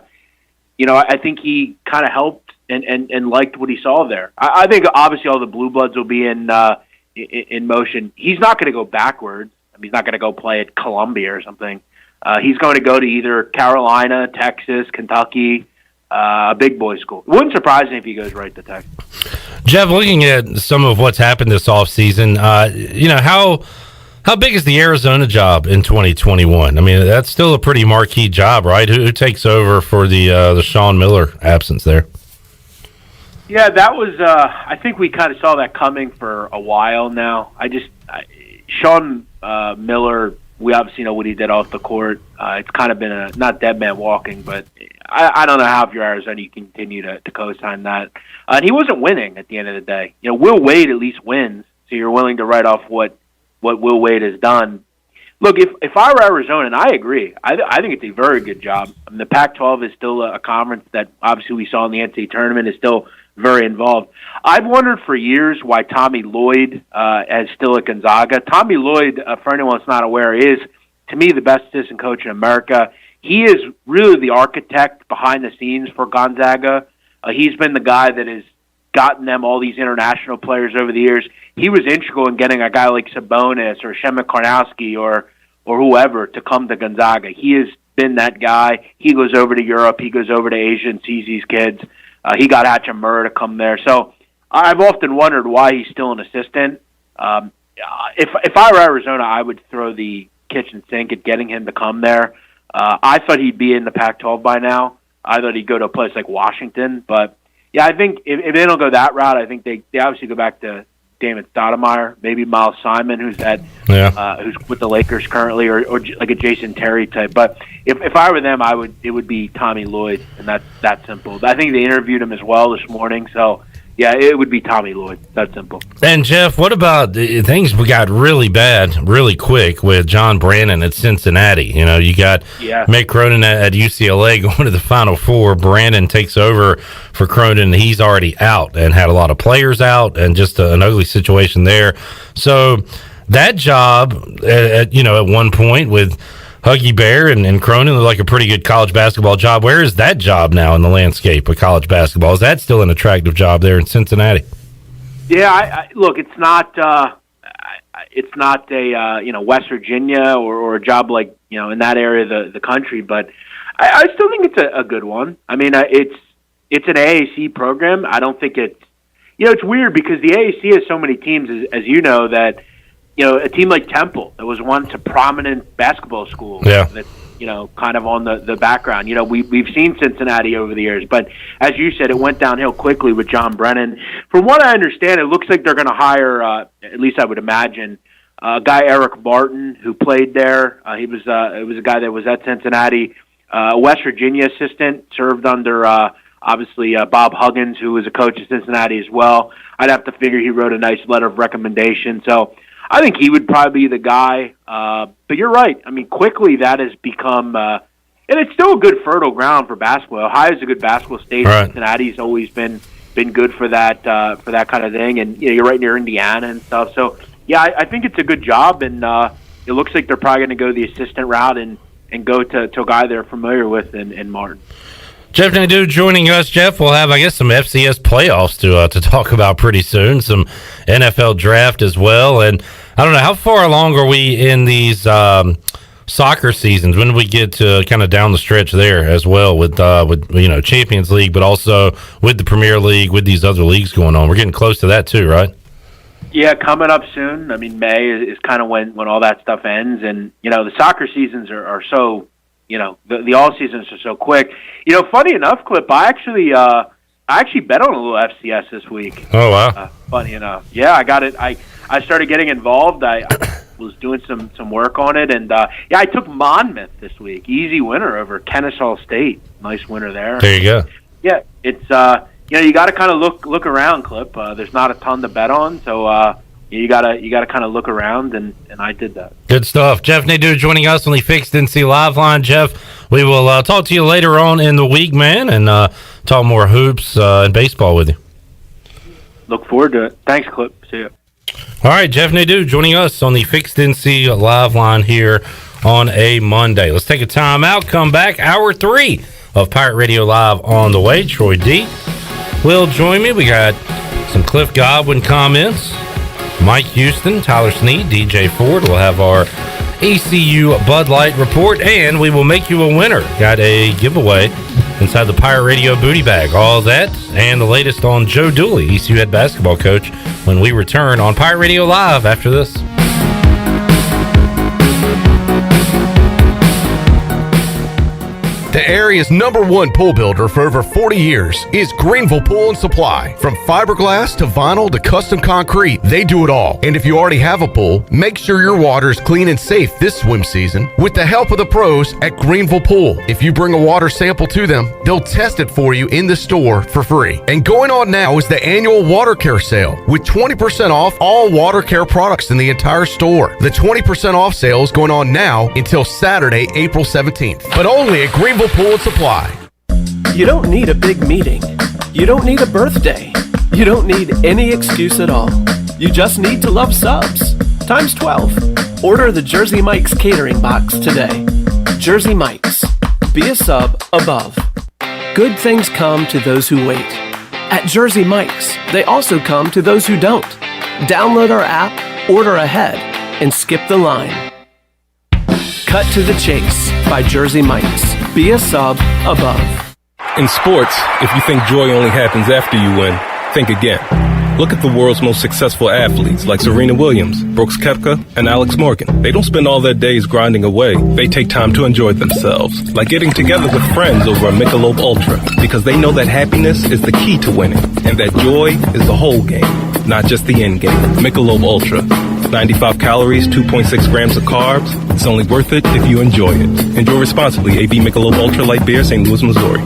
think he kind of helped and liked what he saw there. I think obviously all the Blue Bloods will be in motion. He's not going to go backwards. He's not going to go play at Columbia or something. He's going to go to either Carolina, Texas, Kentucky, a big boy school. It wouldn't surprise me if he goes right to Tech. Jeff, looking at some of what's happened this offseason, how big is the Arizona job in 2021? I mean, that's still a pretty marquee job, right? Who takes over for the Sean Miller absence there? Yeah, that was. I think we kind of saw that coming for a while now. Sean Miller. We obviously know what he did off the court. It's kind of been not dead man walking, but I don't know how if you're Arizona you continue to co-sign that. And he wasn't winning at the end of the day. Will Wade at least wins, so you're willing to write off what Will Wade has done. Look, if I were Arizona, and I agree, I think it's a very good job. I mean, the Pac-12 is still a conference that obviously we saw in the NCAA tournament is still very involved. I've wondered for years why Tommy Lloyd is still at Gonzaga. Tommy Lloyd, for anyone that's not aware, is, to me, the best assistant coach in America. He is really the architect behind the scenes for Gonzaga. He's been the guy that has gotten them all these international players over the years. He was integral in getting a guy like Sabonis or Shemek Karnowski or whoever to come to Gonzaga. He has been that guy. He goes over to Europe. He goes over to Asia and sees these kids. He got Hachimura to come there. So I've often wondered why he's still an assistant. If I were Arizona, I would throw the kitchen sink at getting him to come there. I thought he'd be in the Pac-12 by now. I thought he'd go to a place like Washington. But, yeah, I think if they don't go that route, I think they obviously go back to Damon Stoudemire, maybe Miles Simon, who's with the Lakers currently, or like a Jason Terry type. But if I were them, it would be Tommy Lloyd, and that's that simple. I think they interviewed him as well this morning, so yeah, it would be Tommy Lloyd. That simple. And Jeff, what about things we got really bad really quick with John Brannon at Cincinnati? You got Mick Cronin at UCLA going to the Final Four. Brannon takes over for Cronin, and he's already out and had a lot of players out and just an ugly situation there. So that job, at one point with Huggy Bear and Cronin looked like a pretty good college basketball job. Where is that job now in the landscape of college basketball? Is that still an attractive job there in Cincinnati? Yeah, look, it's not a West Virginia or a job like in that area of the country, but I still think it's a good one. I mean, it's an AAC program. I don't think it's it's weird because the AAC has so many teams, as you know, that. A team like Temple that was once a prominent basketball school that, kind of on the background. We've seen Cincinnati over the years, but as you said, it went downhill quickly with John Brennan. From what I understand, it looks like they're going to hire, at least I would imagine, a guy, Eric Martin, who played there. It was a guy that was at Cincinnati, West Virginia assistant, served under, obviously, Bob Huggins, who was a coach at Cincinnati as well. I'd have to figure he wrote a nice letter of recommendation. So, I think he would probably be the guy, but you're right. I mean, quickly that has become, and it's still a good fertile ground for basketball. Ohio's a good basketball state. Right. Cincinnati's always been good for that kind of thing, and you're right near Indiana and stuff. So yeah, I think it's a good job, and it looks like they're probably going to go the assistant route and go to a guy they're familiar with in Martin. Jeff Nadu joining us. Jeff, we'll have, I guess, some FCS playoffs to talk about pretty soon, some NFL draft as well. And I don't know, how far along are we in these soccer seasons? When do we get to kind of down the stretch there as well with Champions League, but also with the Premier League, with these other leagues going on? We're getting close to that too, right? Yeah, coming up soon. I mean, May is kind of when all that stuff ends. And, the soccer seasons are so... the all seasons are so quick. Funny enough, Clip, I actually I actually bet on a little FCS this week. Oh, wow. Funny enough. Yeah, I got it. I started getting involved. I was doing some work on it, and I took Monmouth this week. Easy winner over Kennesaw State. Nice winner there. There you go. Yeah, it's you got to kind of look around, Clip. There's not a ton to bet on, so you gotta kind of look around, and I did that. Good stuff. Jeff Nadu joining us on the Fixed NC Live line. Jeff, we will talk to you later on in the week, man, and talk more hoops and baseball with you. Look forward to it. Thanks, Clip. See you. All right, Jeff Nadu joining us on the Fixed NC Live line here on a Monday. Let's take a time out, come back. Hour 3 of Pirate Radio Live on the way. Troy D will join me. We got some Cliff Godwin comments, Mike Houston, Tyler Snead, DJ Ford. We'll have our ECU Bud Light report, and we will make you a winner. Got a giveaway inside the Pirate Radio booty bag. All that and the latest on Joe Dooley, ECU head basketball coach, when we return on Pirate Radio Live after this. The area's #1 pool builder for over 40 years is Greenville Pool and Supply. From fiberglass to vinyl to custom concrete, they do it all. And if you already have a pool, make sure your water is clean and safe this swim season with the help of the pros at Greenville Pool. If you bring a water sample to them, they'll test it for you in the store for free. And going on now is the annual water care sale with 20% off all water care products in the entire store. The 20% off sale is going on now until Saturday, April 17th, but only at Greenville Pool and Supply. You don't need a big meeting. You don't need a birthday. You don't need any excuse at all. You just need to love subs. Times 12. Order the Jersey Mike's catering box today. Jersey Mike's. Be a sub above. Good things come to those who wait. At Jersey Mike's, they also come to those who don't. Download our app, order ahead, and skip the line. Cut to the Chase by Jersey Mike's. Be a sub above. In sports, if you think joy only happens after you win, think again. Look at the world's most successful athletes like Serena Williams, Brooks Koepka, and Alex Morgan. They don't spend all their days grinding away. They take time to enjoy themselves, like getting together with friends over a Michelob Ultra, because they know that happiness is the key to winning, and that joy is the whole game, not just the end game. Michelob Ultra. 95 calories, 2.6 grams of carbs. It's only worth it if you enjoy it. Enjoy responsibly. AB Michelob Ultra Light Beer, St. Louis, Missouri.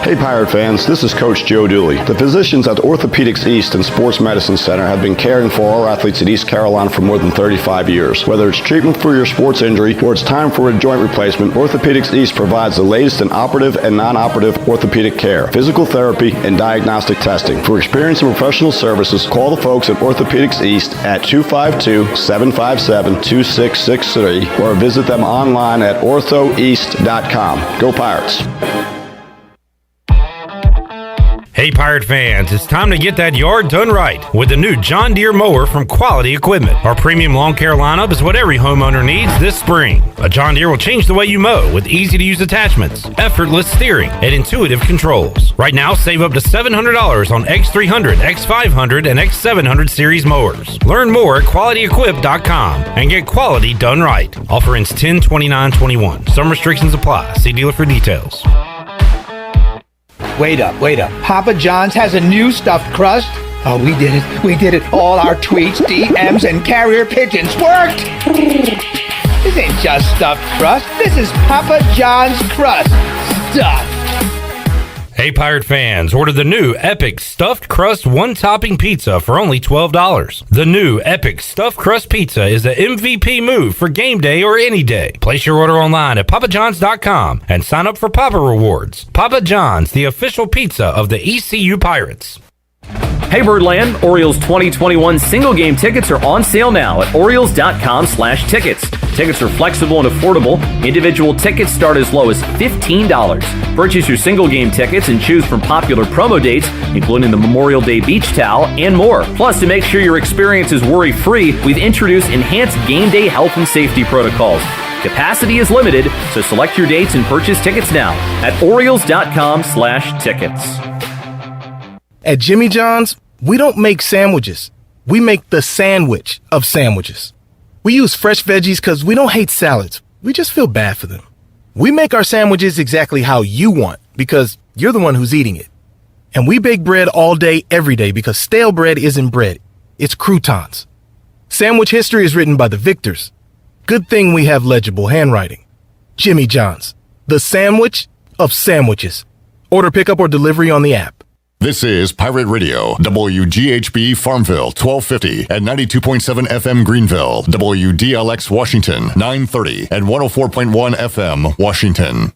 Hey Pirate fans, this is Coach Joe Dooley. The physicians at Orthopedics East and Sports Medicine Center have been caring for our athletes at East Carolina for more than 35 years. Whether it's treatment for your sports injury or it's time for a joint replacement, Orthopedics East provides the latest in operative and non-operative orthopedic care, physical therapy, and diagnostic testing. For experience and professional services, call the folks at Orthopedics East at 252-757-2663 or visit them online at orthoeast.com. Go Pirates! Hey Pirate fans, it's time to get that yard done right with the new John Deere mower from Quality Equipment. Our premium lawn care lineup is what every homeowner needs this spring. A John Deere will change the way you mow with easy-to-use attachments, effortless steering, and intuitive controls. Right now, save up to $700 on X300, X500, and X700 series mowers. Learn more at QualityEquip.com and get quality done right. Offer ends 10/29/21. Some restrictions apply. See dealer for details. Wait up. Papa John's has a new stuffed crust. Oh, we did it. All our tweets, DMs, and carrier pigeons worked. This ain't just stuffed crust. This is Papa John's crust. Stuffed. Hey Pirate fans, order the new Epic Stuffed Crust one-topping pizza for only $12. The new Epic Stuffed Crust Pizza is the MVP move for game day or any day. Place your order online at papajohns.com and sign up for Papa Rewards. Papa John's, the official pizza of the ECU Pirates. Hey Birdland, Orioles 2021 single game tickets are on sale now at Orioles.com/tickets. Tickets are flexible and affordable. Individual tickets start as low as $15. Purchase your single game tickets and choose from popular promo dates, including the Memorial Day Beach Towel and more. Plus, to make sure your experience is worry-free, we've introduced enhanced game day health and safety protocols. Capacity is limited, so select your dates and purchase tickets now at Orioles.com/tickets. At Jimmy John's, we don't make sandwiches. We make the sandwich of sandwiches. We use fresh veggies because we don't hate salads. We just feel bad for them. We make our sandwiches exactly how you want because you're the one who's eating it. And we bake bread all day, every day, because stale bread isn't bread. It's croutons. Sandwich history is written by the victors. Good thing we have legible handwriting. Jimmy John's, the sandwich of sandwiches. Order pickup or delivery on the app. This is Pirate Radio, WGHB Farmville, 1250 and 92.7 FM Greenville, WDLX Washington, 930 and 104.1 FM Washington.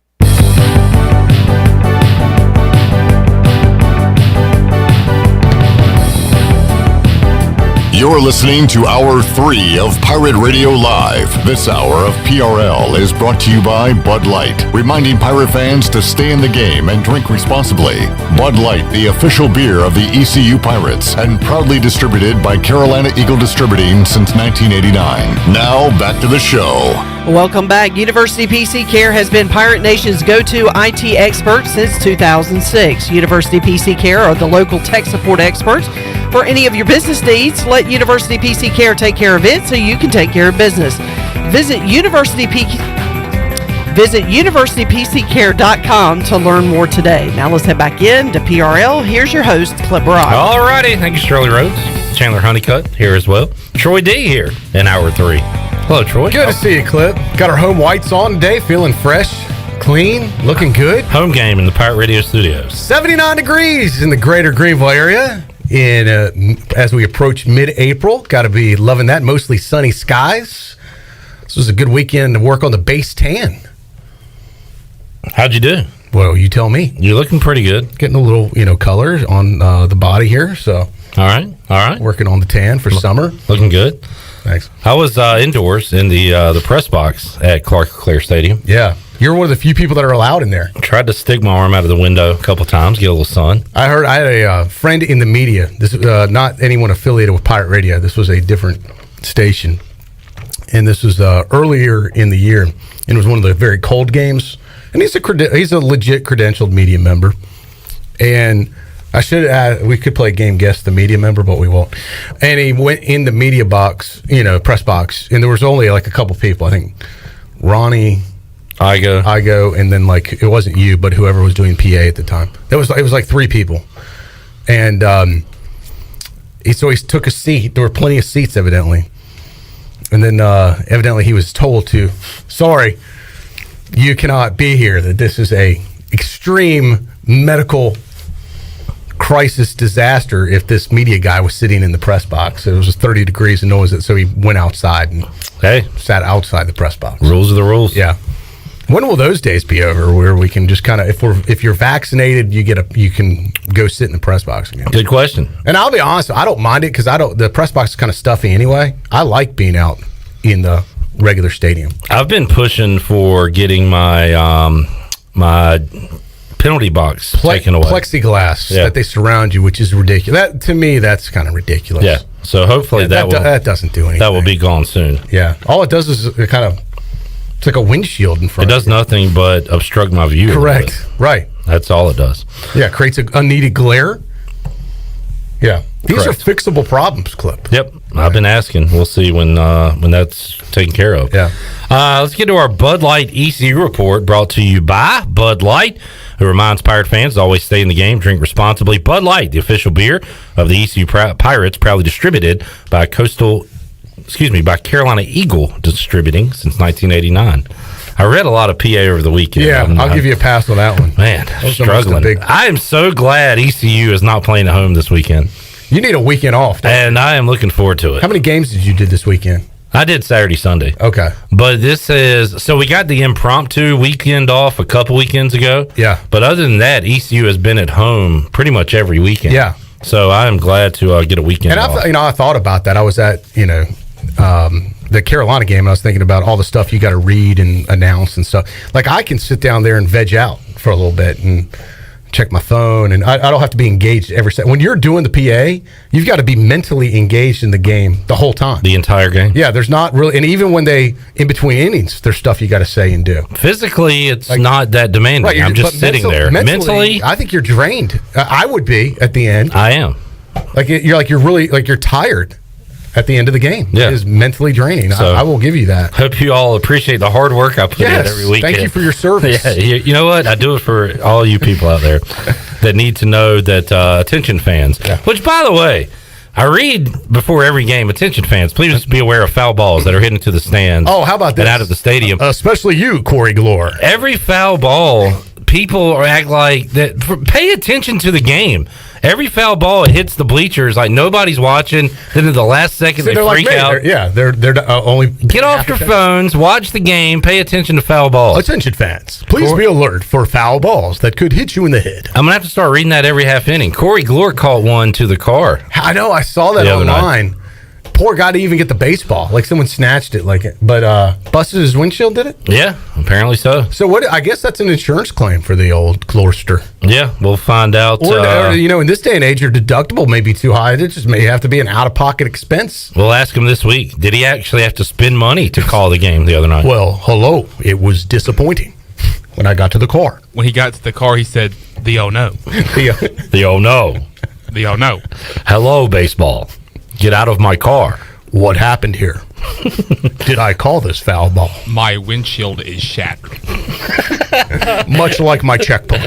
You're listening to Hour 3 of Pirate Radio Live. This hour of PRL is brought to you by Bud Light, reminding Pirate fans to stay in the game and drink responsibly. Bud Light, the official beer of the ECU Pirates, and proudly distributed by Carolina Eagle Distributing since 1989. Now, back to the show. Welcome back. University PC Care has been Pirate Nation's go-to IT expert since 2006. University PC Care are the local tech support experts for any of your business needs. Let University PC Care take care of it so you can take care of business. Visit universitypccare.com to learn more today. Now let's head back in to PRL. Here's your host, Clip Rock. All righty. Thank you, Shirley Rhodes. Chandler Honeycutt here as well. Troy D here in Hour 3. Hello, Troy. Good to see you, Clip. Got our home whites on today, feeling fresh, clean, looking good. Home game in the Pirate Radio studios. 79 degrees in the greater Greenville area. As we approach mid-April, got to be loving that. Mostly sunny skies. This was a good weekend to work on the base tan. How'd you do? Well, you tell me. You're looking pretty good. Getting a little, color on the body here. So, all right. Working on the tan for summer. Looking good. Thanks. I was indoors in the press box at Clark Clare Stadium. Yeah. You're one of the few people that are allowed in there. Tried to stick my arm out of the window a couple times, get a little sun. I heard I had a friend in the media. This is not anyone affiliated with Pirate Radio. This was a different station. And this was earlier in the year. And it was one of the very cold games. And he's a legit credentialed media member. And I should add, we could play game guess the media member, but we won't. And he went in the media box, press box. And there was only like a couple people. I think Ronnie... Igo, and then it wasn't you, but whoever was doing PA at the time. It was like three people, and so he took a seat. There were plenty of seats, evidently, and then evidently he was told to, sorry, you cannot be here. That this is a extreme medical crisis disaster. If this media guy was sitting in the press box, it was 30 degrees and noise. So he went outside and sat outside the press box. Rules are the rules. Yeah. When will those days be over where we can just kind of, if you're vaccinated, you can go sit in the press box again? Good question. And I'll be honest, I don't mind it because the press box is kind of stuffy anyway. I like being out in the regular stadium. I've been pushing for getting my my penalty box taken away. Plexiglass that they surround you, which is ridiculous. That to me, that's kind of ridiculous. Yeah. So hopefully that doesn't do anything. That will be gone soon. Yeah. All it does is it kind of. It's like a windshield in front. It does nothing but obstruct my view. Correct. Right. That's all it does. Yeah, creates an unneeded glare. Yeah. These are fixable problems, Clip. Yep. Right. I've been asking. We'll see when that's taken care of. Yeah. Let's get to our Bud Light ECU report brought to you by Bud Light, who reminds Pirate fans to always stay in the game, drink responsibly. Bud Light, the official beer of the ECU Pirates, proudly distributed by by Carolina Eagle Distributing since 1989. I read a lot of PA over the weekend. Yeah, I'll give you a pass on that one. Man, struggling. I am so glad ECU is not playing at home this weekend. You need a weekend off. And I am looking forward to it. How many games did you do this weekend? I did Saturday, Sunday. Okay. But so we got the impromptu weekend off a couple weekends ago. Yeah. But other than that, ECU has been at home pretty much every weekend. Yeah. So I am glad to get a weekend off. And I thought about that. I was at, the Carolina game, and I was thinking about all the stuff you got to read and announce and stuff. Like, I can sit down there and veg out for a little bit and check my phone, and I don't have to be engaged every second. When you're doing the PA, you've got to be mentally engaged in the game the whole time. The entire game. Yeah, there's not really, and even when in between innings, there's stuff you got to say and do. Physically, it's not that demanding. Right, I'm just sitting there. Mentally, I think you're drained. I would be at the end. I am. You're tired. at the end of the game. Yeah. It is mentally draining. So, I will give you that. Hope you all appreciate the hard work I put in every week. Thank you for your service. Yeah, you know what? I do it for all you people out there that need to know that attention fans, which, by the way, I read before every game, attention fans, please be aware of foul balls that are hitting to the stands. Oh, how about this? And out of the stadium. Especially you, Corey Glore. Every foul ball, people act like that. Pay attention to the game. Every foul ball, it hits the bleachers like nobody's watching. Then at the last second, they freak out. They're only. Get off your phones, watch the game, pay attention to foul balls. Attention fans, please be alert for foul balls that could hit you in the head. I'm going to have to start reading that every half inning. Corey Glore caught one to the car. I know, I saw that online. Poor guy didn't even get the baseball. Like someone snatched it, but busted his windshield. Did it? Yeah, apparently so. So what? I guess that's an insurance claim for the old Gloucester. Yeah, we'll find out. Or in this day and age, your deductible may be too high. It just may have to be an out-of-pocket expense. We'll ask him this week. Did he actually have to spend money to call the game the other night? Well, hello. It was disappointing when I got to the car. When he got to the car, he said, "The oh no, the oh no, the oh no." Hello, baseball. Get out of my car. What happened here? Did I call this foul ball? My windshield is shattered. Much like my checkbook.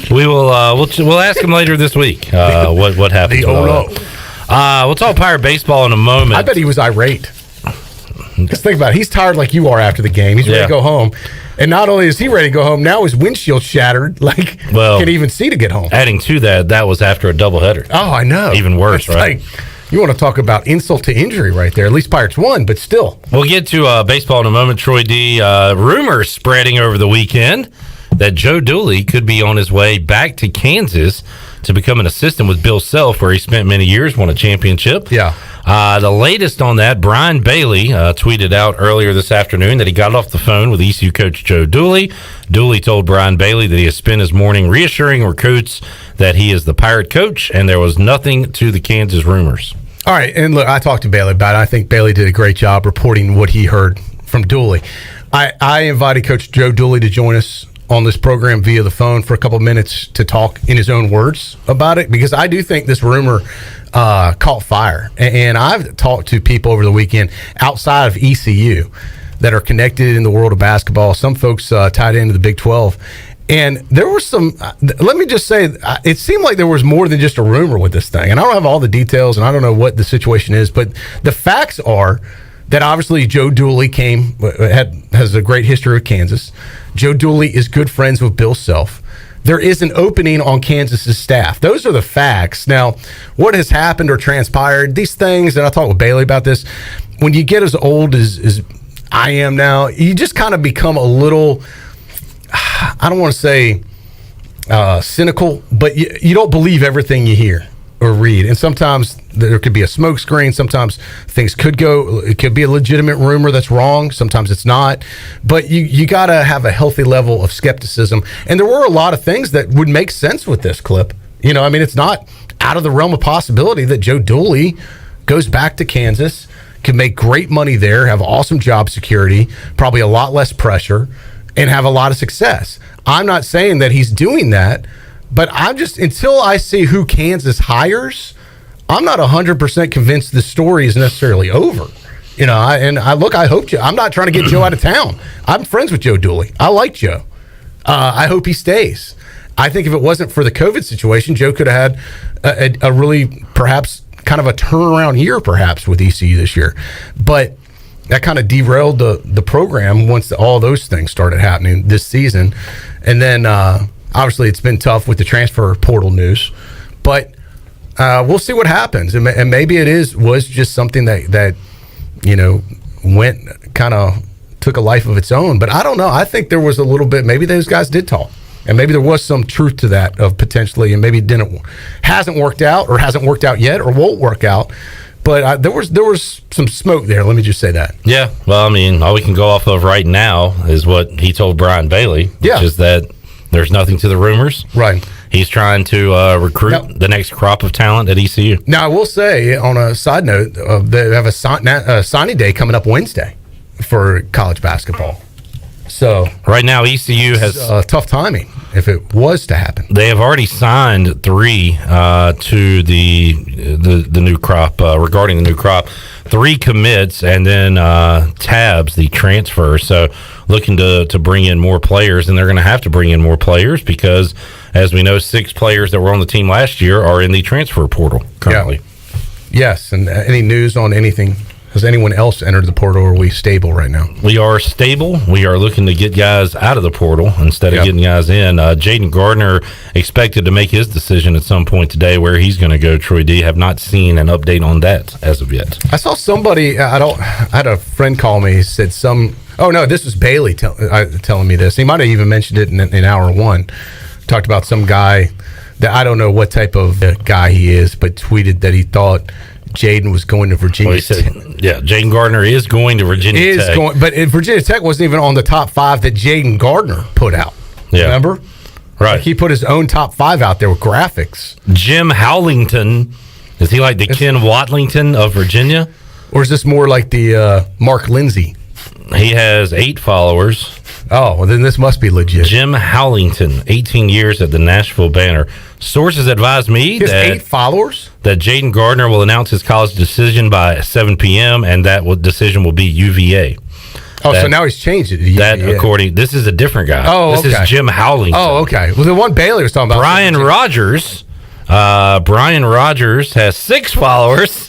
We will. We'll ask him later this week. What happened? The oh no. We'll talk Pirate baseball in a moment. I bet he was irate. Just think about it. He's tired like you are after the game. He's ready to go home. And not only is he ready to go home, now his windshield shattered. Can't even see to get home. Adding to that was after a doubleheader. Oh, I know. Even worse, right? You want to talk about insult to injury right there. At least Pirates won, but still. We'll get to baseball in a moment, Troy D. Rumors spreading over the weekend that Joe Dooley could be on his way back to Kansas to become an assistant with Bill Self, where he spent many years, won a championship. Yeah. The latest on that, Brian Bailey tweeted out earlier this afternoon that he got off the phone with ECU coach Joe Dooley. Dooley told Brian Bailey that he has spent his morning reassuring recruits that he is the Pirate coach, and there was nothing to the Kansas rumors. All right, and look, I talked to Bailey about it. I think Bailey did a great job reporting what he heard from Dooley. I invited Coach Joe Dooley to join us on this program via the phone for a couple of minutes to talk in his own words about it, because I do think this rumor caught fire. And I've talked to people over the weekend outside of ECU that are connected in the world of basketball, some folks tied into the Big 12. And there was some, let me just say, it seemed like there was more than just a rumor with this thing. And I don't have all the details, and I don't know what the situation is, but the facts are that obviously Joe Dooley has a great history with Kansas. Joe Dooley is good friends with Bill Self. There is an opening on Kansas's staff. Those are the facts. Now, what has happened or transpired, these things, and I talked with Bailey about this, when you get as old as I am now, you just kind of become a little, I don't want to say cynical, but you don't believe everything you hear or read. And sometimes there could be a smoke screen. Sometimes things it could be a legitimate rumor that's wrong. Sometimes it's not. But you got to have a healthy level of skepticism. And there were a lot of things that would make sense with this clip. It's not out of the realm of possibility that Joe Dooley goes back to Kansas, can make great money there, have awesome job security, probably a lot less pressure, and have a lot of success. I'm not saying that he's doing that, but I'm just, until I see who Kansas hires, I'm not 100% convinced the story is necessarily over. I hope Joe, I'm not trying to get Joe out of town. I'm friends with Joe Dooley. I like Joe. I hope he stays. I think if it wasn't for the COVID situation, Joe could have had a really, perhaps, kind of a turnaround year, perhaps, with ECU this year. But that kind of derailed the program once all those things started happening this season. And then, obviously, it's been tough with the transfer portal news. But we'll see what happens. And maybe was just something that went kind of took a life of its own. But I don't know. I think there was a little bit, maybe those guys did talk. And maybe there was some truth to that of potentially, and maybe it hasn't worked out or hasn't worked out yet or won't work out. But there was some smoke there. Let me just say that. Yeah. Well, all we can go off of right now is what he told Brian Bailey, which is that there's nothing to the rumors. Right. He's trying to recruit the next crop of talent at ECU. Now, I will say, on a side note, they have a signing day coming up Wednesday for college basketball. So right now, ECU has tough timing. if it was to happen. They have already signed 3 to the new crop, regarding the new crop. 3 commits, and then Tabs, the transfer. So looking to bring in more players, and they're going to have to bring in more players because, as we know, 6 players that were on the team last year are in the transfer portal currently. Yeah. Yes, and any news on anything? Has anyone else entered the portal, or are we stable right now? We are stable. We are looking to get guys out of the portal instead of getting guys in. Jaden Gardner expected to make his decision at some point today where he's going to go, Troy D. Have not seen an update on that as of yet. I saw somebody, I had a friend call me, said this was Bailey telling me this. He might have even mentioned it in hour 1. Talked about some guy that I don't know what type of guy he is, but tweeted that he thought Jaden was going to Virginia Tech. Jaden Gardner is going to Virginia Tech. But Virginia Tech wasn't even on the top 5 that Jaden Gardner put out. Yeah. Remember? Right. Like he put his own top 5 out there with graphics. Jim Howlington, is he like the Ken Watlington of Virginia? Or is this more like the Mark Lindsay? He has 8 followers. Oh, well, then this must be legit. Jim Howlington, 18 years at the Nashville Banner. Sources advise me that 8 followors? That Jaden Gardner will announce his college decision by 7 p.m. and that decision will be UVA. Oh, so now he's changed it to UVA. This is a different guy. Oh, This is Jim Howlington. Oh, okay. Well, the one Bailey was talking about. Brian Rogers. Brian Rogers has 6 followers.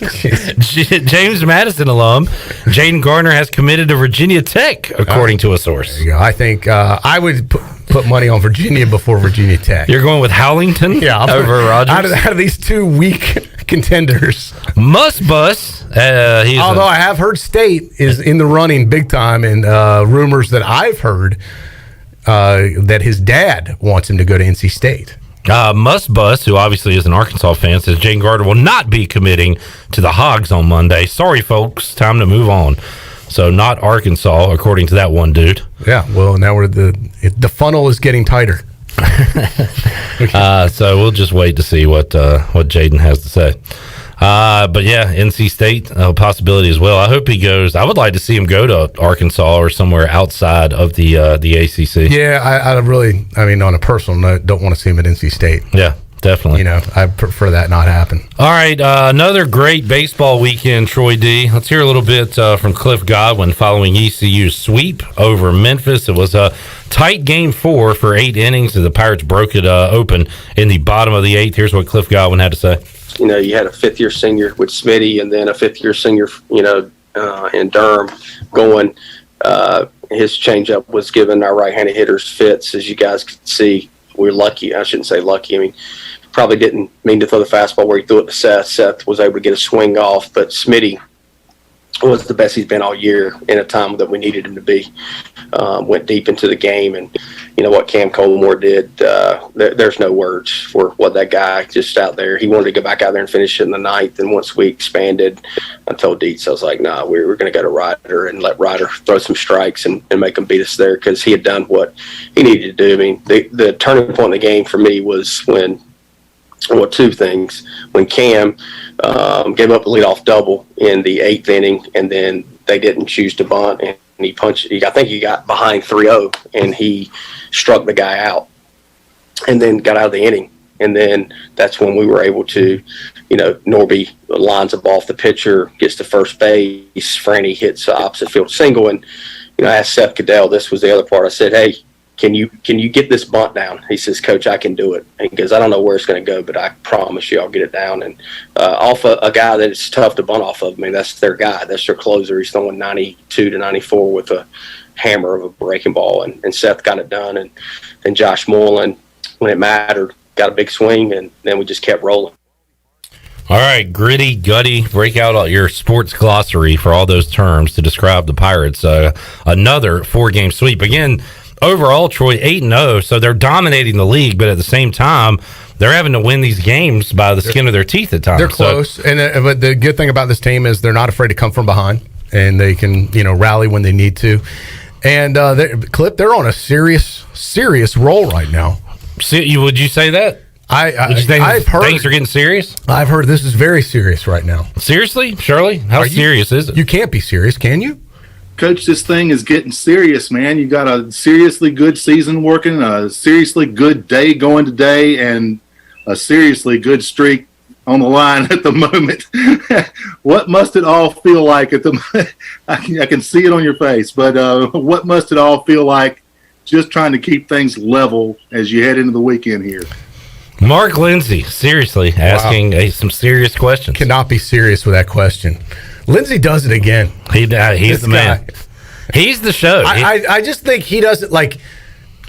James Madison alum. Jaden Gardner has committed to Virginia Tech, according to a source. There you go. I think I would put money on Virginia before Virginia Tech. You're going with Howlington over Rogers? Out of these 2 weak contenders. Bus. Although I have heard State is in the running big time, and rumors that I've heard that his dad wants him to go to NC State. Bus, who obviously is an Arkansas fan, says Jaden Gardner will not be committing to the Hogs on Monday. Sorry, folks. Time to move on. So not Arkansas, according to that one dude. Yeah, well, now the funnel is getting tighter. So we'll just wait to see what Jaden has to say. But yeah, NC State, a possibility as well. I hope he goes. I would like to see him go to Arkansas or somewhere outside of the ACC. Yeah, I really, on a personal note, don't want to see him at NC State. Yeah, definitely. I prefer that not happen. All right, another great baseball weekend, Troy D. Let's hear a little bit from Cliff Godwin following ECU's sweep over Memphis. It was a tight game 4 for 8 innings. The Pirates broke it open in the bottom of the 8th. Here's what Cliff Godwin had to say. You had a 5th-year senior with Smitty and then a 5th-year senior, in Durham going. His changeup was giving our right-handed hitters fits, as you guys could see. We're lucky. I shouldn't say lucky. Probably didn't mean to throw the fastball where he threw it to Seth. Seth was able to get a swing off, but Smitty was the best he's been all year in a time that we needed him to be. Went deep into the game, and what Cam Colmore did, there's no words for what that guy just out there. He wanted to go back out there and finish it in the 9th, and once we expanded, I told Dietz, I was like, nah, we're going to go to Ryder and let Ryder throw some strikes and make him beat us there, because he had done what he needed to do. The turning point in the game for me was when 2 things. When Cam gave up a leadoff double in the 8th inning, and then they didn't choose to bunt, and he punched. I think he got behind 3-0, and he struck the guy out, and then got out of the inning. And then that's when we were able to, Norby lines a ball off the pitcher, gets to first base. Franny hits the opposite field single, and I asked Seth Caddell. This was the other part. I said, "Hey, can you get this bunt down?" He says, "Coach, I can do it." And he goes, "I don't know where it's going to go, but I promise you I'll get it down." And off a guy that it's tough to bunt off of. That's their guy. That's their closer. He's throwing 92 to 94 with a hammer of a breaking ball. And Seth got it done. And Josh Moreland, when it mattered, got a big swing, and then we just kept rolling. All right, gritty, gutty, break out your sports glossary for all those terms to describe the Pirates. Another 4-game sweep. Again, overall, Troy, 8-0, so they're dominating the league, but at the same time, they're having to win these games by the skin of their teeth at times. They're close, but the good thing about this team is they're not afraid to come from behind, and they can rally when they need to. And Clip, they're on a serious roll right now. Would you say that? I've heard things are getting serious. I've heard this is very serious right now. Seriously, Shirley, how serious is it? You can't be serious, can you? Coach, this thing is getting serious, man. You got a seriously good season working, a seriously good day going today, and a seriously good streak on the line at the moment. What must it all feel like at the? I can see it on your face, but what must it all feel like? Just trying to keep things level as you head into the weekend here. Mark Lindsay, seriously, asking some serious questions. Cannot be serious with that question. Lindsay does it again. He's the man. He's the show. I just think he does it like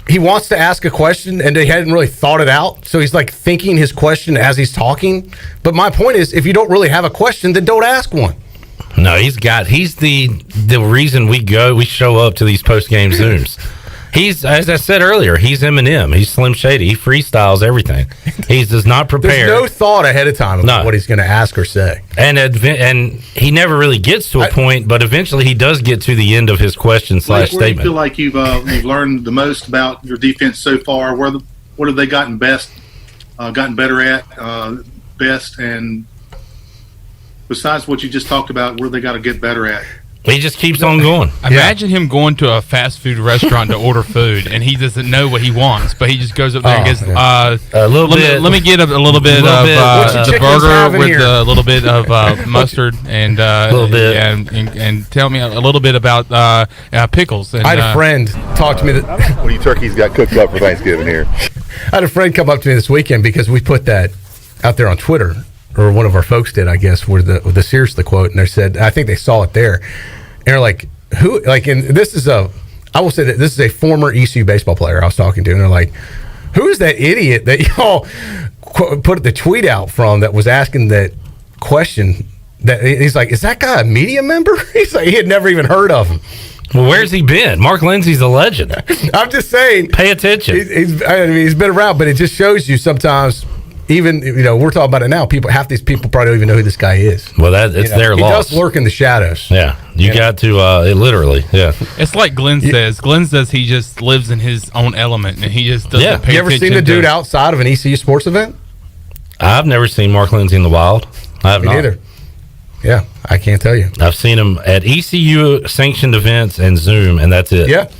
he wants to ask a question and they hadn't really thought it out. So he's like thinking his question as he's talking. But my point is, if you don't really have a question, then don't ask one. No, he's the reason we show up to these post game Zooms. He's, as I said earlier, he's Eminem. He's Slim Shady. He freestyles everything. He does not prepare. There's no thought ahead of time about what he's going to ask or say. And he never really gets to a point, but eventually he does get to the end of his question / Where statement. do you feel like you've learned the most about your defense so far? What have they gotten better at, best, and besides what you just talked about, where they got to get better at? He just keeps on going. Imagine him going to a fast food restaurant to order food, and he doesn't know what he wants, but he just goes up there and gets a little bit. Let me get a little bit of the burger with a little bit of mustard and a little bit, and tell me a little bit about pickles. And, I had a friend talk to me that what do you turkeys got cooked up for Thanksgiving here? I had a friend come up to me this weekend because we put that out there on Twitter, or one of our folks did, I guess, with the seriously quote, and they said, I think they saw it there. And they're like, who, like, and I will say that this is a former ECU baseball player I was talking to, and they're like, who is that idiot that y'all put the tweet out from that was asking that question? That he's like, is that guy a media member? He's like, he had never even heard of him. Well, where's he been? Mark Lindsay's a legend. I'm just saying. Pay attention. He's been around, but it just shows you sometimes. Even we're talking about it now. Half these people probably don't even know who this guy is. Well, it's their loss. He does lurk in the shadows. Yeah, you got to literally. Yeah, it's like Glenn says. Glenn says he just lives in his own element, and he just doesn't pay You ever seen the dude outside of an ECU sports event? I've never seen Mark Lindsay in the wild. I have not either. Yeah, I can't tell you. I've seen him at ECU sanctioned events and Zoom, and that's it. Yeah.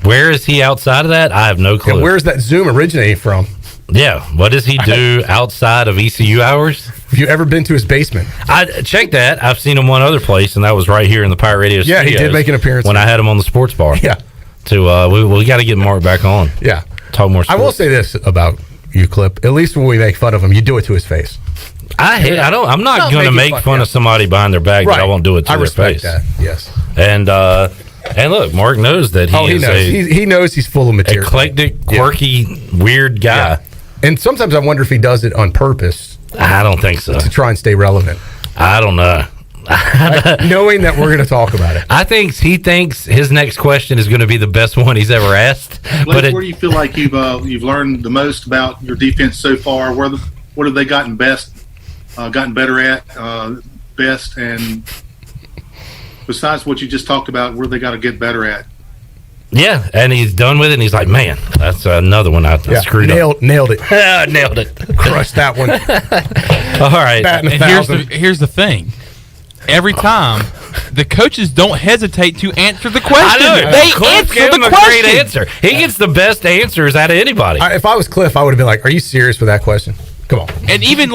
Where is he outside of that? I have no clue. And where's that Zoom originating from? Yeah, what does he do outside of ECU hours? Have you ever been to his basement? I checked that. I've seen him one other place, and that was right here in the Pirate Radio studios. Yeah, he did make an appearance when I had him on the sports bar. Yeah. We got to get Mark back on. Yeah. Talk more sports. I will say this about you, Clip. At least when we make fun of him, you do it to his face. I'm not going to make fun of somebody behind their back, but I won't do it to their face. I respect that. Yes. And look, Mark knows that he knows he's full of material. Eclectic, quirky, weird guy. Yeah. And sometimes I wonder if he does it on purpose. I don't think so. To try and stay relevant. I don't know. Knowing that we're going to talk about it. I think he thinks his next question is going to be the best one he's ever asked. Where do you feel like you've learned the most about your defense so far? What have they gotten better at, best, and besides what you just talked about, where they got to get better at? Yeah, and he's done with it, and he's like, man, that's another one I screwed up. Nailed it. Nailed it. Crushed that one. All right. And here's the thing. Every time, the coaches don't hesitate to answer the question. I know. They Cliff answer gave the him a question. great answer. He gets the best answers out of anybody. If I was Cliff, I would have been like, are you serious with that question? Come on. And even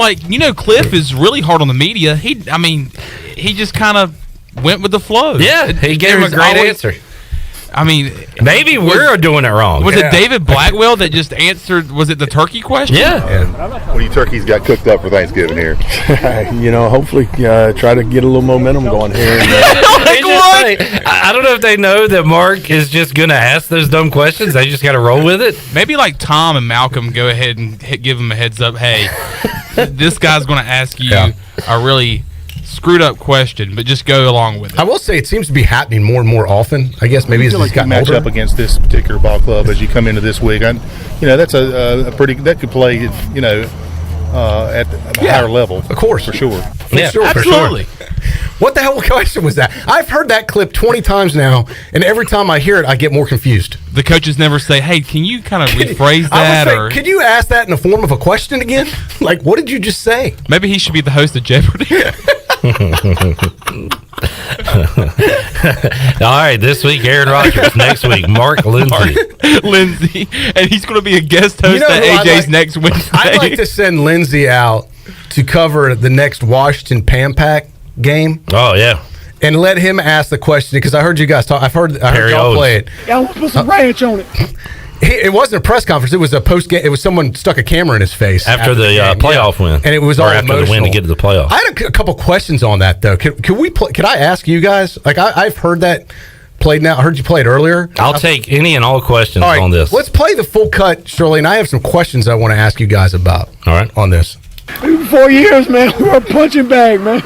Cliff is really hard on the media. He just kind of went with the flow. Yeah, he gave him a great answer. I mean, maybe we're doing it wrong. Was it David Blackwell that just answered? Was it the turkey question? Yeah. What do you turkeys got cooked up for Thanksgiving here? Hopefully try to get a little momentum going here. I don't know if they know that Mark is just going to ask those dumb questions. They just got to roll with it. Maybe like Tom and Malcolm go ahead and give him a heads up. Hey, this guy's going to ask you a really screwed up question, but just go along with it. I will say it seems to be happening more and more often. I guess maybe it's like you match up against this particular ball club as you come into this week. That's a pretty that could play at a higher level, of course, for sure. Absolutely. For sure. What the hell question was that? I've heard that clip 20 times now, and every time I hear it, I get more confused. The coaches never say, "Hey, can you kind of rephrase that?" Or could you ask that in the form of a question again? Like, what did you just say? Maybe he should be the host of Jeopardy. All right, this week Aaron Rodgers. Next week Mark Lindsay. Lindsay, and he's going to be a guest host at AJ's next Wednesday. I'd like to send Lindsay out to cover the next Washington Pack game. Oh yeah, and let him ask the question because I heard you guys talk. I heard y'all play it. Yeah, I want to put some ranch on it. It wasn't a press conference. It was a post game. It was someone stuck a camera in his face after the playoff win, and it was all after emotional. the win to get to the playoffs. I had a couple questions on that though. Can we play? Can I ask you guys? Like I've heard that played now. I heard you play it earlier. I'll take any and all questions on this. Let's play the full cut, Shirley, and I have some questions I want to ask you guys about. All right, on this. 4 years, man. We were a punching bag, man.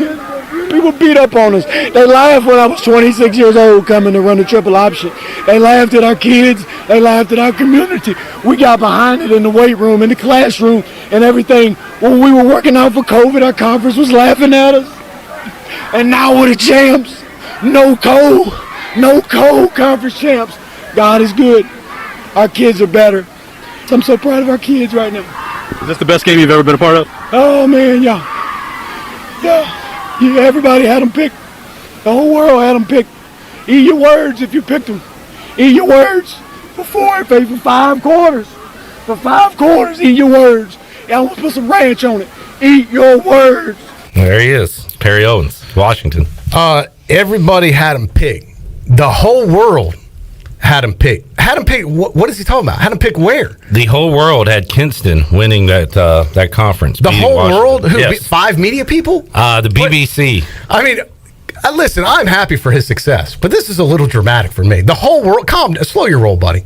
People beat up on us. They laughed when I was 26 years old coming to run the triple option. They laughed at our kids. They laughed at our community. We got behind it in the weight room, in the classroom, and everything. When we were working out for COVID, our conference was laughing at us. And now we're the champs. No cold conference champs. God is good. Our kids are better. So I'm so proud of our kids right now. Is this the best game you've ever been a part of? Oh, man, yeah. Everybody had them picked. The whole world had them picked. Eat your words if you picked them. Eat your words for 5 quarters. For 5 quarters, eat your words. Yeah, I want to put some ranch on it. Eat your words. There he is, Perry Owens, Washington. Everybody had him picked. The whole world had him picked. Had him picked. What is he talking about? Had him picked where? The whole world had Kinston winning that conference. The whole world? Who? Yes. 5 media people? The BBC. I mean, listen, I'm happy for his success, but this is a little dramatic for me. The whole world. slow your roll, buddy.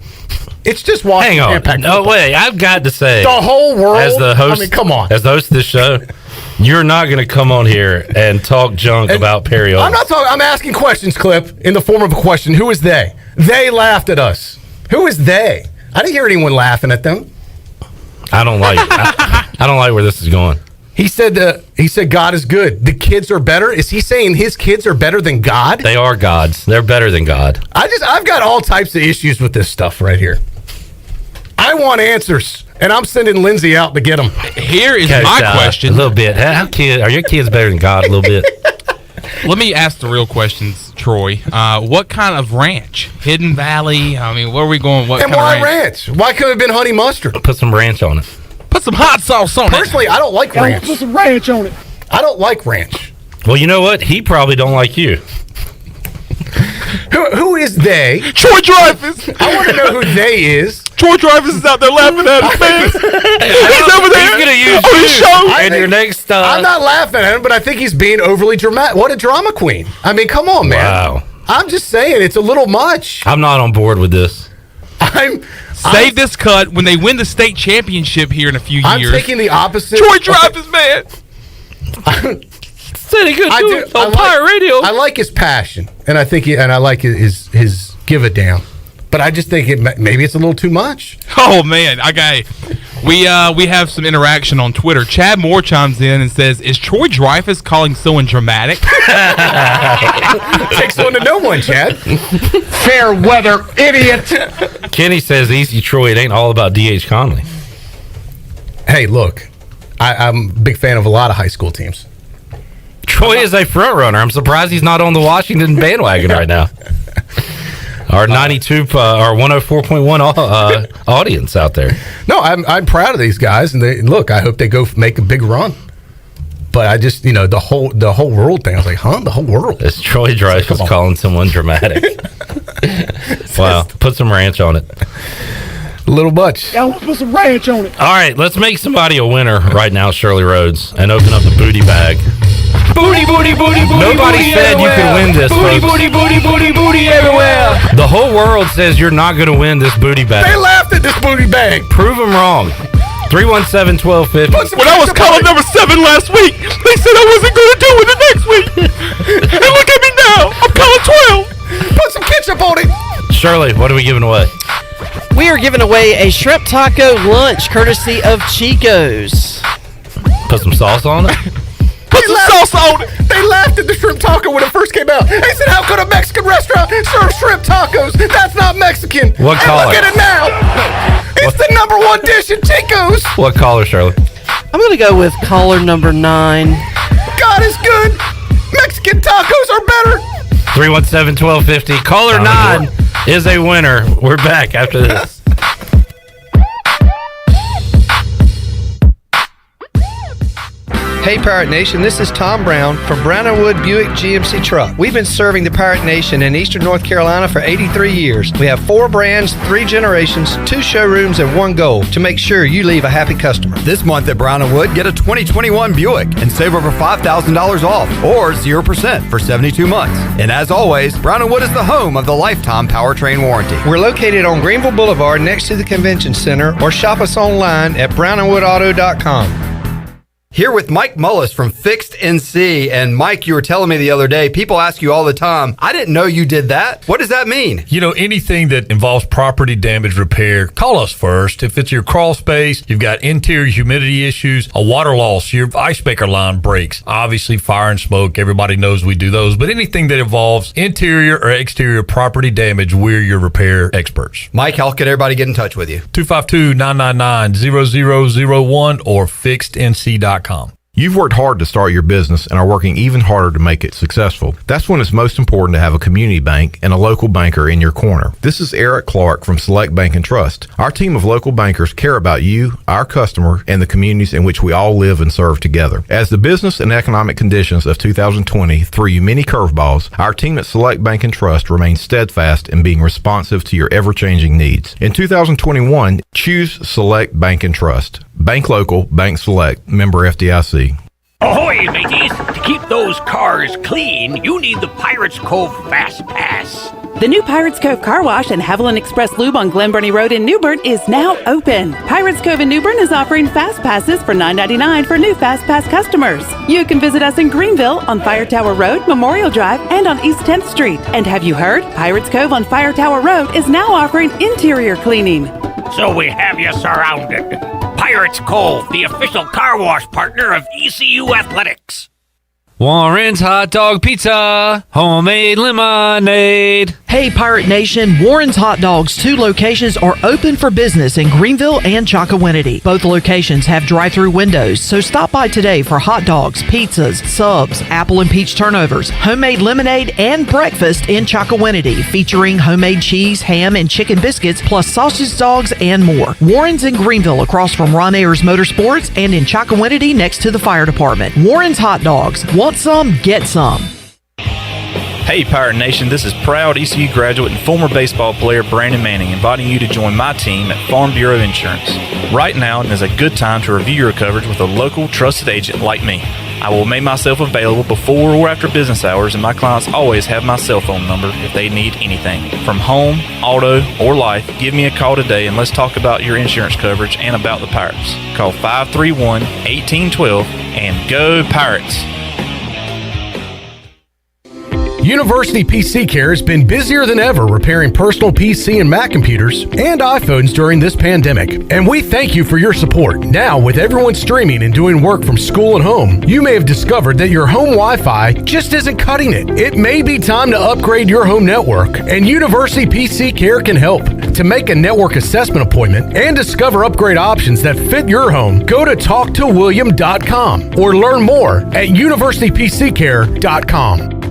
It's just watching. Hang on. Impact No football. way. I've got to say, the whole world. As the host, I mean, come on. As the host of this show, you're not going to come on here and talk junk about Perry Owens. I'm not talking. I'm asking questions, Clip, in the form of a question. Who is they? They laughed at us. Who is they? I didn't hear anyone laughing at them. I don't like. I don't like where this is going. He said God is good. The kids are better. Is he saying his kids are better than God? They are gods. They're better than God. I've got all types of issues with this stuff right here. I want answers, and I'm sending Lindsay out to get them. Here is my question. A little bit. Are your kids better than God? A little bit. Let me ask the real questions, Troy. What kind of ranch? Hidden Valley? I mean, where are we going? What and kind why of ranch? Why could it have been honey mustard? Put some ranch on it. Put some hot sauce on Personally, I don't like ranch. Put some ranch on it. I don't like ranch. Well, you know what? He probably don't like you. Who is they? Troy Dreyfus. I want to know who they is. Troy Dreyfus is out there laughing at us, man. He's over there. He's going to use on his show. And your next. I'm not laughing at him, but I think he's being overly dramatic. What a drama queen! I mean, come on, man. Wow. I'm just saying it's a little much. I'm not on board with this. Save this cut when they win the state championship here in a few years. I'm taking the opposite. Troy Dreyfus, man. Said he could do it on Pirate Radio. I like his passion, and I think I like his give a damn. But I just think maybe it's a little too much. Oh man, we have some interaction on Twitter. Chad Moore chimes in and says, "Is Troy Dreyfus calling someone dramatic?" Takes one to know one, Chad. Fair weather, idiot. Kenny says, "Easy, Troy. It ain't all about D.H. Conley." Hey, look, I'm a big fan of a lot of high school teams. Troy is a front runner. I'm surprised he's not on the Washington bandwagon right now. Our 92, our 104.1 audience out there. No, I'm proud of these guys, and I hope they go make a big run. But I just, the whole world thing. I was like, huh? The whole world? It's Troy Dreyfus calling someone dramatic. Wow, put some ranch on it. A little much. Yeah, I want to put some ranch on it. All right, let's make somebody a winner right now, Shirley Rhodes, and open up the booty bag. Booty, booty, booty, booty. Nobody booty said everywhere. You could win this, Booty, folks. booty, booty, booty, booty everywhere. The whole world says you're not going to win this booty bag. They laughed at this booty bag. Prove them wrong. 317-1250. When I was calling number 7 last week, they said I wasn't going to do it the next week. And look at me now. I'm calling 12. Put some ketchup on it. Shirley, what are we giving away? We are giving away a shrimp taco lunch courtesy of Chico's. Put some sauce on it? Put some sauce on it. They laughed at the shrimp taco when it first came out. They said, how could a Mexican restaurant serve shrimp tacos? That's not Mexican. What color? Look at it now. It's the #1 dish in Chico's. What caller, Shirley? I'm going to go with caller number 9. God is good. Mexican tacos are better. 317-1250. Caller 9 is a winner. We're back after this. Hey Pirate Nation, this is Tom Brown from Brown & Wood Buick GMC Truck. We've been serving the Pirate Nation in Eastern North Carolina for 83 years. We have 4 brands, 3 generations, 2 showrooms, and 1 goal to make sure you leave a happy customer. This month at Brown & Wood, get a 2021 Buick and save over $5,000 off or 0% for 72 months. And as always, Brown & Wood is the home of the lifetime powertrain warranty. We're located on Greenville Boulevard next to the Convention Center, or shop us online at brownandwoodauto.com. Here with Mike Mullis from Fixed NC. And Mike, you were telling me the other day, people ask you all the time, I didn't know you did that. What does that mean? You know, anything that involves property damage repair, call us first. If it's your crawl space, you've got interior humidity issues, a water loss, your ice maker line breaks, obviously fire and smoke, everybody knows we do those. But anything that involves interior or exterior property damage, we're your repair experts. Mike, how can everybody get in touch with you? 252-999-0001 or fixednc.com. You've worked hard to start your business and are working even harder to make it successful. That's when it's most important to have a community bank and a local banker in your corner. This is Eric Clark from Select Bank and Trust. Our team of local bankers care about you, our customer, and the communities in which we all live and serve together. As the business and economic conditions of 2020 threw you many curveballs, our team at Select Bank and Trust remains steadfast in being responsive to your ever-changing needs. In 2021, choose Select Bank and Trust. Bank local, bank select, member FDIC. Ahoy, mateys! To keep those cars clean, you need the Pirates Cove Fast Pass. The new Pirates Cove Car Wash and Haviland Express Lube on Glen Burnie Road in New Bern is now open. Pirates Cove in New Bern is offering Fast Passes for $9.99 for new Fast Pass customers. You can visit us in Greenville on Fire Tower Road, Memorial Drive, and on East 10th Street. And have you heard? Pirates Cove on Fire Tower Road is now offering interior cleaning. So we have you surrounded. Pirates Cove, the official car wash partner of ECU Athletics. Warren's Hot Dog Pizza, homemade lemonade. Hey, Pirate Nation, Warren's Hot Dogs, 2 locations are open for business in Greenville and Chocowinity. Both locations have drive-through windows, so stop by today for hot dogs, pizzas, subs, apple and peach turnovers, homemade lemonade, and breakfast in Chocowinity, featuring homemade cheese, ham, and chicken biscuits, plus sausage dogs and more. Warren's in Greenville, across from Ron Ayers Motorsports, and in Chocowinity, next to the fire department. Warren's Hot Dogs. Want some? Get some. Hey Pirate Nation, this is proud ECU graduate and former baseball player Brandon Manning inviting you to join my team at Farm Bureau Insurance. Right now is a good time to review your coverage with a local trusted agent like me. I will make myself available before or after business hours, and my clients always have my cell phone number if they need anything. From home, auto, or life, give me a call today and let's talk about your insurance coverage and about the Pirates. Call 531-1812 and go Pirates! University PC Care has been busier than ever repairing personal PC and Mac computers and iPhones during this pandemic. And we thank you for your support. Now, with everyone streaming and doing work from school and home, you may have discovered that your home Wi-Fi just isn't cutting it. It may be time to upgrade your home network, and University PC Care can help. To make a network assessment appointment and discover upgrade options that fit your home, go to talktowilliam.com or learn more at universitypccare.com.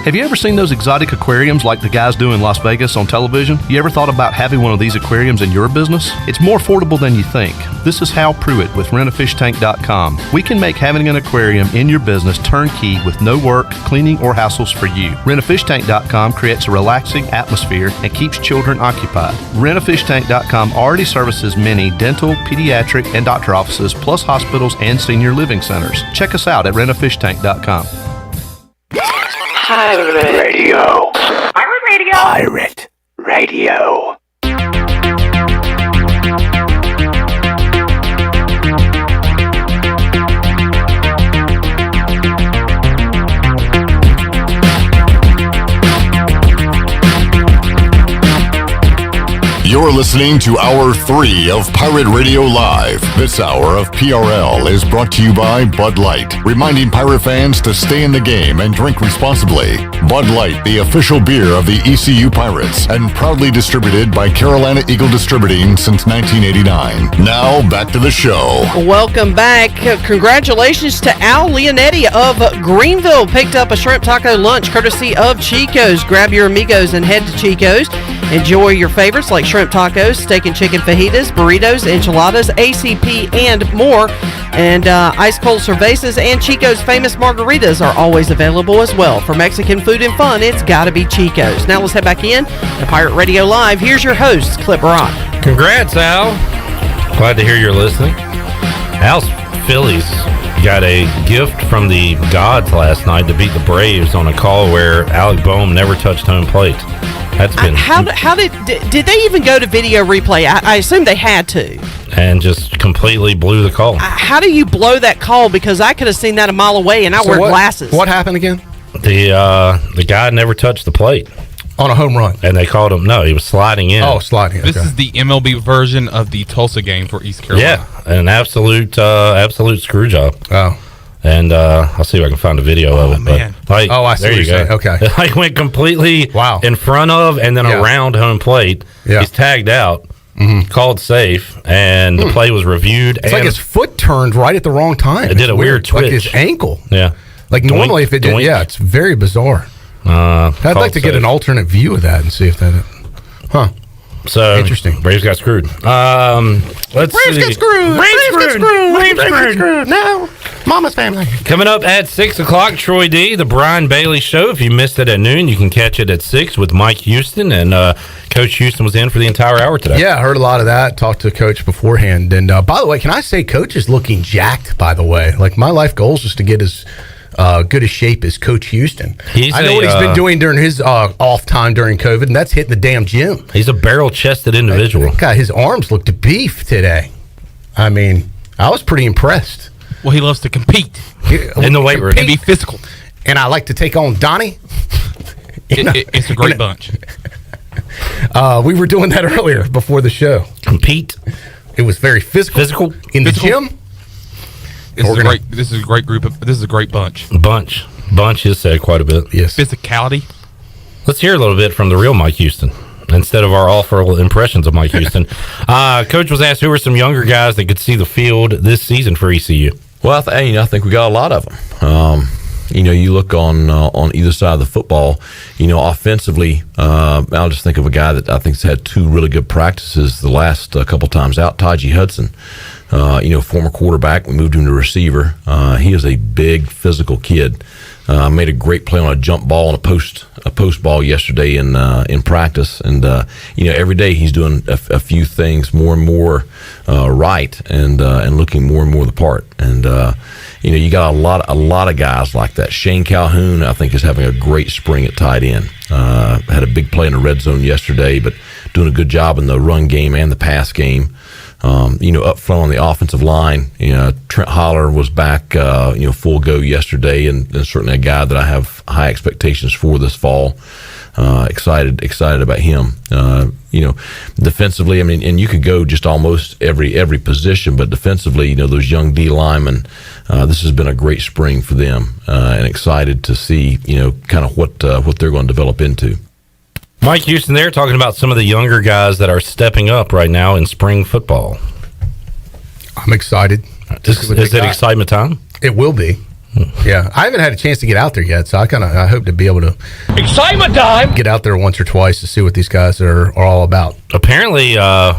Have you ever seen those exotic aquariums like the guys do in Las Vegas on television? You ever thought about having one of these aquariums in your business? It's more affordable than you think. This is Hal Pruitt with rentafishtank.com. We can make having an aquarium in your business turnkey with no work, cleaning, or hassles for you. Rentafishtank.com creates a relaxing atmosphere and keeps children occupied. Rentafishtank.com already services many dental, pediatric, and doctor offices, plus hospitals and senior living centers. Check us out at rentafishtank.com. Pirate Radio. Pirate Radio. Pirate Radio. You're listening to Hour 3 of Pirate Radio Live. This hour of PRL is brought to you by Bud Light, reminding pirate fans to stay in the game and drink responsibly. Bud Light, the official beer of the ECU Pirates, and proudly distributed by Carolina Eagle Distributing since 1989. Now, back to the show. Welcome back. Congratulations to Al Leonetti of Greenville. Picked up a shrimp taco lunch courtesy of Chico's. Grab your amigos and head to Chico's. Enjoy your favorites like shrimp tacos, steak and chicken fajitas, burritos, enchiladas, ACP, and more. And ice cold cervezas and Chico's famous margaritas are always available as well. For Mexican food and fun, it's got to be Chico's. Now let's head back in to Pirate Radio Live. Here's your host, Clip Rock. Congrats, Al. Glad to hear you're listening. Al's Phillies got a gift from the gods last night to beat the Braves on a call where Alec Boehm never touched home plate. That's been how did they even go to video replay? I assume they had to. And just completely blew the call. How do you blow that call? Because I could have seen that a mile away, and I wear glasses. What happened again? The guy never touched the plate on a home run, and they called him. No, he was sliding in. Oh, sliding in. This is the MLB version of the Tulsa game for East Carolina. Yeah, an absolute screw job. Oh. And I'll see if I can find a video of it. Man. But, I see there what you you're go. saying. Okay. I went completely in front of and then around home plate. Yeah. He's tagged out, called safe, and the play was reviewed. It's like his foot turned right at the wrong time. It did a weird twitch. Like his ankle. Yeah. Like normally if it did, it's very bizarre. I'd like to get an alternate view of that and see if that... So interesting. Braves got screwed. Let's Braves see. get screwed. Braves get screwed. No. Mama's family. Coming up at 6 o'clock, Troy D, the Brian Bailey Show. If you missed it at noon, you can catch it at 6 with Mike Houston. And Coach Houston was in for the entire hour today. Yeah, I heard a lot of that. Talked to Coach beforehand. And by the way, can I say Coach is looking jacked, by the way. Like, my life goal is just to get as good a shape as Coach Houston. I know what he's been doing during his off time during COVID, and that's hitting the damn gym. He's a barrel-chested individual. God, his arms looked beef today. I mean, I was pretty impressed. Well, he loves to compete in the weight room and be physical. And I like to take on Donnie. It's a great bunch. We were doing that earlier before the show. Compete. It was very physical in the gym. This is a great group. This is a great bunch. Bunch is said quite a bit. Yes. Physicality. Let's hear a little bit from the real Mike Houston instead of our awful impressions of Mike Houston. Coach was asked who were some younger guys that could see the field this season for ECU. Well, I think we got a lot of them. You look on either side of the football. Offensively, I'll just think of a guy that I think's had two really good practices the last couple times out. Taji Hudson, former quarterback. We moved him to receiver. He is a big physical kid. Made a great play on a jump ball and a post ball yesterday in practice, and every day he's doing a few things more and more right, and looking more and more the part. And you got a lot of guys like that. Shane Calhoun, I think, is having a great spring at tight end. Had a big play in the red zone yesterday, but doing a good job in the run game and the pass game. Up front on the offensive line, Trent Holler was back, full go yesterday, and certainly a guy that I have high expectations for this fall. Excited about him. Defensively, and you could go just almost every position, but defensively, those young D linemen, this has been a great spring for them, and excited to see, kind of what they're going to develop into. Mike Houston there talking about some of the younger guys that are stepping up right now in spring football. I'm excited. Is it excitement time? It will be. Yeah, I haven't had a chance to get out there yet, so I hope to be able to excitement time. Get out there once or twice to see what these guys are all about. Apparently,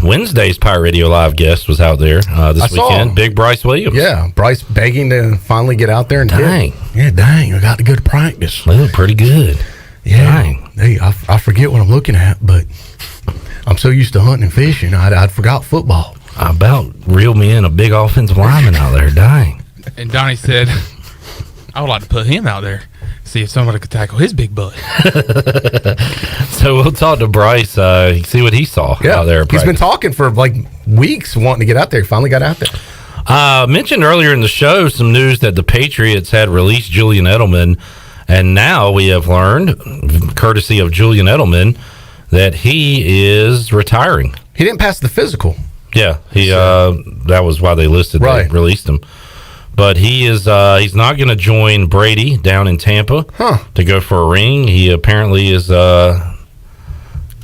Wednesday's Pirate Radio Live guest was out there this weekend. Big Bryce Williams. Yeah, Bryce begging to finally get out there and dang, I got to go to practice. They look pretty good. Yeah, hey, I forget what I'm looking at, but I'm so used to hunting and fishing, I'd forgot football. I about reeled me in a big offensive lineman out there. Dang. And Donnie said, I would like to put him out there, see if somebody could tackle his big butt. So we'll talk to Bryce, see what he saw out there. He's been talking for like weeks wanting to get out there. He finally got out there. Mentioned earlier in the show some news that the Patriots had released Julian Edelman, and now we have learned, courtesy of Julian Edelman, that he is retiring. He didn't pass the physical. Yeah, that was why they listed. Right. They released him. But he is he's not going to join Brady down in Tampa to go for a ring. He apparently is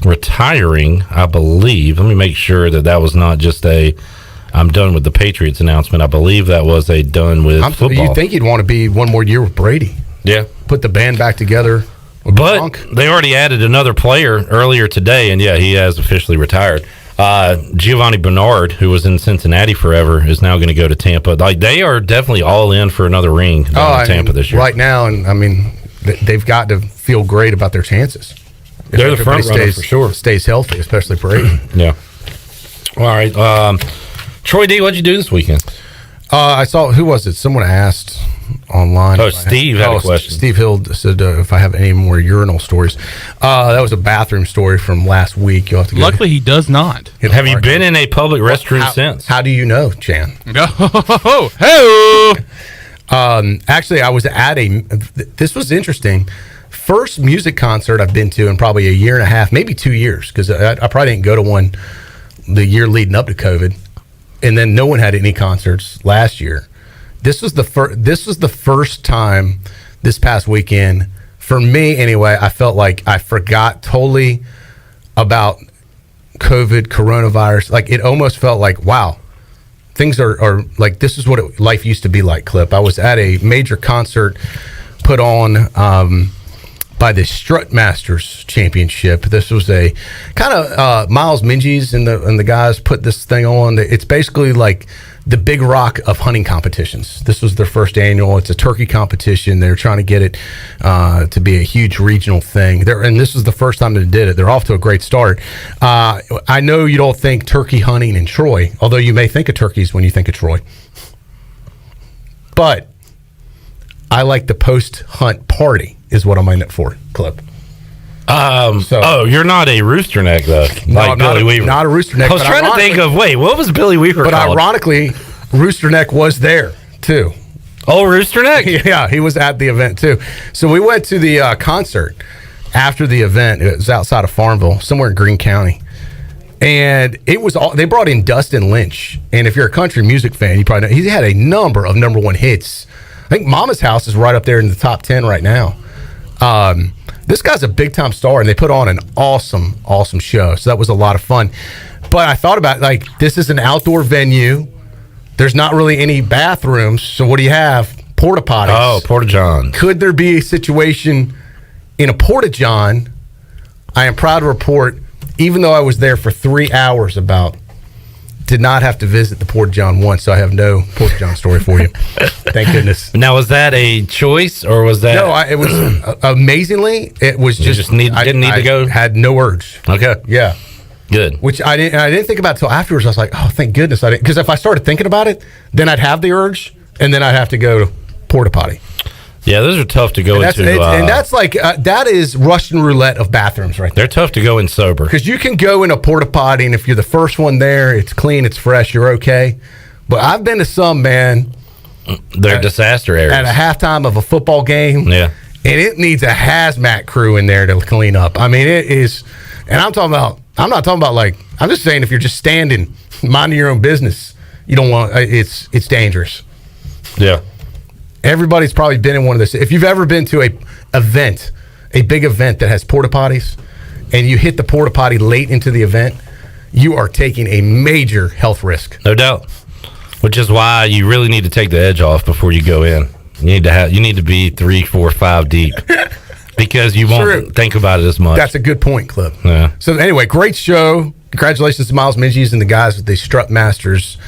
retiring, I believe. Let me make sure that was not just I'm done with the Patriots announcement. I believe that was a done with football. You think he'd want to be one more year with Brady? Yeah. Put the band back together. But they already added another player earlier today, and he has officially retired. Giovanni Bernard, who was in Cincinnati forever, is now going to go to Tampa. Like, they are definitely all in for another ring down in Tampa this year. Right now, and I mean, they've got to feel great about their chances. They're the front runner for sure. Stays healthy, especially Brady. Yeah. All right. Troy D, what'd you do this weekend? I saw, who was it? Someone asked online. Oh, Steve had a question. Steve Hill said if I have any more urinal stories. That was a bathroom story from last week. You'll have to Luckily, he does not. Have you been in a public restroom since? How do you know, Chan? Actually, I was at this was interesting. First music concert I've been to in probably a year and a half, maybe 2 years, because I probably didn't go to one the year leading up to COVID. And then no one had any concerts last year. This was the first time this past weekend, for me anyway, I felt like I forgot totally about COVID, coronavirus. Like, it almost felt like, wow, things are like, this is what life used to be like, Clip. I was at a major concert put on by the Strut Masters Championship. This was a kind of Miles Minges and the guys put this thing on. It's basically like the Big Rock of hunting competitions. This was their first annual. It's a turkey competition. They're trying to get it to be a huge regional thing. And this is the first time they did it. They're off to a great start. I know you don't think turkey hunting in Troy, although you may think of turkeys when you think of Troy. But I like the post-hunt party is what I'm in it for, Clip. You're not a rooster neck, though. No, like I'm Billy Weaver. Not a rooster neck. I was trying to think of, what was Billy Weaver called? But ironically, Rooster Neck was there, too. Oh, Rooster Neck? Yeah, he was at the event, too. So we went to the concert after the event. It was outside of Farmville, somewhere in Greene County. And it was they brought in Dustin Lynch. And if you're a country music fan, you probably know he had a number of number one hits. I think Mama's House is right up there in the top 10 right now. This guy's a big time star, and they put on an awesome show. So that was a lot of fun. But I thought about, like, this is an outdoor venue. There's not really any bathrooms. So what do you have? Porta potties. Oh, Porta John. Could there be a situation in a Porta John? I am proud to report, even though I was there for 3 hours did not have to visit the Porta John once, so I have no Porta John story for you. Thank goodness. Now, was that a choice, or was that... No, it was amazingly, it was just... didn't need to go? I had no urge. Okay. Yeah. Good. Which I didn't think about until afterwards. I was like, oh, thank goodness I didn't. Because if I started thinking about it, then I'd have the urge, and then I'd have to go to Porta Potty. Yeah, those are tough to go into. And that's like, that is Russian roulette of bathrooms right there. They're tough to go in sober. Because you can go in a porta potty, and if you're the first one there, it's clean, it's fresh, you're okay. But I've been to some, man. They're disaster areas. At a halftime of a football game. Yeah. And it needs a hazmat crew in there to clean up. I mean, it is, and I'm not talking about like, I'm just saying if you're just standing, minding your own business, you don't want, it's dangerous. Yeah. Everybody's probably been in one of those. If you've ever been to a big event that has porta potties, and you hit the porta potty late into the event, you are taking a major health risk. No doubt. Which is why you really need to take the edge off before you go in. You need to be 3, 4, 5 deep because you won't think about it as much. That's a good point, Clip. Yeah. So anyway, great show. Congratulations to Miles Minges and the guys with the Strut Masters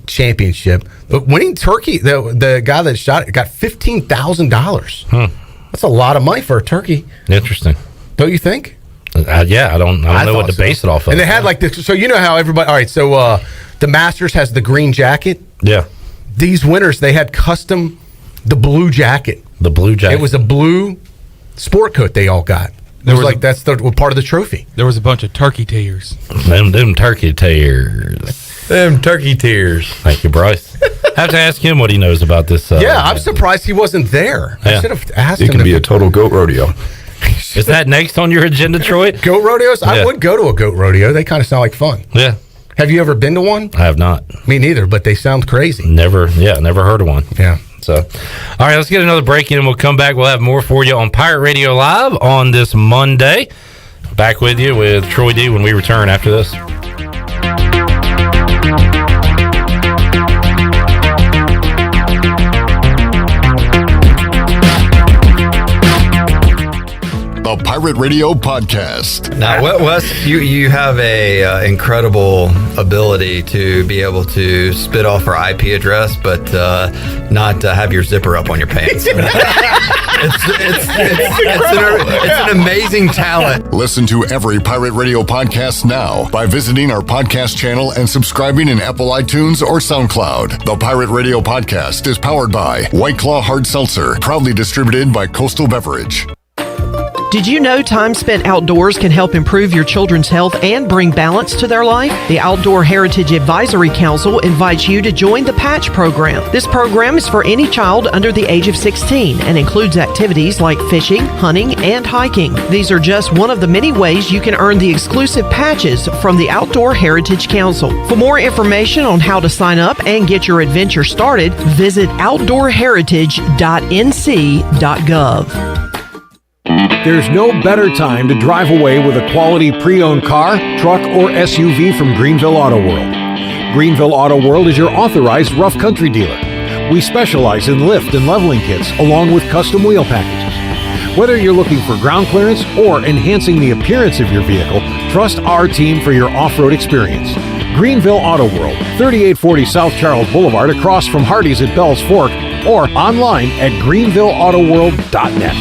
Championship. Winning turkey, the guy that shot it got $15,000. That's a lot of money for a turkey. Interesting. Don't you think? Yeah, I don't know what to base it off of. And they had like this. So you know how everybody. All right. So the Masters has the green jacket. Yeah. These winners, they had custom the blue jacket. The blue jacket. It was a blue sport coat they all got. That's part of the trophy. There was a bunch of turkey tears. Them turkey tears. Them turkey tears. Thank you, Bryce. I have to ask him what he knows about this. I'm surprised he wasn't there. I should have asked him. It can be a total goat rodeo. Is that next on your agenda, Troy? Goat rodeos? Yeah. I would go to a goat rodeo. They kind of sound like fun. Yeah. Have you ever been to one? I have not. Me neither, but they sound crazy. Never heard of one. Yeah. So, all right, let's get another break in and we'll come back. We'll have more for you on Pirate Radio Live on this Monday. Back with you with Troy D when we return after this. The Pirate Radio Podcast. Now, Wes, you have a incredible ability to be able to spit off our IP address, but not have your zipper up on your pants. It's an amazing talent. Listen to every Pirate Radio podcast now by visiting our podcast channel and subscribing in Apple iTunes or SoundCloud. The Pirate Radio Podcast is powered by White Claw Hard Seltzer, proudly distributed by Coastal Beverage. Did you know time spent outdoors can help improve your children's health and bring balance to their life? The Outdoor Heritage Advisory Council invites you to join the Patch program. This program is for any child under the age of 16 and includes activities like fishing, hunting, and hiking. These are just one of the many ways you can earn the exclusive patches from the Outdoor Heritage Council. For more information on how to sign up and get your adventure started, visit outdoorheritage.nc.gov. There's no better time to drive away with a quality pre-owned car, truck, or SUV from Greenville Auto World. Greenville Auto World is your authorized rough country dealer. We specialize in lift and leveling kits along with custom wheel packages. Whether you're looking for ground clearance or enhancing the appearance of your vehicle, trust our team for your off-road experience. Greenville Auto World, 3840 South Charles Boulevard across from Hardee's at Bell's Fork, or online at greenvilleautoworld.net.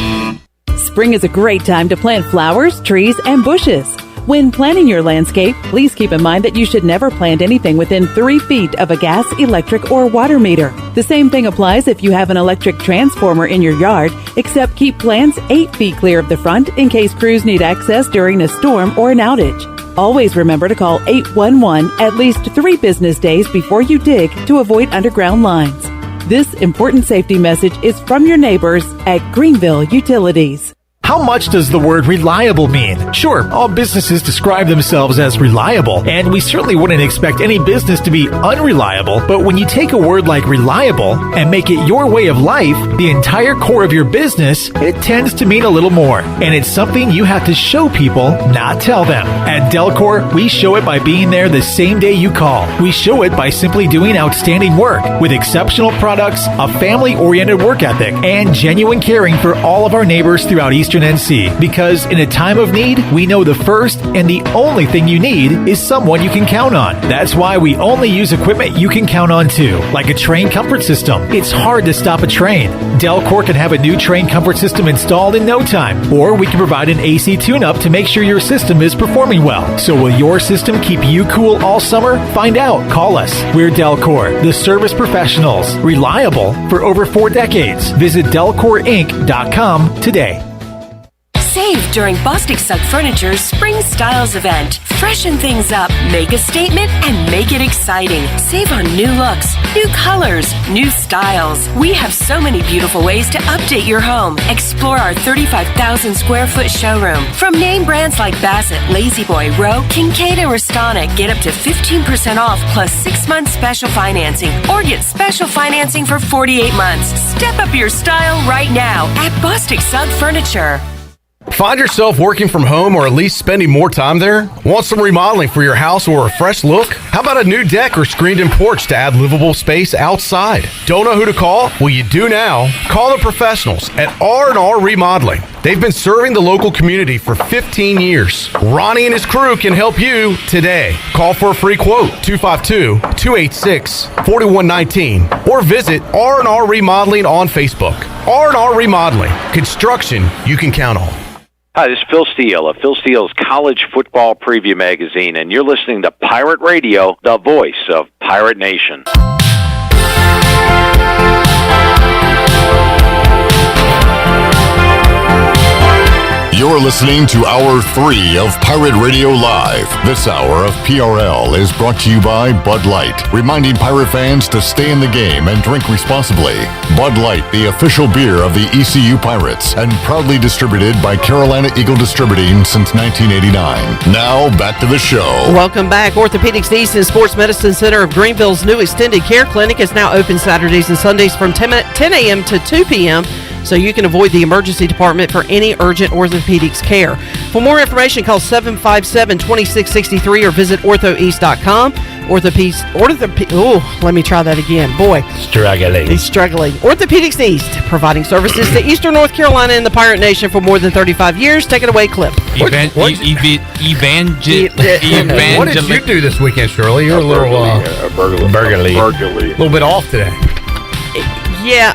Spring is a great time to plant flowers, trees, and bushes. When planning your landscape, please keep in mind that you should never plant anything within 3 feet of a gas, electric, or water meter. The same thing applies if you have an electric transformer in your yard, except keep plants 8 feet clear of the front in case crews need access during a storm or an outage. Always remember to call 811 at least 3 business days before you dig to avoid underground lines. This important safety message is from your neighbors at Greenville Utilities. How much does the word reliable mean? Sure, all businesses describe themselves as reliable, and we certainly wouldn't expect any business to be unreliable, but when you take a word like reliable and make it your way of life, the entire core of your business, it tends to mean a little more. And it's something you have to show people, not tell them. At Delcor, we show it by being there the same day you call. We show it by simply doing outstanding work with exceptional products, a family-oriented work ethic, and genuine caring for all of our neighbors throughout Eastern NC, because in a time of need, we know the first and the only thing you need is someone you can count on. That's why we only use equipment you can count on too, like a train comfort system. It's hard to stop a train. Delcor can have a new train comfort system installed in no time, or we can provide an AC tune-up to make sure your system is performing well. So will your system keep you cool all summer? Find out. Call us. We're Delcor, the service professionals, reliable for over 4 decades. Visit DelcorInc.com today. Save during Bostic Sugg Furniture's Spring Styles event. Freshen things up, make a statement, and make it exciting. Save on new looks, new colors, new styles. We have so many beautiful ways to update your home. Explore our 35,000 square foot showroom. From name brands like Bassett, La-Z-Boy, Rowe, Kincaid, and Restana, get up to 15% off plus 6 months special financing, or get special financing for 48 months. Step up your style right now at Bostic Sugg Furniture. Find yourself working from home or at least spending more time there? Want some remodeling for your house or a fresh look? How about a new deck or screened-in porch to add livable space outside? Don't know who to call? Well, you do now. Call the professionals at R&R Remodeling. They've been serving the local community for 15 years. Ronnie and his crew can help you today. Call for a free quote, 252-286-4119, or visit R&R Remodeling on Facebook. R&R Remodeling, construction you can count on. Hi, this is Phil Steele of Phil Steele's College Football Preview Magazine, and you're listening to Pirate Radio, the voice of Pirate Nation. You're listening to Hour 3 of Pirate Radio Live. This hour of PRL is brought to you by Bud Light, reminding Pirate fans to stay in the game and drink responsibly. Bud Light, the official beer of the ECU Pirates, and proudly distributed by Carolina Eagle Distributing since 1989. Now, back to the show. Welcome back. Orthopedics East and Sports Medicine Center of Greenville's new extended care clinic is now open Saturdays and Sundays from 10 a.m. to 2 p.m., so you can avoid the emergency department for any urgent orthopedics care. For more information, call 757-2663 or visit orthoeast.com. Let me try that again. Boy. He's struggling. Orthopedics East, providing services to Eastern North Carolina and the Pirate Nation for more than 35 years. Take it away, Clip. What did you do this weekend, Shirley? You're a little burglary. A little bit off today. Yeah,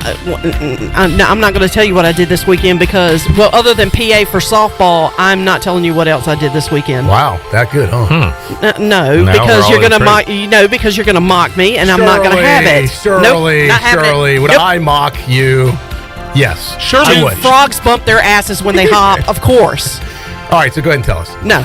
I'm not going to tell you what I did this weekend because, well, other than PA for softball, I'm not telling you what else I did this weekend. Wow, that good, huh? No, because you're going to mock. Because you're going to mock me, and I'm not going to have it. Shirley, would I mock you? Yes, Shirley. Frogs bump their asses when they hop, of course. All right, so go ahead and tell us. No.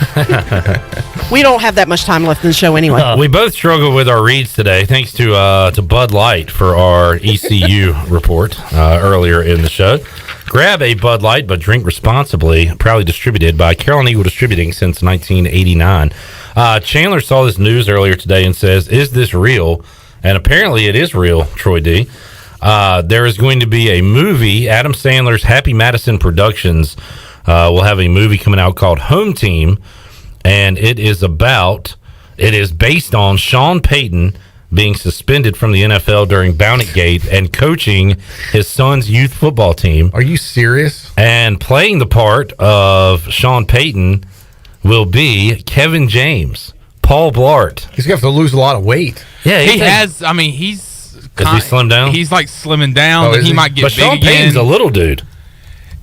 We don't have that much time left in the show anyway. We both struggled with our reads today, thanks to Bud Light for our ECU report earlier in the show. Grab a Bud Light, but drink responsibly. Proudly distributed by Carolina Eagle Distributing since 1989. Chandler saw this news earlier today and says, "Is this real?" And apparently it is real, Troy D. There is going to be a movie. Adam Sandler's Happy Madison Productions will have a movie coming out called Home Team, and it is based on Sean Payton being suspended from the NFL during Bountygate and coaching his son's youth football team. Are you serious? And playing the part of Sean Payton will be Kevin James, Paul Blart. He's going to have to lose a lot of weight. Yeah, he has. I mean, he's he slimmed down? He's like slimming down. He might get but big Sean again. Payton's a little dude.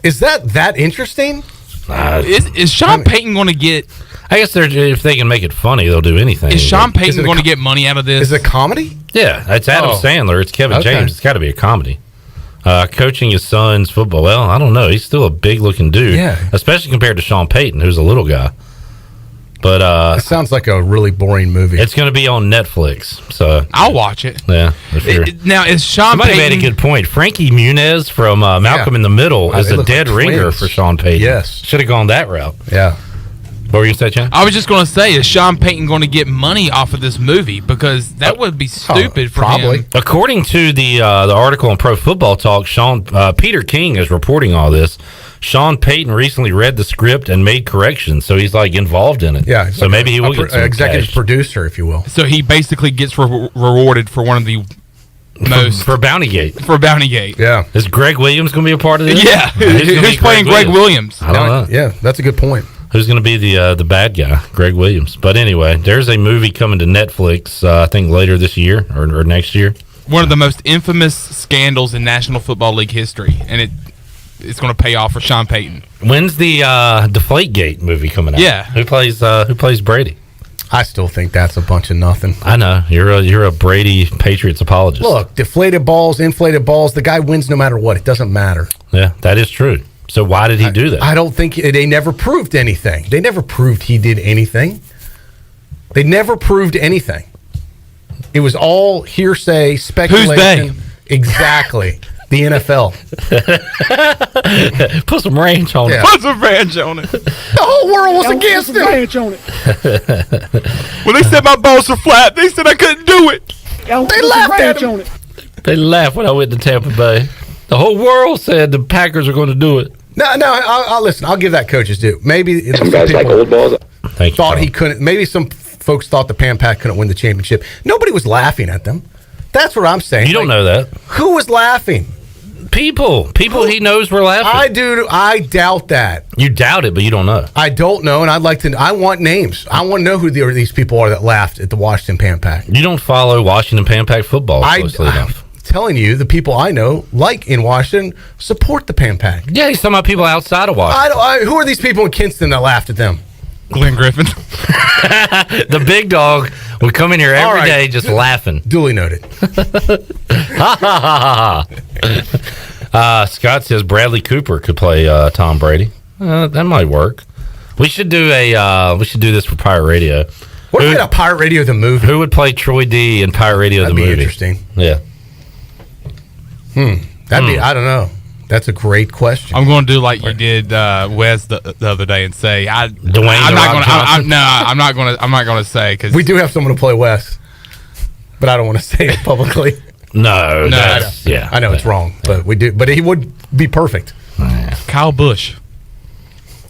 Is that interesting? Is Sean Payton going to get... I guess if they can make it funny, they'll do anything. Is Sean Payton going to get money out of this? Is it a comedy? Yeah, it's Adam Sandler. It's Kevin James. It's got to be a comedy. Coaching his son's football. Well, I don't know. He's still a big-looking dude. Yeah. Especially compared to Sean Payton, who's a little guy. But it sounds like a really boring movie. It's going to be on Netflix, so I'll watch it. Yeah. Now, is Sean Somebody Payton... made a good point. Frankie Muniz from Malcolm in the Middle is a dead ringer for Sean Payton. Yes. Should have gone that route. Yeah. What were you saying, Chad? I was just going to say, is Sean Payton going to get money off of this movie? Because that would be stupid for him. According to the article on Pro Football Talk, Peter King is reporting all this. Sean Payton recently read the script and made corrections, so he's like involved in it. Yeah, so maybe he will get some executive cash. producer, if you will. So he basically gets rewarded for one of the most for Bountygate. For Bountygate, yeah. Is Greg Williams going to be a part of this? Yeah, who's playing Greg Williams? I don't know. Yeah, that's a good point. Who's going to be the bad guy? Greg Williams. But anyway, there's a movie coming to Netflix. I think later this year or next year. One of the most infamous scandals in National Football League history, and it's going to pay off for Sean Payton. When's the Deflategate movie coming out? Yeah, who plays Brady? I still think that's a bunch of nothing. I know you're a Brady Patriots apologist. Look, deflated balls, inflated balls. The guy wins no matter what. It doesn't matter. Yeah, that is true. So why did he do that? I don't think they never proved anything. They never proved he did anything. They never proved anything. It was all hearsay, speculation. Who's they? Exactly. The NFL. Put some ranch on it. Put some ranch on it. The whole world was against him. Ranch on it. When they said my balls were flat, they said I couldn't do it. They laughed at him. On it. They laughed when I went to Tampa Bay. The whole world said the Packers are going to do it. No. I'll listen. I'll give that coach his due. Maybe some guys like old balls. Thought he couldn't. Maybe some folks thought the Pan Pack couldn't win the championship. Nobody was laughing at them. That's what I'm saying. You don't know that. Who was laughing? People he knows were laughing. I doubt that. You doubt it, but you don't know. I don't know, and I'd like to. I want names. I want to know who these people are that laughed at the Washington Pan Pack. You don't follow Washington Pan Pack football closely enough. I'm telling you, the people I know, like in Washington, support the Pan Pack. Yeah, he's talking about people outside of Washington. Who are these people in Kinston that laughed at them? Glenn Griffin. The big dog would come in here every day just laughing. Duly noted. Scott says Bradley Cooper could play Tom Brady. That might work. We should do this for Pirate Radio. What if we had a Pirate Radio the movie? Who would play Troy D in Pirate Radio That'd the movie? Interesting. Yeah. That'd be. I don't know. That's a great question. I'm going to do like you did Wes the other day and say Dwayne. I'm not going to say because we do have someone to play Wes, but I don't want to say it publicly. No. I know it's wrong, but we do. But he would be perfect. Kyle Busch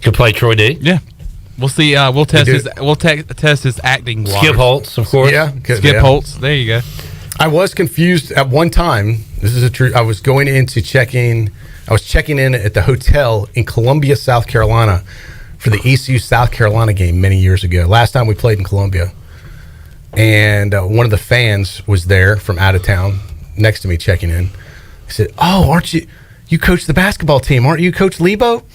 could play Troy D. Yeah. We'll see. We'll test test his acting. Waters. Skip Holtz, of course. Yeah, Skip Holtz. There you go. I was confused at one time. This is a true. I was going into checking. I was checking in at the hotel in Columbia, South Carolina, for the ECU South Carolina game many years ago. Last time we played in Columbia, and one of the fans was there from out of town next to me checking in. He said, "Oh, aren't you? You coach the basketball team, aren't you, Coach Lebo?"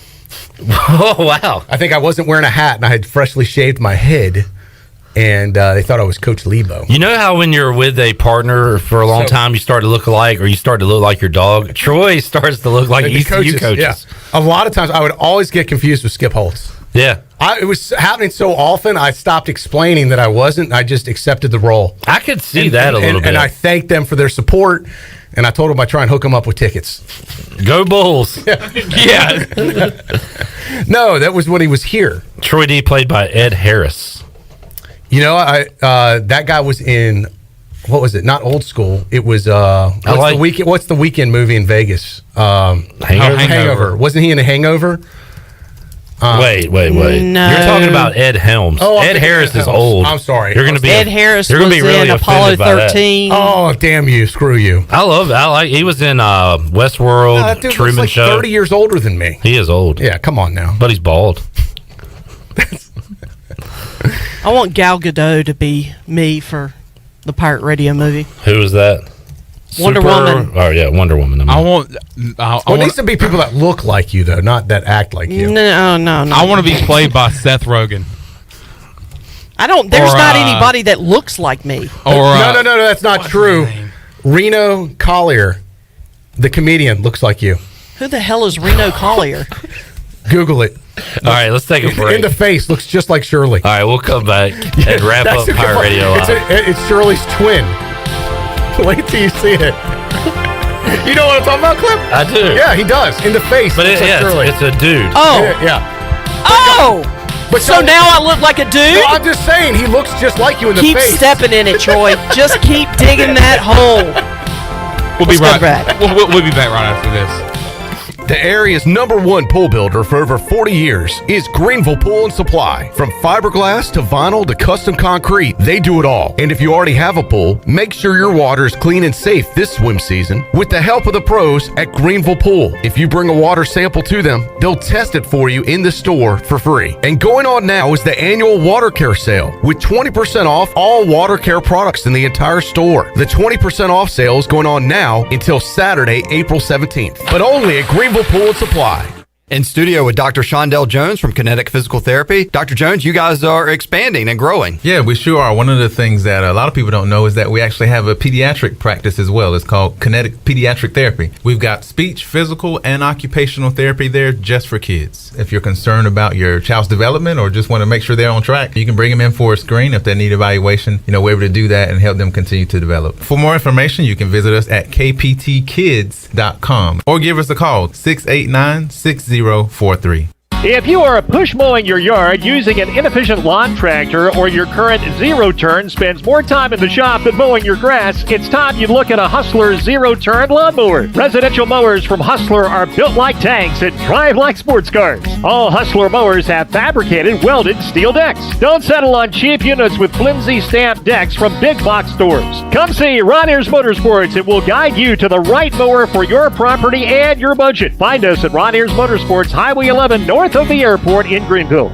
Oh, wow. I think I wasn't wearing a hat, and I had freshly shaved my head, and they thought I was Coach Lebo. You know how when you're with a partner for a long time, you start to look alike, or you start to look like your dog? Troy starts to look like ECU coaches. Yeah. A lot of times, I would always get confused with Skip Holtz. Yeah. It was happening so often, I stopped explaining that I wasn't. I just accepted the role. I could see that a little bit. And I thanked them for their support, and I told them I'd try and hook them up with tickets. Go Bulls. Yeah. No, that was when he was here. Troy D played by Ed Harris. You know, that guy was in, what was it? Not Old School. It was, what's the weekend movie in Vegas? Hangover. Wasn't he in a Hangover? Wait. No. You're talking about Ed Helms. Ed Harris is old. I'm sorry. You're going to be Ed Harris you're gonna was be really in Apollo offended by 13. Oh, damn you. Screw you. I love that. He was in Westworld, That dude Truman looks like Show. 30 years older than me. He is old. Yeah, come on now. But he's bald. I want Gal Gadot to be me for the Pirate Radio movie. Who is that? Wonder Woman. Oh, yeah, Wonder Woman. I want. It needs to be people that look like you, though, not that act like you. No. I want to be played by Seth Rogen. There's not anybody that looks like me. No, that's not true. Reno Collier, the comedian, looks like you. Who the hell is Reno Collier? Google it. All right, let's take a break. In the face, looks just like Shirley. All right, we'll come back and wrap up Pirate Radio Live. It's Shirley's twin. Wait till you see it. You know what I'm talking about, Clip? I do. Yeah, he does. In the face. But it's a dude. Oh. Yeah. Oh! But so now I look like a dude? No, I'm just saying, he looks just like you in the face. Keep stepping in it, Troy. Just keep digging that hole. We'll be right back. We'll be back right after this. The area's #1 pool builder for over 40 years is Greenville Pool and Supply. From fiberglass to vinyl to custom concrete, they do it all. And if you already have a pool, make sure your water is clean and safe this swim season with the help of the pros at Greenville Pool. If you bring a water sample to them, they'll test it for you in the store for free. And going on now is the annual water care sale with 20% off all water care products in the entire store. The 20% off sale is going on now until Saturday, April 17th, but only at Greenville Pool and Supply. In studio with Dr. Shondell Jones from Kinetic Physical Therapy. Dr. Jones, you guys are expanding and growing. Yeah, we sure are. One of the things that a lot of people don't know is that we actually have a pediatric practice as well. It's called Kinetic Pediatric Therapy. We've got speech, physical, and occupational therapy there just for kids. If you're concerned about your child's development or just want to make sure they're on track, you can bring them in for a screen. If they need evaluation, we're able to do that and help them continue to develop. For more information, you can visit us at kptkids.com or give us a call, 689-6043. If you are push mowing your yard using an inefficient lawn tractor or your current zero-turn spends more time in the shop than mowing your grass, it's time you look at a Hustler zero-turn lawnmower. Residential mowers from Hustler are built like tanks and drive like sports cars. All Hustler mowers have fabricated, welded steel decks. Don't settle on cheap units with flimsy stamped decks from big box stores. Come see Ronnie's Motorsports. It will guide you to the right mower for your property and your budget. Find us at Ronnie's Motorsports, Highway 11 north of the airport in Greenville.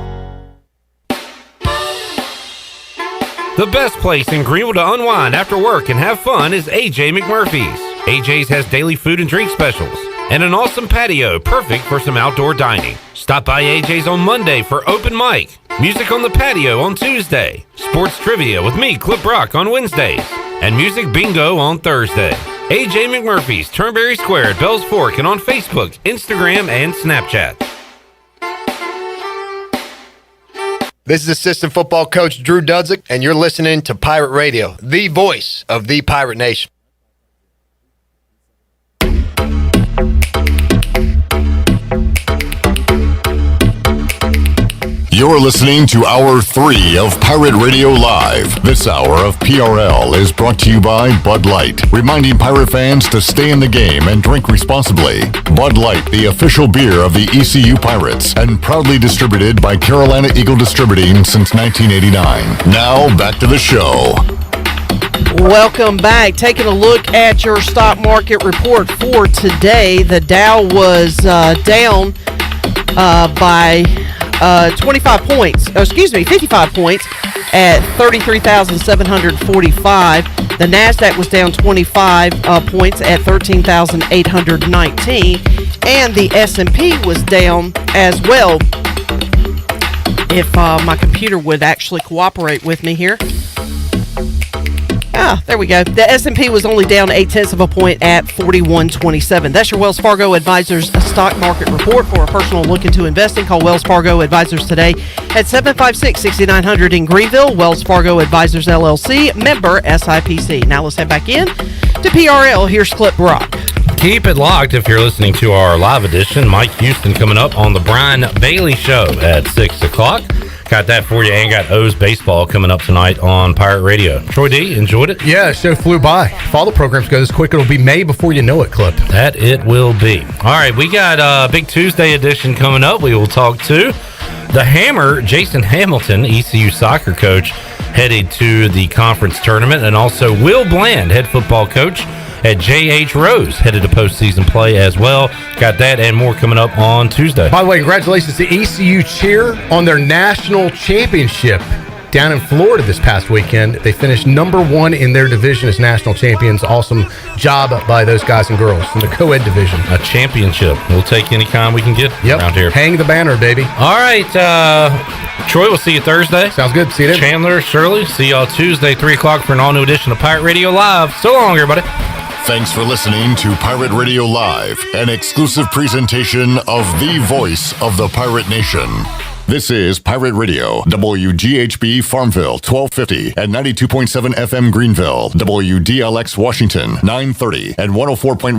The best place in Greenville to unwind after work and have fun is AJ McMurphy's. AJ's has daily food and drink specials and an awesome patio perfect for some outdoor dining. Stop by AJ's on Monday for open mic, music on the patio on Tuesday, sports trivia with me, Clip Brock, on Wednesdays, and music bingo on Thursday. AJ McMurphy's, Turnberry Square at Bells Fork, and on Facebook, Instagram, and Snapchat. This is assistant football coach Drew Dudzik, and you're listening to Pirate Radio, the voice of the Pirate Nation. You're listening to Hour 3 of Pirate Radio Live. This hour of PRL is brought to you by Bud Light, reminding Pirate fans to stay in the game and drink responsibly. Bud Light, the official beer of the ECU Pirates, and proudly distributed by Carolina Eagle Distributing since 1989. Now, back to the show. Welcome back. Taking a look at your stock market report for today. The Dow was down by 55 points at 33,745. The NASDAQ was down 25 points at 13,819. And the S&P was down as well. If my computer would actually cooperate with me here. There we go. The S&P was only down 0.8 of a point at 4127. That's your Wells Fargo Advisors stock market report. For a personal look into investing, call Wells Fargo Advisors today at 756-6900 in Greenville. Wells Fargo Advisors LLC, member SIPC. Now let's head back in to PRL. Here's Clip Brock. Keep it locked if you're listening to our live edition. Mike Houston coming up on the Brian Bailey Show at 6 o'clock. Got that for you, and got O's baseball coming up tonight on Pirate Radio. Troy D, enjoyed it? Yeah, the show flew by. If all the programs go this quick, it'll be May before you know it, Clip. That it will be. All right, we got a Big Tuesday edition coming up. We will talk to the Hammer, Jason Hamilton, ECU soccer coach, headed to the conference tournament, and also Will Bland, head football coach at J.H. Rose, headed to postseason play as well. Got that and more coming up on Tuesday. By the way, congratulations to ECU Cheer on their national championship down in Florida this past weekend. They finished number 1 in their division as national champions. Awesome job by those guys and girls in the co-ed division. A championship. We'll take any kind we can get around here. Hang the banner, baby. All right. Troy, we'll see you Thursday. Sounds good. See you then. Chandler, Shirley, see y'all Tuesday, 3 o'clock for an all-new edition of Pirate Radio Live. So long, everybody. Thanks for listening to Pirate Radio Live, an exclusive presentation of the voice of the Pirate Nation. This is Pirate Radio, WGHB Farmville, 1250 and 92.7 FM Greenville, WDLX Washington, 930 and 104.1